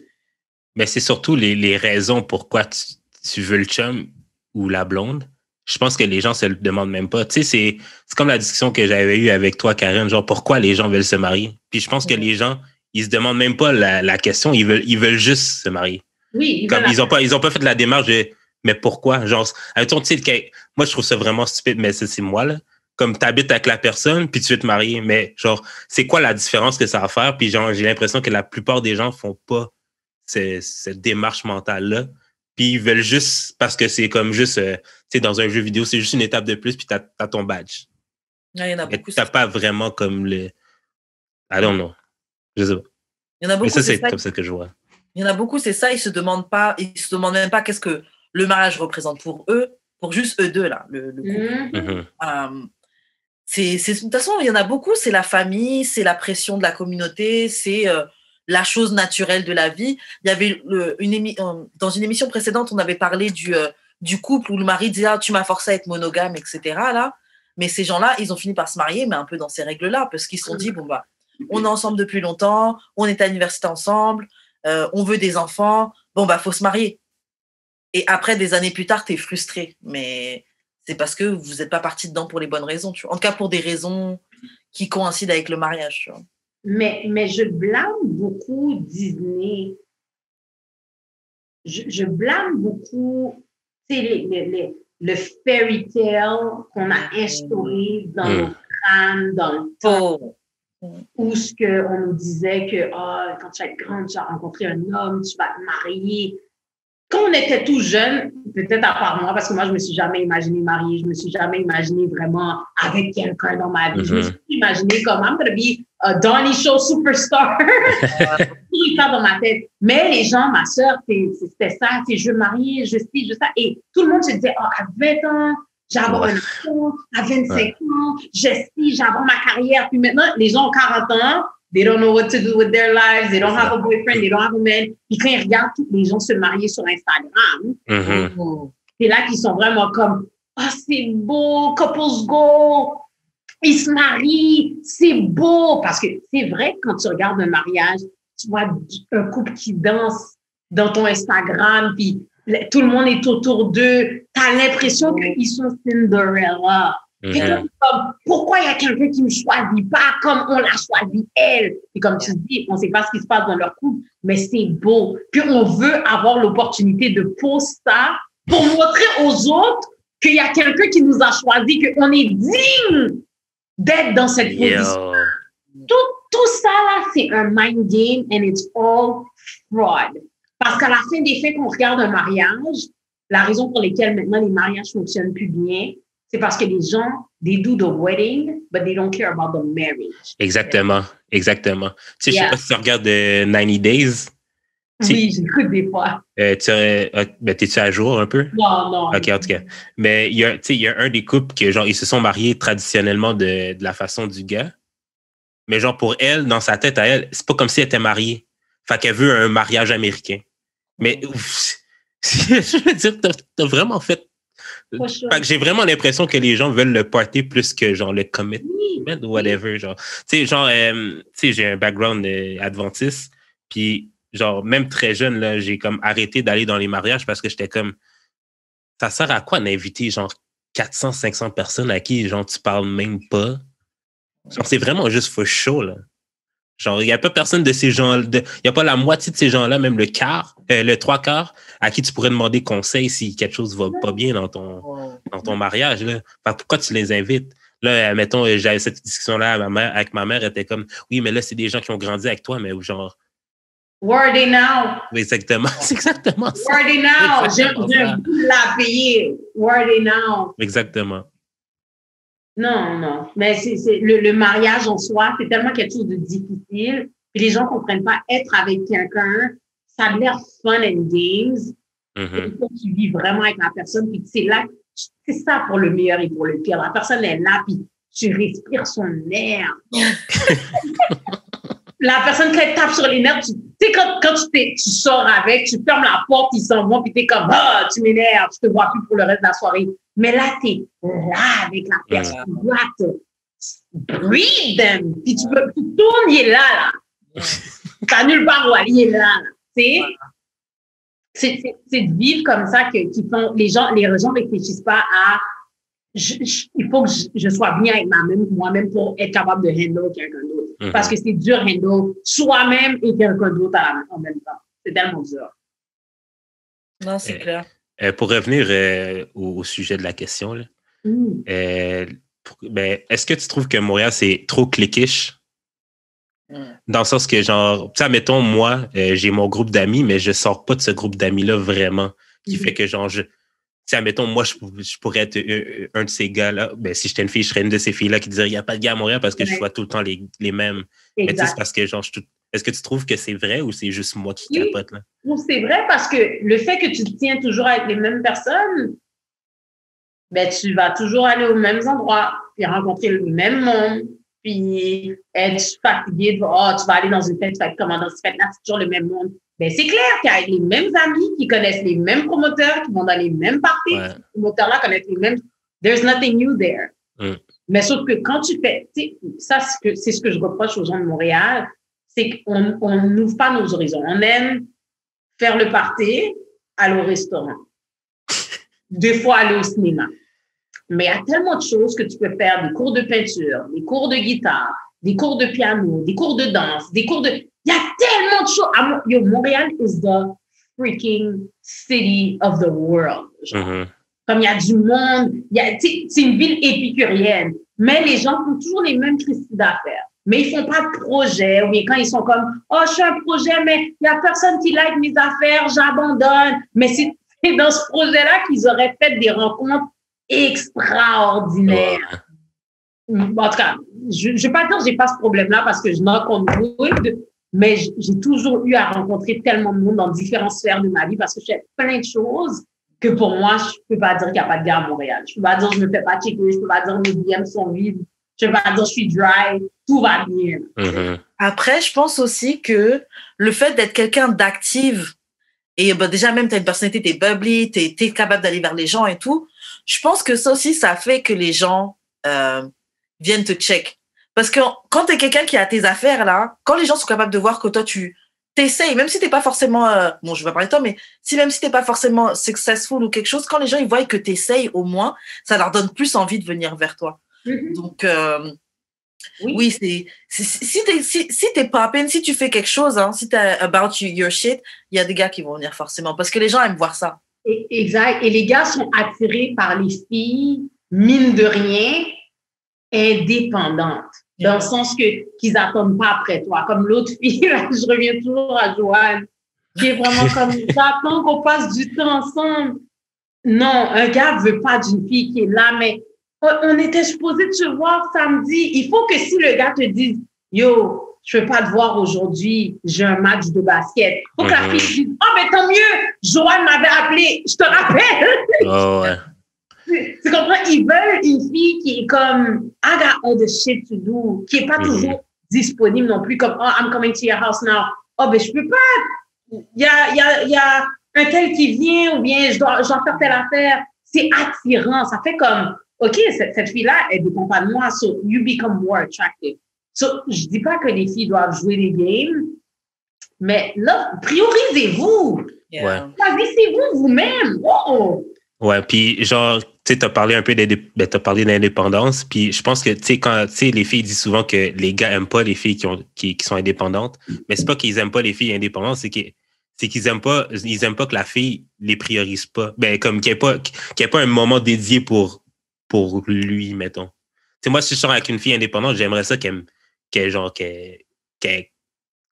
Mais c'est surtout les raisons pourquoi tu veux le chum ou la blonde. Je pense que les gens se le demandent même pas. Tu sais, c'est comme la discussion que j'avais eue avec toi, Karen, genre pourquoi les gens veulent se marier. Puis je pense que les gens, ils se demandent même pas la question, ils veulent juste se marier. Oui, comme ils ont pas fait la démarche de mais pourquoi? Genre, admettons, tu sais, moi je trouve ça vraiment stupide, mais c'est moi là. Comme t'habites avec la personne, puis tu veux te marier, mais genre, c'est quoi la différence que ça va faire? Puis genre, j'ai l'impression que la plupart des gens font pas cette démarche mentale-là. Puis ils veulent juste, parce que c'est comme juste, tu sais, dans un jeu vidéo, c'est juste une étape de plus, puis t'as ton badge. Il y en a beaucoup. T'as pas vraiment comme le... I don't know. Je sais pas. Il y en a beaucoup. Mais ça, c'est comme ça que je vois. Il y en a beaucoup, c'est ça, ils se demandent même pas qu'est-ce que le mariage représente pour eux, pour juste eux deux, là, le couple. De toute façon, il y en a beaucoup, c'est la famille, c'est la pression de la communauté, c'est la chose naturelle de la vie. Il y avait dans une émission précédente, on avait parlé du couple où le mari dit tu m'as forcé à être monogame, etc. Là. Mais ces gens-là, ils ont fini par se marier, mais un peu dans ces règles-là, parce qu'ils se sont dit, on est ensemble depuis longtemps, on est à l'université ensemble, on veut des enfants, faut se marier. Et après, des années plus tard, t'es frustré. Mais c'est parce que vous n'êtes pas parti dedans pour les bonnes raisons, tu vois. En tout cas, pour des raisons qui coïncident avec le mariage, tu vois. Mais je blâme beaucoup Disney. Je blâme beaucoup le fairy tale qu'on a instauré dans nos crânes, dans le temps, où ce qu'on nous disait que quand tu vas être grande, tu vas rencontrer un homme, tu vas te marier. Quand on était tout jeune, peut-être à part moi, parce que moi, je me suis jamais imaginé mariée, je me suis jamais imaginé vraiment avec quelqu'un dans ma vie. Je me suis imaginé comme I'm gonna be a Donnie Show superstar. Tout ça dans ma tête. Mais les gens, ma sœur, c'était ça, je veux marier, je sais, ça. Et tout le monde se disait, à 20 ans, j'ai avoir un enfant, à 25 ans, je sais, j'ai avoir ma carrière. Puis maintenant, les gens ont 40 ans. They don't know what to do with their lives. They don't have a boyfriend. They don't have a man. Puis quand ils regardent tous les gens se marier sur Instagram, c'est là qu'ils sont vraiment comme, c'est beau, couples go, ils se marient, c'est beau. Parce que c'est vrai que quand tu regardes un mariage, tu vois un couple qui danse dans ton Instagram, puis tout le monde est autour d'eux. Tu as l'impression qu'ils sont Cinderella. Et comme, pourquoi il y a quelqu'un qui ne me choisit pas comme on l'a choisi elle? Et comme tu dis, on ne sait pas ce qui se passe dans leur couple, mais c'est beau. Puis on veut avoir l'opportunité de poster ça pour montrer aux autres qu'il y a quelqu'un qui nous a choisi, qu'on est digne d'être dans cette position. Tout ça là, c'est un mind game and it's all fraud. Parce qu'à la fin des faits, quand on regarde un mariage, la raison pour laquelle maintenant les mariages fonctionnent plus bien, c'est parce que les gens, they do the wedding, but they don't care about the marriage. Exactement. Tu sais, je sais pas si tu regardes 90 Days. Oui, j'écoute des fois. T'es-tu à jour un peu? Non. OK, en tout cas. Mais il y a un des couples qui, genre, ils se sont mariés traditionnellement de la façon du gars. Mais genre, pour elle, dans sa tête à elle, c'est pas comme si elle était mariée. Fait qu'elle veut un mariage américain. Mais, je veux dire, t'as vraiment fait. Fait que j'ai vraiment l'impression que les gens veulent le party plus que genre le commitment ou whatever. Genre, tu sais, j'ai un background adventiste. Puis, genre, même très jeune, là, j'ai comme arrêté d'aller dans les mariages parce que j'étais comme, ça sert à quoi d'inviter genre 400, 500 personnes à qui, genre, tu parles même pas? Genre, c'est vraiment juste for show, là. Genre, il n'y a pas personne de ces gens, il n'y a pas la moitié de ces gens-là, même le 3/4, à qui tu pourrais demander conseil si quelque chose va pas bien dans ton mariage, là. Enfin, pourquoi tu les invites? Là, mettons, j'avais cette discussion-là avec ma mère, elle était comme, oui, mais là, c'est des gens qui ont grandi avec toi, mais genre. Where are they now? Oui, exactement. C'est exactement ça. Where are they now? Je l'ai payé. Where are they now? Exactement. Non. Mais c'est le mariage en soi, c'est tellement quelque chose de difficile. Puis les gens ne comprennent pas être avec quelqu'un. Ça a l'air fun and games. Il faut que tu vis vraiment avec la personne. Puis c'est là, c'est ça pour le meilleur et pour le pire. La personne est là, puis tu respires son air. La personne, quand elle tape sur les nerfs, tu sais, quand tu sors avec, tu fermes la porte, ils s'en vont, puis t'es comme, tu m'énerves, je te vois plus pour le reste de la soirée. Mais là, t'es là avec la personne, là, breathe them. Puis tu tournes, il est là. T'as nulle part où aller, il est là. Tu sais, c'est de vivre comme ça qui font, les gens réfléchissent pas à, il faut que je sois bien avec moi-même pour être capable de handle quelqu'un d'autre. Parce que c'est dur handle soi-même et quelqu'un d'autre en même temps. C'est tellement dur. Non, c'est clair. Pour revenir au sujet de la question, là, est-ce que tu trouves que Montréal, c'est trop cliquish? Dans le sens que, genre, tu sais, mettons, moi, j'ai mon groupe d'amis, mais je sors pas de ce groupe d'amis-là vraiment. Qui fait que, genre, tu sais, mettons, moi, je pourrais être un de ces gars-là. Ben, si j'étais une fille, je serais une de ces filles-là qui dirait, il n'y a pas de gars à Montréal parce que je vois tout le temps les mêmes. Exact. Mais tu sais, c'est parce que, genre, est-ce que tu trouves que c'est vrai ou c'est juste moi qui capote, là? Non, c'est vrai parce que le fait que tu te tiens toujours avec les mêmes personnes, ben, tu vas toujours aller aux mêmes endroits, puis rencontrer le même monde, puis être fatigué de, tu vas aller dans une fête, tu vas être comment dans cette fête-là, c'est toujours le même monde. Ben, c'est clair qu'il y a les mêmes amis qui connaissent les mêmes promoteurs, qui vont dans les mêmes parties. Ouais. Ces promoteurs-là connaissent les mêmes. There's nothing new there. Mais sauf que quand tu fais, ça, c'est ce que je reproche aux gens de Montréal, c'est qu'on n'ouvre pas nos horizons. On aime faire le party, aller au restaurant. Des fois, aller au cinéma. Mais il y a tellement de choses que tu peux faire, des cours de peinture, des cours de guitare, des cours de piano, des cours de danse, des cours de... Il y a tellement de choses. Yo, Montréal is the freaking city of the world. Comme il y a du monde, c'est une ville épicurienne, mais les gens font toujours les mêmes crises d'affaires. Mais ils font pas de projet, ou bien quand ils sont comme, oh, je fais un projet, mais il y a personne qui like mes affaires, j'abandonne. Mais c'est dans ce projet-là qu'ils auraient fait des rencontres extraordinaires. En tout cas, je vais pas dire que j'ai pas ce problème-là parce que je knock on wood, mais j'ai toujours eu à rencontrer tellement de monde dans différentes sphères de ma vie parce que je fais plein de choses que pour moi, je peux pas dire qu'il n'y a pas de gars à Montréal. Je peux pas dire que je me fais pas checker, je peux pas dire que mes DM sont vides, je peux pas dire que je suis dry, tout va bien. Après, je pense aussi que le fait d'être quelqu'un d'active et déjà même tu as une personnalité, t'es bubbly, t'es capable d'aller vers les gens et tout, je pense que ça aussi, ça fait que les gens viennent te check. Parce que quand t'es quelqu'un qui a tes affaires là, quand les gens sont capables de voir que toi tu t'essayes, même si t'es pas forcément, bon, je vais pas parler de toi, mais même si t'es pas forcément successful ou quelque chose, quand les gens ils voient que t'essayes au moins, ça leur donne plus envie de venir vers toi. Donc oui, si t'es poppin', si tu fais quelque chose, hein, si t'es about your shit, il y a des gars qui vont venir forcément parce que les gens aiment voir ça. Exact. Et les gars sont attirés par les filles, mine de rien, indépendantes. Dans le sens qu'ils n'attendent pas après toi. Comme l'autre fille, là, je reviens toujours à Joanne, qui est vraiment comme, j'attends qu'on passe du temps ensemble. Non, un gars veut pas d'une fille qui est là, mais on était supposé de se voir samedi. Il faut que si le gars te dise, yo, je peux pas te voir aujourd'hui, j'ai un match de basket. Il faut que la fille dise, mais tant mieux, Joanne m'avait appelé, je te rappelle. Oh, ouais. Tu comprends? Ils veulent une fille qui est comme, I got all the shit to do, qui est pas toujours disponible non plus, comme, oh, I'm coming to your house now. Oh, ben, je peux pas. Il y a un tel qui vient, ou bien je dois faire telle affaire. C'est attirant. Ça fait comme, OK, cette fille-là, elle dépend pas de moi, so you become more attractive. So, je dis pas que les filles doivent jouer les games, mais là, priorisez-vous. Yeah. Choisissez-vous vous-même. Oh! Ouais, puis genre, tu sais, t'as parlé un peu t'as parlé d'indépendance, puis je pense que, tu sais, quand, tu sais, les filles disent souvent que les gars aiment pas les filles qui sont indépendantes, mais c'est pas qu'ils aiment pas les filles indépendantes, c'est qu'ils aiment pas que la fille les priorise pas. Ben, comme qu'il y ait pas un moment dédié pour lui, mettons. Tu sais, moi, si je sors avec une fille indépendante, j'aimerais ça qu'elle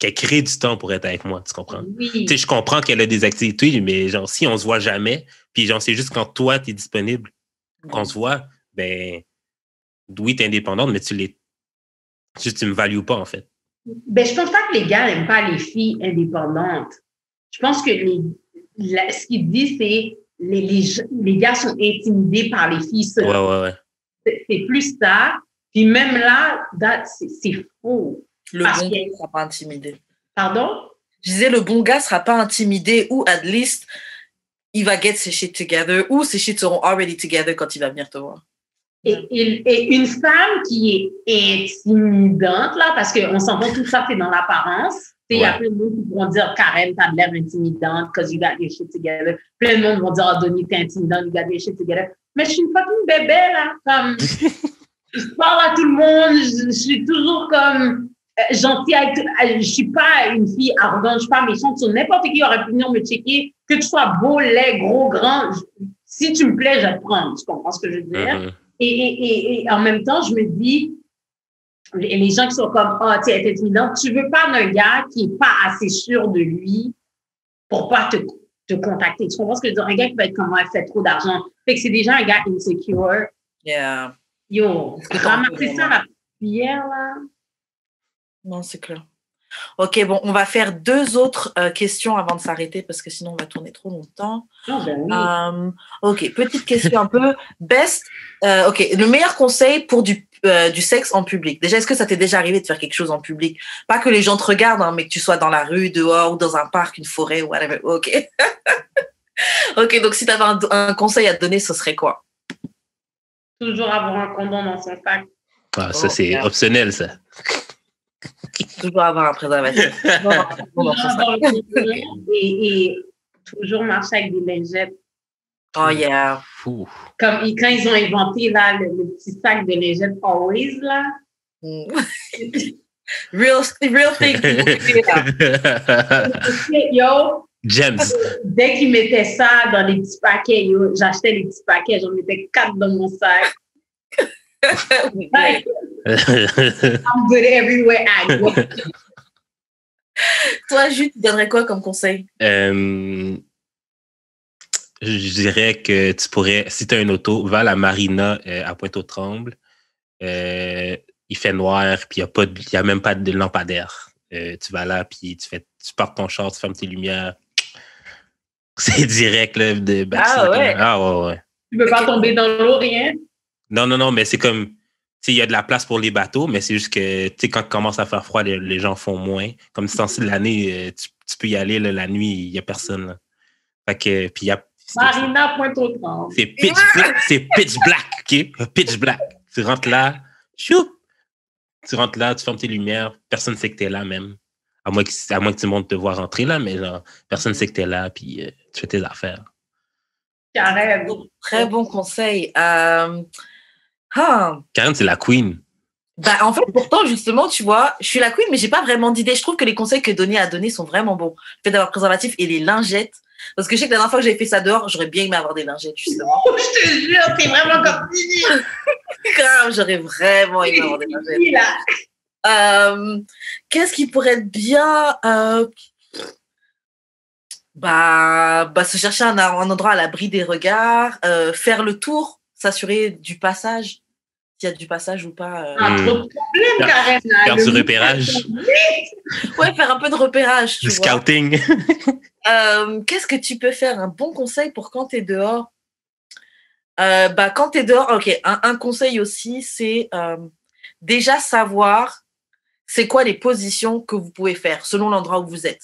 crée du temps pour être avec moi, tu comprends? Oui. Tu sais, je comprends qu'elle a des activités, mais genre, si on se voit jamais, puis genre, c'est juste quand toi, t'es disponible, qu'on se voit, ben, oui, t'es indépendante, mais tu me values pas, en fait. Ben, je pense pas que les gars n'aiment pas les filles indépendantes. Je pense que ce qu'il dit, c'est les gars sont intimidés par les filles seules. Ouais. C'est plus ça. Puis même là, c'est faux. Le bon gars ne sera pas intimidé. Pardon? Je disais, le bon gars ne sera pas intimidé ou at least, il va get ses shit together ou ses shit seront already together quand il va venir te voir. Et une femme qui est intimidante, là, parce qu'on s'entend tout ça, c'est dans l'apparence. Il y a plein de monde qui vont dire, Karen, t'as l'air intimidante because you got your shit together. Plein de monde vont dire, Denis, t'es intimidante, you got your shit together. Mais je suis une fucking bébé, là. Comme, je parle à tout le monde, je suis toujours comme gentille avec tout. Je suis pas une fille arrogante, je suis pas méchante. Sur n'importe qui aurait pu venir me checker, que tu sois beau, laid, gros, grand. Si tu me plais, je vais te prendre. Tu comprends ce que je veux dire? Et en même temps, je me dis, les gens qui sont comme, tu es intimidante, tu veux pas d'un gars qui est pas assez sûr de lui pour pas te contacter. Tu comprends ce que je veux dire? Un gars qui va être comme, fait trop d'argent. Fait que c'est déjà un gars insecure. Yeah. Yo, ramasser ça à la cuillère, là. Non, c'est clair. OK, bon, on va faire 2 autres questions avant de s'arrêter parce que sinon, on va tourner trop longtemps. Oui. OK, petite question un peu. OK, le meilleur conseil pour du sexe en public. Déjà, est-ce que ça t'est déjà arrivé de faire quelque chose en public? Pas que les gens te regardent, hein, mais que tu sois dans la rue, dehors, ou dans un parc, une forêt, whatever. OK. OK, donc si tu avais un conseil à te donner, ce serait quoi? Toujours avoir un condom dans son sac. Ah, ça, c'est optionnel, ça. Toujours avoir un préservatif. Et toujours marcher avec des lingettes. Oh yeah. Fou. Comme quand ils ont inventé là, le petit sac de lingettes Always, là. Real thing. Yo, Gems. dès qu'ils mettaient ça dans les petits paquets, yo, j'achetais les petits paquets, j'en mettais 4 dans mon sac. Like, I'm good everywhere I go. Toi, Jules, tu donnerais quoi comme conseil? Je dirais que tu pourrais, si tu as une auto, va à la marina à Pointe-aux-Trembles. Il fait noir, puis il n'y a même pas de lampadaire. Tu vas là, puis tu pars ton char, tu fermes tes lumières. C'est direct, là. Ah ouais? Ah ouais. Tu peux pas tomber dans l'eau, rien? Non, mais c'est comme, tu sais, il y a de la place pour les bateaux, mais c'est juste que, tu sais, quand il commence à faire froid, les gens font moins. Comme ce temps-ci de l'année, tu peux y aller, là, la nuit, il n'y a personne, là. Fait que, puis il y a... Marina Pointe-aux-Trembles. C'est pitch black, OK? Pitch black. Tu rentres là, choup! Tu rentres là, tu fermes tes lumières, personne ne sait que t'es là, même. À moins que tu montes te voir rentrer là, mais genre, personne ne sait que t'es là, puis tu fais tes affaires. Karen. Très bon conseil. Karen, c'est la queen. Bah, en fait, pourtant, justement, tu vois, je suis la queen, mais j'ai pas vraiment d'idée. Je trouve que les conseils que Donnie a donnés sont vraiment bons. Le fait d'avoir préservatif et les lingettes. Parce que je sais que la dernière fois que j'avais fait ça dehors, j'aurais bien aimé avoir des lingettes, justement. Oh, je te jure, t'es vraiment comme Grave, j'aurais vraiment aimé avoir des lingettes. Qu'est-ce qui pourrait être bien? Se chercher un endroit à l'abri des regards, faire le tour, s'assurer du passage. S'il y a du passage ou pas. Trop de problèmes, Karen. Faire du repérage. Ouais, faire un peu de repérage. Du scouting. Qu'est-ce que tu peux faire? Un bon conseil pour quand tu es dehors? Quand tu es dehors, ok. Un conseil aussi, c'est déjà savoir c'est quoi les positions que vous pouvez faire selon l'endroit où vous êtes.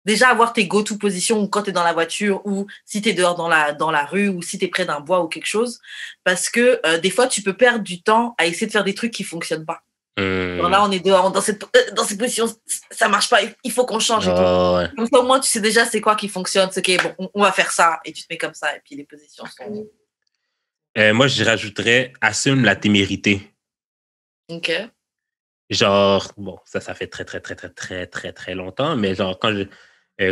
Déjà avoir tes go-to positions quand tu es dans la voiture ou si tu es dehors dans la rue ou si tu es près d'un bois ou quelque chose. Parce que des fois, tu peux perdre du temps à essayer de faire des trucs qui ne fonctionnent pas. Alors là, on est dehors dans cette position, ça ne marche pas, il faut qu'on change. Et tout. Ouais. Comme ça, au moins, tu sais déjà c'est quoi qui fonctionne. C'est OK, bon, on va faire ça et tu te mets comme ça et puis les positions sont... Moi, je rajouterais assume la témérité. OK. Genre, bon, ça fait très, très, très, très, très, très, très longtemps, mais genre, quand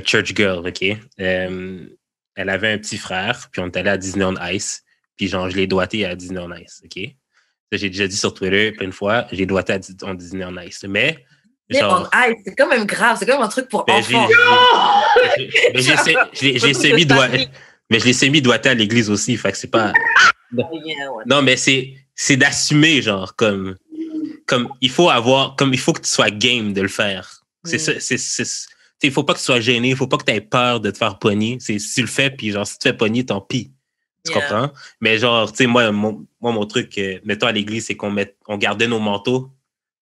Church Girl, OK? Elle avait un petit frère, puis on est allé à Disney on Ice, puis genre, je l'ai doigté à Disney on Ice, OK? Ça, j'ai déjà dit sur Twitter plein de fois, j'ai doigté à Disney on Ice, mais... Genre, on Ice, c'est quand même grave, c'est quand même un truc pour enfants. J'ai semi-doigté à l'église aussi, fait que c'est pas... Non, mais c'est d'assumer, genre, comme il faut que tu sois game de le faire. Il faut pas que tu sois gêné, il faut pas que tu aies peur de te faire pogner. Si tu le fais, puis genre, si tu te fais pogner, tant pis. Tu comprends? Mais genre, tu sais, moi, mon truc, mettons à l'église, c'est qu'on gardait nos manteaux.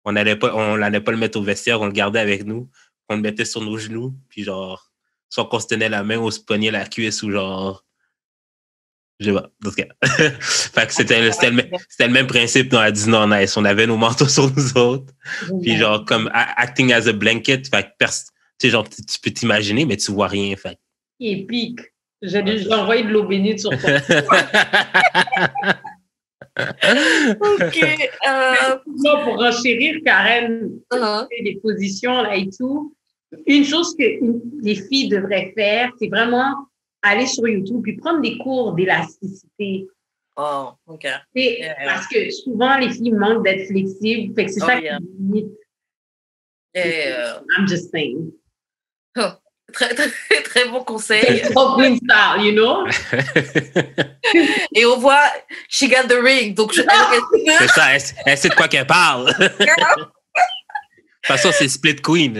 On n'allait pas le mettre au vestiaire, on le gardait avec nous. On le mettait sur nos genoux, puis genre, soit qu'on se tenait la main ou se pognait la cuisse ou genre... Je sais pas, dans ce cas. Fait que c'était le même principe dans la Disney on Ice. On avait nos manteaux sur nous autres. Puis genre, comme acting as a blanket. Fait que tu sais, genre, tu peux t'imaginer, mais tu vois rien. Fait. Épique. J'ai envoyé de l'eau bénite sur toi. OK. Non, pour renchérir, Karen, les positions là et tout, une chose que les filles devraient faire, c'est vraiment aller sur YouTube puis prendre des cours d'élasticité. Oh, OK. Parce que souvent, les filles manquent d'être flexibles. Fait que c'est ça qui limite. I'm just saying. Oh, très, très, très bon conseil. Trop Queen style, you know? Et on voit, she got the ring. Donc, c'est ça, elle sait de quoi qu'elle parle. De toute façon, c'est Split Queen.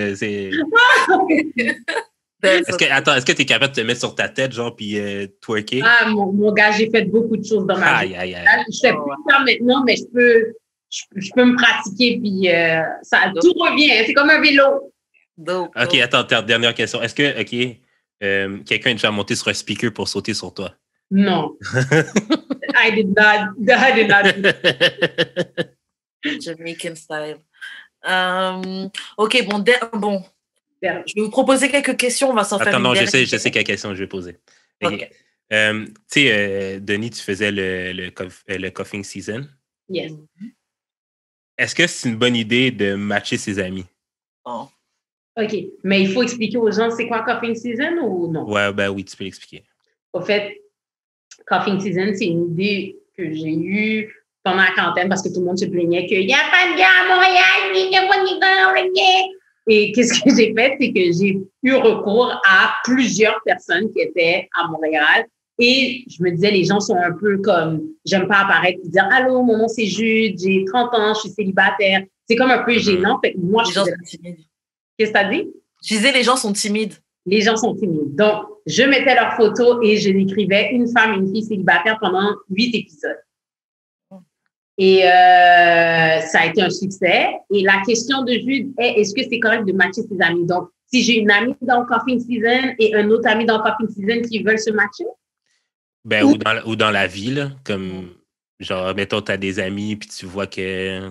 Est-ce que tu es capable de te mettre sur ta tête, genre, puis twerker? Ah, mon gars, j'ai fait beaucoup de choses dans ma vie. Aïe. Je sais plus ça maintenant, mais je peux je peux me pratiquer, puis ça, tout revient. C'est comme un vélo. OK, attends, dernière question. Est-ce que, quelqu'un est déjà monté sur un speaker pour sauter sur toi? Non. I did not do Jamaican style. OK, bon. Je vais vous proposer quelques questions. On va s'en faire Attends, une non, je dernière. sais quelle question je vais poser. OK. Tu sais, Denis, tu faisais le coughing season. Yes. Est-ce que c'est une bonne idée de matcher ses amis? Oh. OK. Mais il faut expliquer aux gens c'est quoi coughing season ou non? Ouais, ben oui, tu peux l'expliquer. Au fait, coughing season, c'est une idée que j'ai eue pendant la quarantaine parce que tout le monde se plaignait qu'il n'y a pas de gars à Montréal, il n'y a pas de gars à Montréal. Et qu'est-ce que j'ai fait? C'est que j'ai eu recours à plusieurs personnes qui étaient à Montréal. Et je me disais, les gens sont un peu comme, j'aime pas apparaître et dire, allô, mon nom c'est Jude, j'ai 30 ans, je suis célibataire. C'est comme un peu gênant. Fait que moi, Les gens sont timides. Qu'est-ce que t'as dit? Je disais, les gens sont timides. Les gens sont timides. Donc, je mettais leurs photos et je décrivais une femme et une fille célibataire pendant 8 épisodes. Et ça a été un succès. Et la question de Jude est, est-ce que c'est correct de matcher ses amis? Donc, si j'ai une amie dans le coughing season et un autre ami dans le coughing season qui veulent se matcher? Ben, ou dans la vie, là, comme, genre, mettons, tu as des amis, puis tu vois que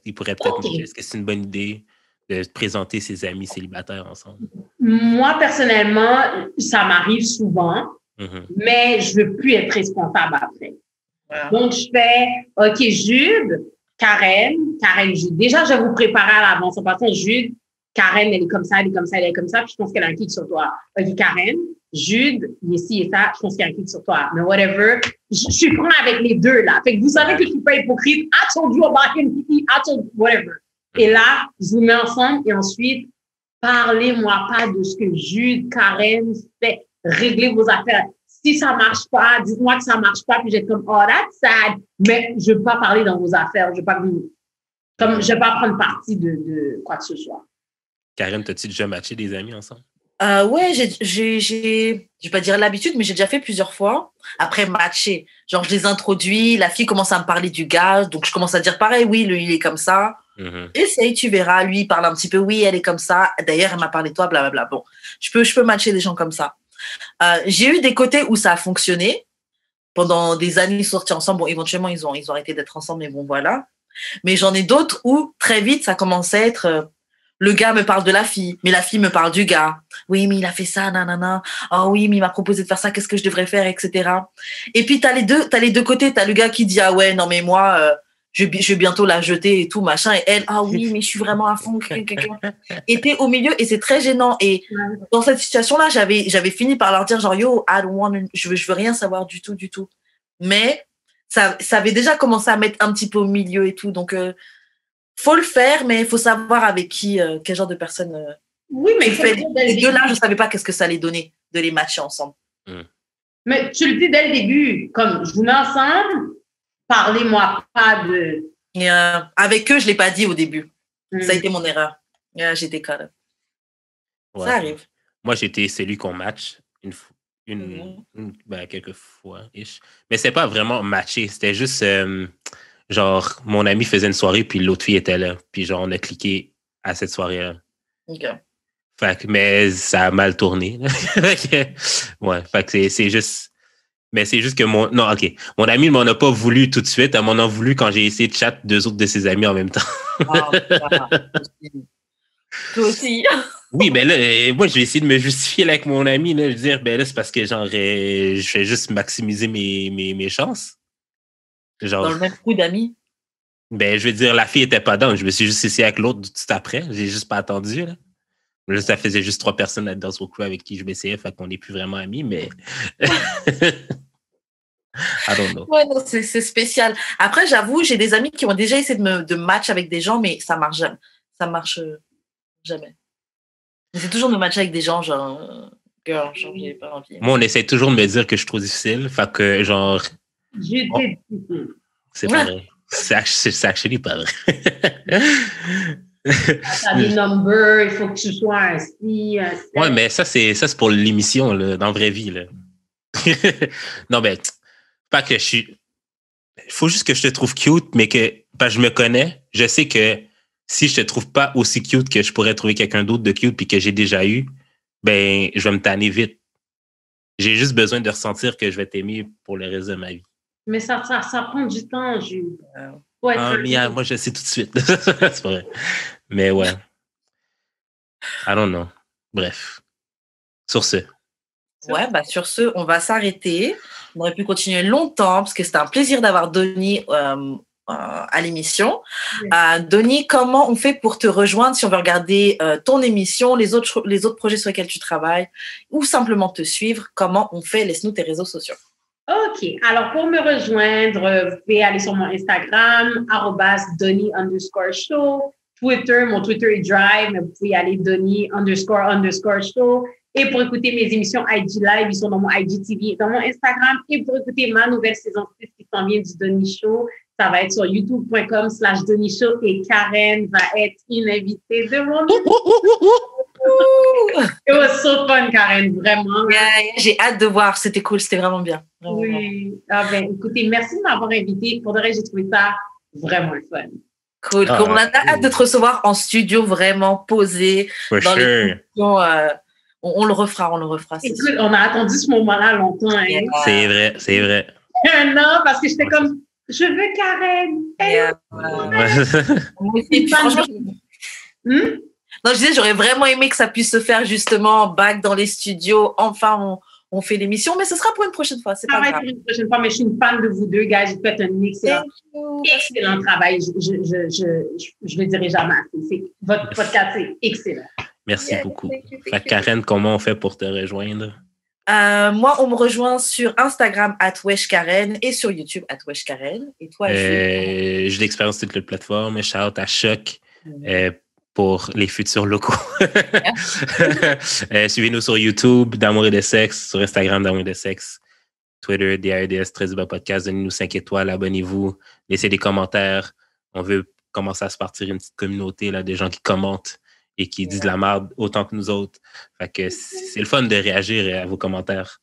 ils pourraient peut-être matcher. Est-ce que c'est une bonne idée de présenter ses amis célibataires ensemble? Moi, personnellement, ça m'arrive souvent, mais je veux plus être responsable après. Wow. Donc, je fais, OK, Jude, Karen, Jude. Déjà, je vais vous préparer à l'avance. En passant, Jude, Karen, elle est comme ça, elle est comme ça, elle est comme ça, puis je pense qu'elle a un kick sur toi. OK, Karen, Jude, il est ci et ça, je pense qu'il y a un kick sur toi. Mais whatever, je suis prêt avec les deux, là. Fait que vous savez que je suis pas hypocrite. I told you about him, I told you, whatever. Et là, je vous mets ensemble et ensuite, parlez-moi pas de ce que Jude, Karen fait. Réglez vos affaires. Si ça marche pas, dites-moi que ça marche pas, puis j'être comme, oh, that's sad. Mais je veux pas parler dans vos affaires. Je veux pas prendre partie de quoi que ce soit. Karen, t'as-tu déjà matché des amis ensemble? Ouais, je vais pas dire l'habitude, mais j'ai déjà fait plusieurs fois. Après, matcher. Genre, je les introduis, la fille commence à me parler du gars, donc je commence à dire pareil, oui, lui, il est comme ça. Essaye, tu verras, lui, il parle un petit peu, oui, elle est comme ça. D'ailleurs, elle m'a parlé de toi, blablabla. Bon, je peux matcher des gens comme ça. J'ai eu des côtés où ça a fonctionné. Pendant des années, sortis ensemble. Bon, éventuellement, ils ont arrêté d'être ensemble, mais bon, voilà. Mais j'en ai d'autres où, très vite, ça commençait à être... le gars me parle de la fille, mais la fille me parle du gars. Oui, mais il a fait ça, nanana. Oh oui, mais il m'a proposé de faire ça, qu'est-ce que je devrais faire, etc. Et puis, t'as les deux côtés. T'as le gars qui dit, ah ouais, non, mais moi, je vais bientôt la jeter et tout, machin. Et elle, ah oui, mais je suis vraiment à fond. Et t'es au milieu et c'est très gênant. Et dans cette situation-là, j'avais fini par leur dire, genre, yo, je veux rien savoir du tout. Mais ça avait déjà commencé à mettre un petit peu au milieu et tout. Donc, faut le faire, mais il faut savoir avec qui, quel genre de personne. Oui, mais les deux-là, je ne savais pas qu'est-ce que ça allait donner de les matcher ensemble. Mais tu le dis dès le début, comme je vous mets ensemble, parlez-moi pas de. Avec eux, je ne l'ai pas dit au début. Ça a été mon erreur. J'étais calme. Ouais. Ça arrive. Moi, j'étais celui qu'on match quelques fois. Mais c'est pas vraiment matché. C'était juste. Genre, mon ami faisait une soirée, puis l'autre fille était là. Puis genre, on a cliqué à cette soirée-là. OK. Fait que, mais ça a mal tourné. Ouais, fait que c'est juste... Mais c'est juste que mon ami ne m'en a pas voulu tout de suite. Elle m'en a voulu quand j'ai essayé de chat 2 autres de ses amis en même temps. Toi aussi. Oui, ben là, moi, je vais essayer de me justifier là, avec mon ami. Là, je veux dire, ben là, c'est parce que genre, je fais juste maximiser mes chances. Genre, dans le même coup d'amis? Ben, je veux dire, la fille était pas down. Je me suis juste essayé avec l'autre tout de suite après. J'ai juste pas attendu, là. Là, ça faisait juste 3 personnes là-dedans sur le crew avec qui je m'essayais, fait qu'on n'est plus vraiment amis, mais... I don't know. Ouais, non, c'est spécial. Après, j'avoue, j'ai des amis qui ont déjà essayé de match avec des gens, mais ça marche jamais. Ça marche jamais. C'est toujours de matcher avec des gens, genre... girl, genre, j'ai pas envie. Moi, on essaie toujours de me dire que je suis trop difficile, fait que, genre... C'est pas vrai. C'est actually pas vrai. T'as des numbers, il faut que tu sois assis. Ouais, mais ça, c'est pour l'émission, là, dans la vraie vie, là. Non, mais pas que je suis... faut juste que je te trouve cute, mais que je me connais. Je sais que si je te trouve pas aussi cute que je pourrais trouver quelqu'un d'autre de cute puis que j'ai déjà eu, ben, je vais me tanner vite. J'ai juste besoin de ressentir que je vais t'aimer pour le reste de ma vie. Mais ça prend du temps, Jules. Ouais, mais moi, je sais tout de suite. C'est pas vrai. Mais ouais. I don't know. Bref. Sur ce. Ouais, sur ce, on va s'arrêter. On aurait pu continuer longtemps parce que c'était un plaisir d'avoir Donnie à l'émission. Donnie, comment on fait pour te rejoindre si on veut regarder ton émission, les autres projets sur lesquels tu travailles ou simplement te suivre? Comment on fait? Laisse-nous tes réseaux sociaux. OK. Alors, pour me rejoindre, vous pouvez aller sur mon Instagram, @Donnie_show. Twitter, mon Twitter est dry, mais vous pouvez aller Donnie__show. Et pour écouter mes émissions IG Live, ils sont dans mon IGTV, dans mon Instagram. Et pour écouter ma nouvelle saison 6 qui s'en vient du Donnie Show, ça va être sur youtube.com/Donnie Show et Karen va être une invitée de mon It was so fun, Karen, vraiment. Yeah, j'ai hâte de voir, c'était cool, c'était vraiment bien. Vraiment, oui. Écoutez, merci de m'avoir invitée. Pour de vrai, j'ai trouvé ça vraiment le fun. Cool. On a hâte de te recevoir en studio, vraiment posé. Dans l'émission, on le refera. Écoute, on a attendu ce moment-là longtemps. Hein. Yeah. C'est vrai. Non, parce que j'étais comme, je veux Karen. Franchement, non, je disais, j'aurais vraiment aimé que ça puisse se faire justement back dans les studios. Enfin, on fait l'émission, mais ce sera pour une prochaine fois. C'est pas grave. Pour une prochaine fois, mais je suis une fan de vous deux, gars. Vous faites un excellent travail. Je le dirai jamais assez. Votre podcast, c'est excellent. Merci beaucoup. Karen, comment on fait pour te rejoindre? Moi, on me rejoint sur Instagram @weshkaren et sur YouTube @weshkaren. Et toi, j'ai de l'expérience sur toutes les plateformes. Shout à Choc. Pour les futurs locaux. Suivez-nous sur YouTube, D'Amour et de Sexe, sur Instagram, D'Amour et de Sexe, Twitter, DAEDS, Très Bas Podcast. Donnez-nous 5 étoiles, abonnez-vous, laissez des commentaires. On veut commencer à se partir une petite communauté là, des gens qui commentent et qui disent de la merde autant que nous autres. Fait que c'est le fun de réagir à vos commentaires.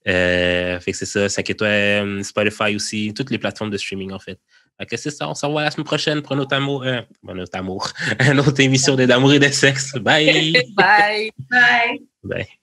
Fait que c'est ça, 5 étoiles, Spotify aussi, toutes les plateformes de streaming en fait. Fait que c'est ça, on se revoit la semaine prochaine pour une autre une autre émission de D'Amour et de Sexe. Bye! Bye! Bye! Bye!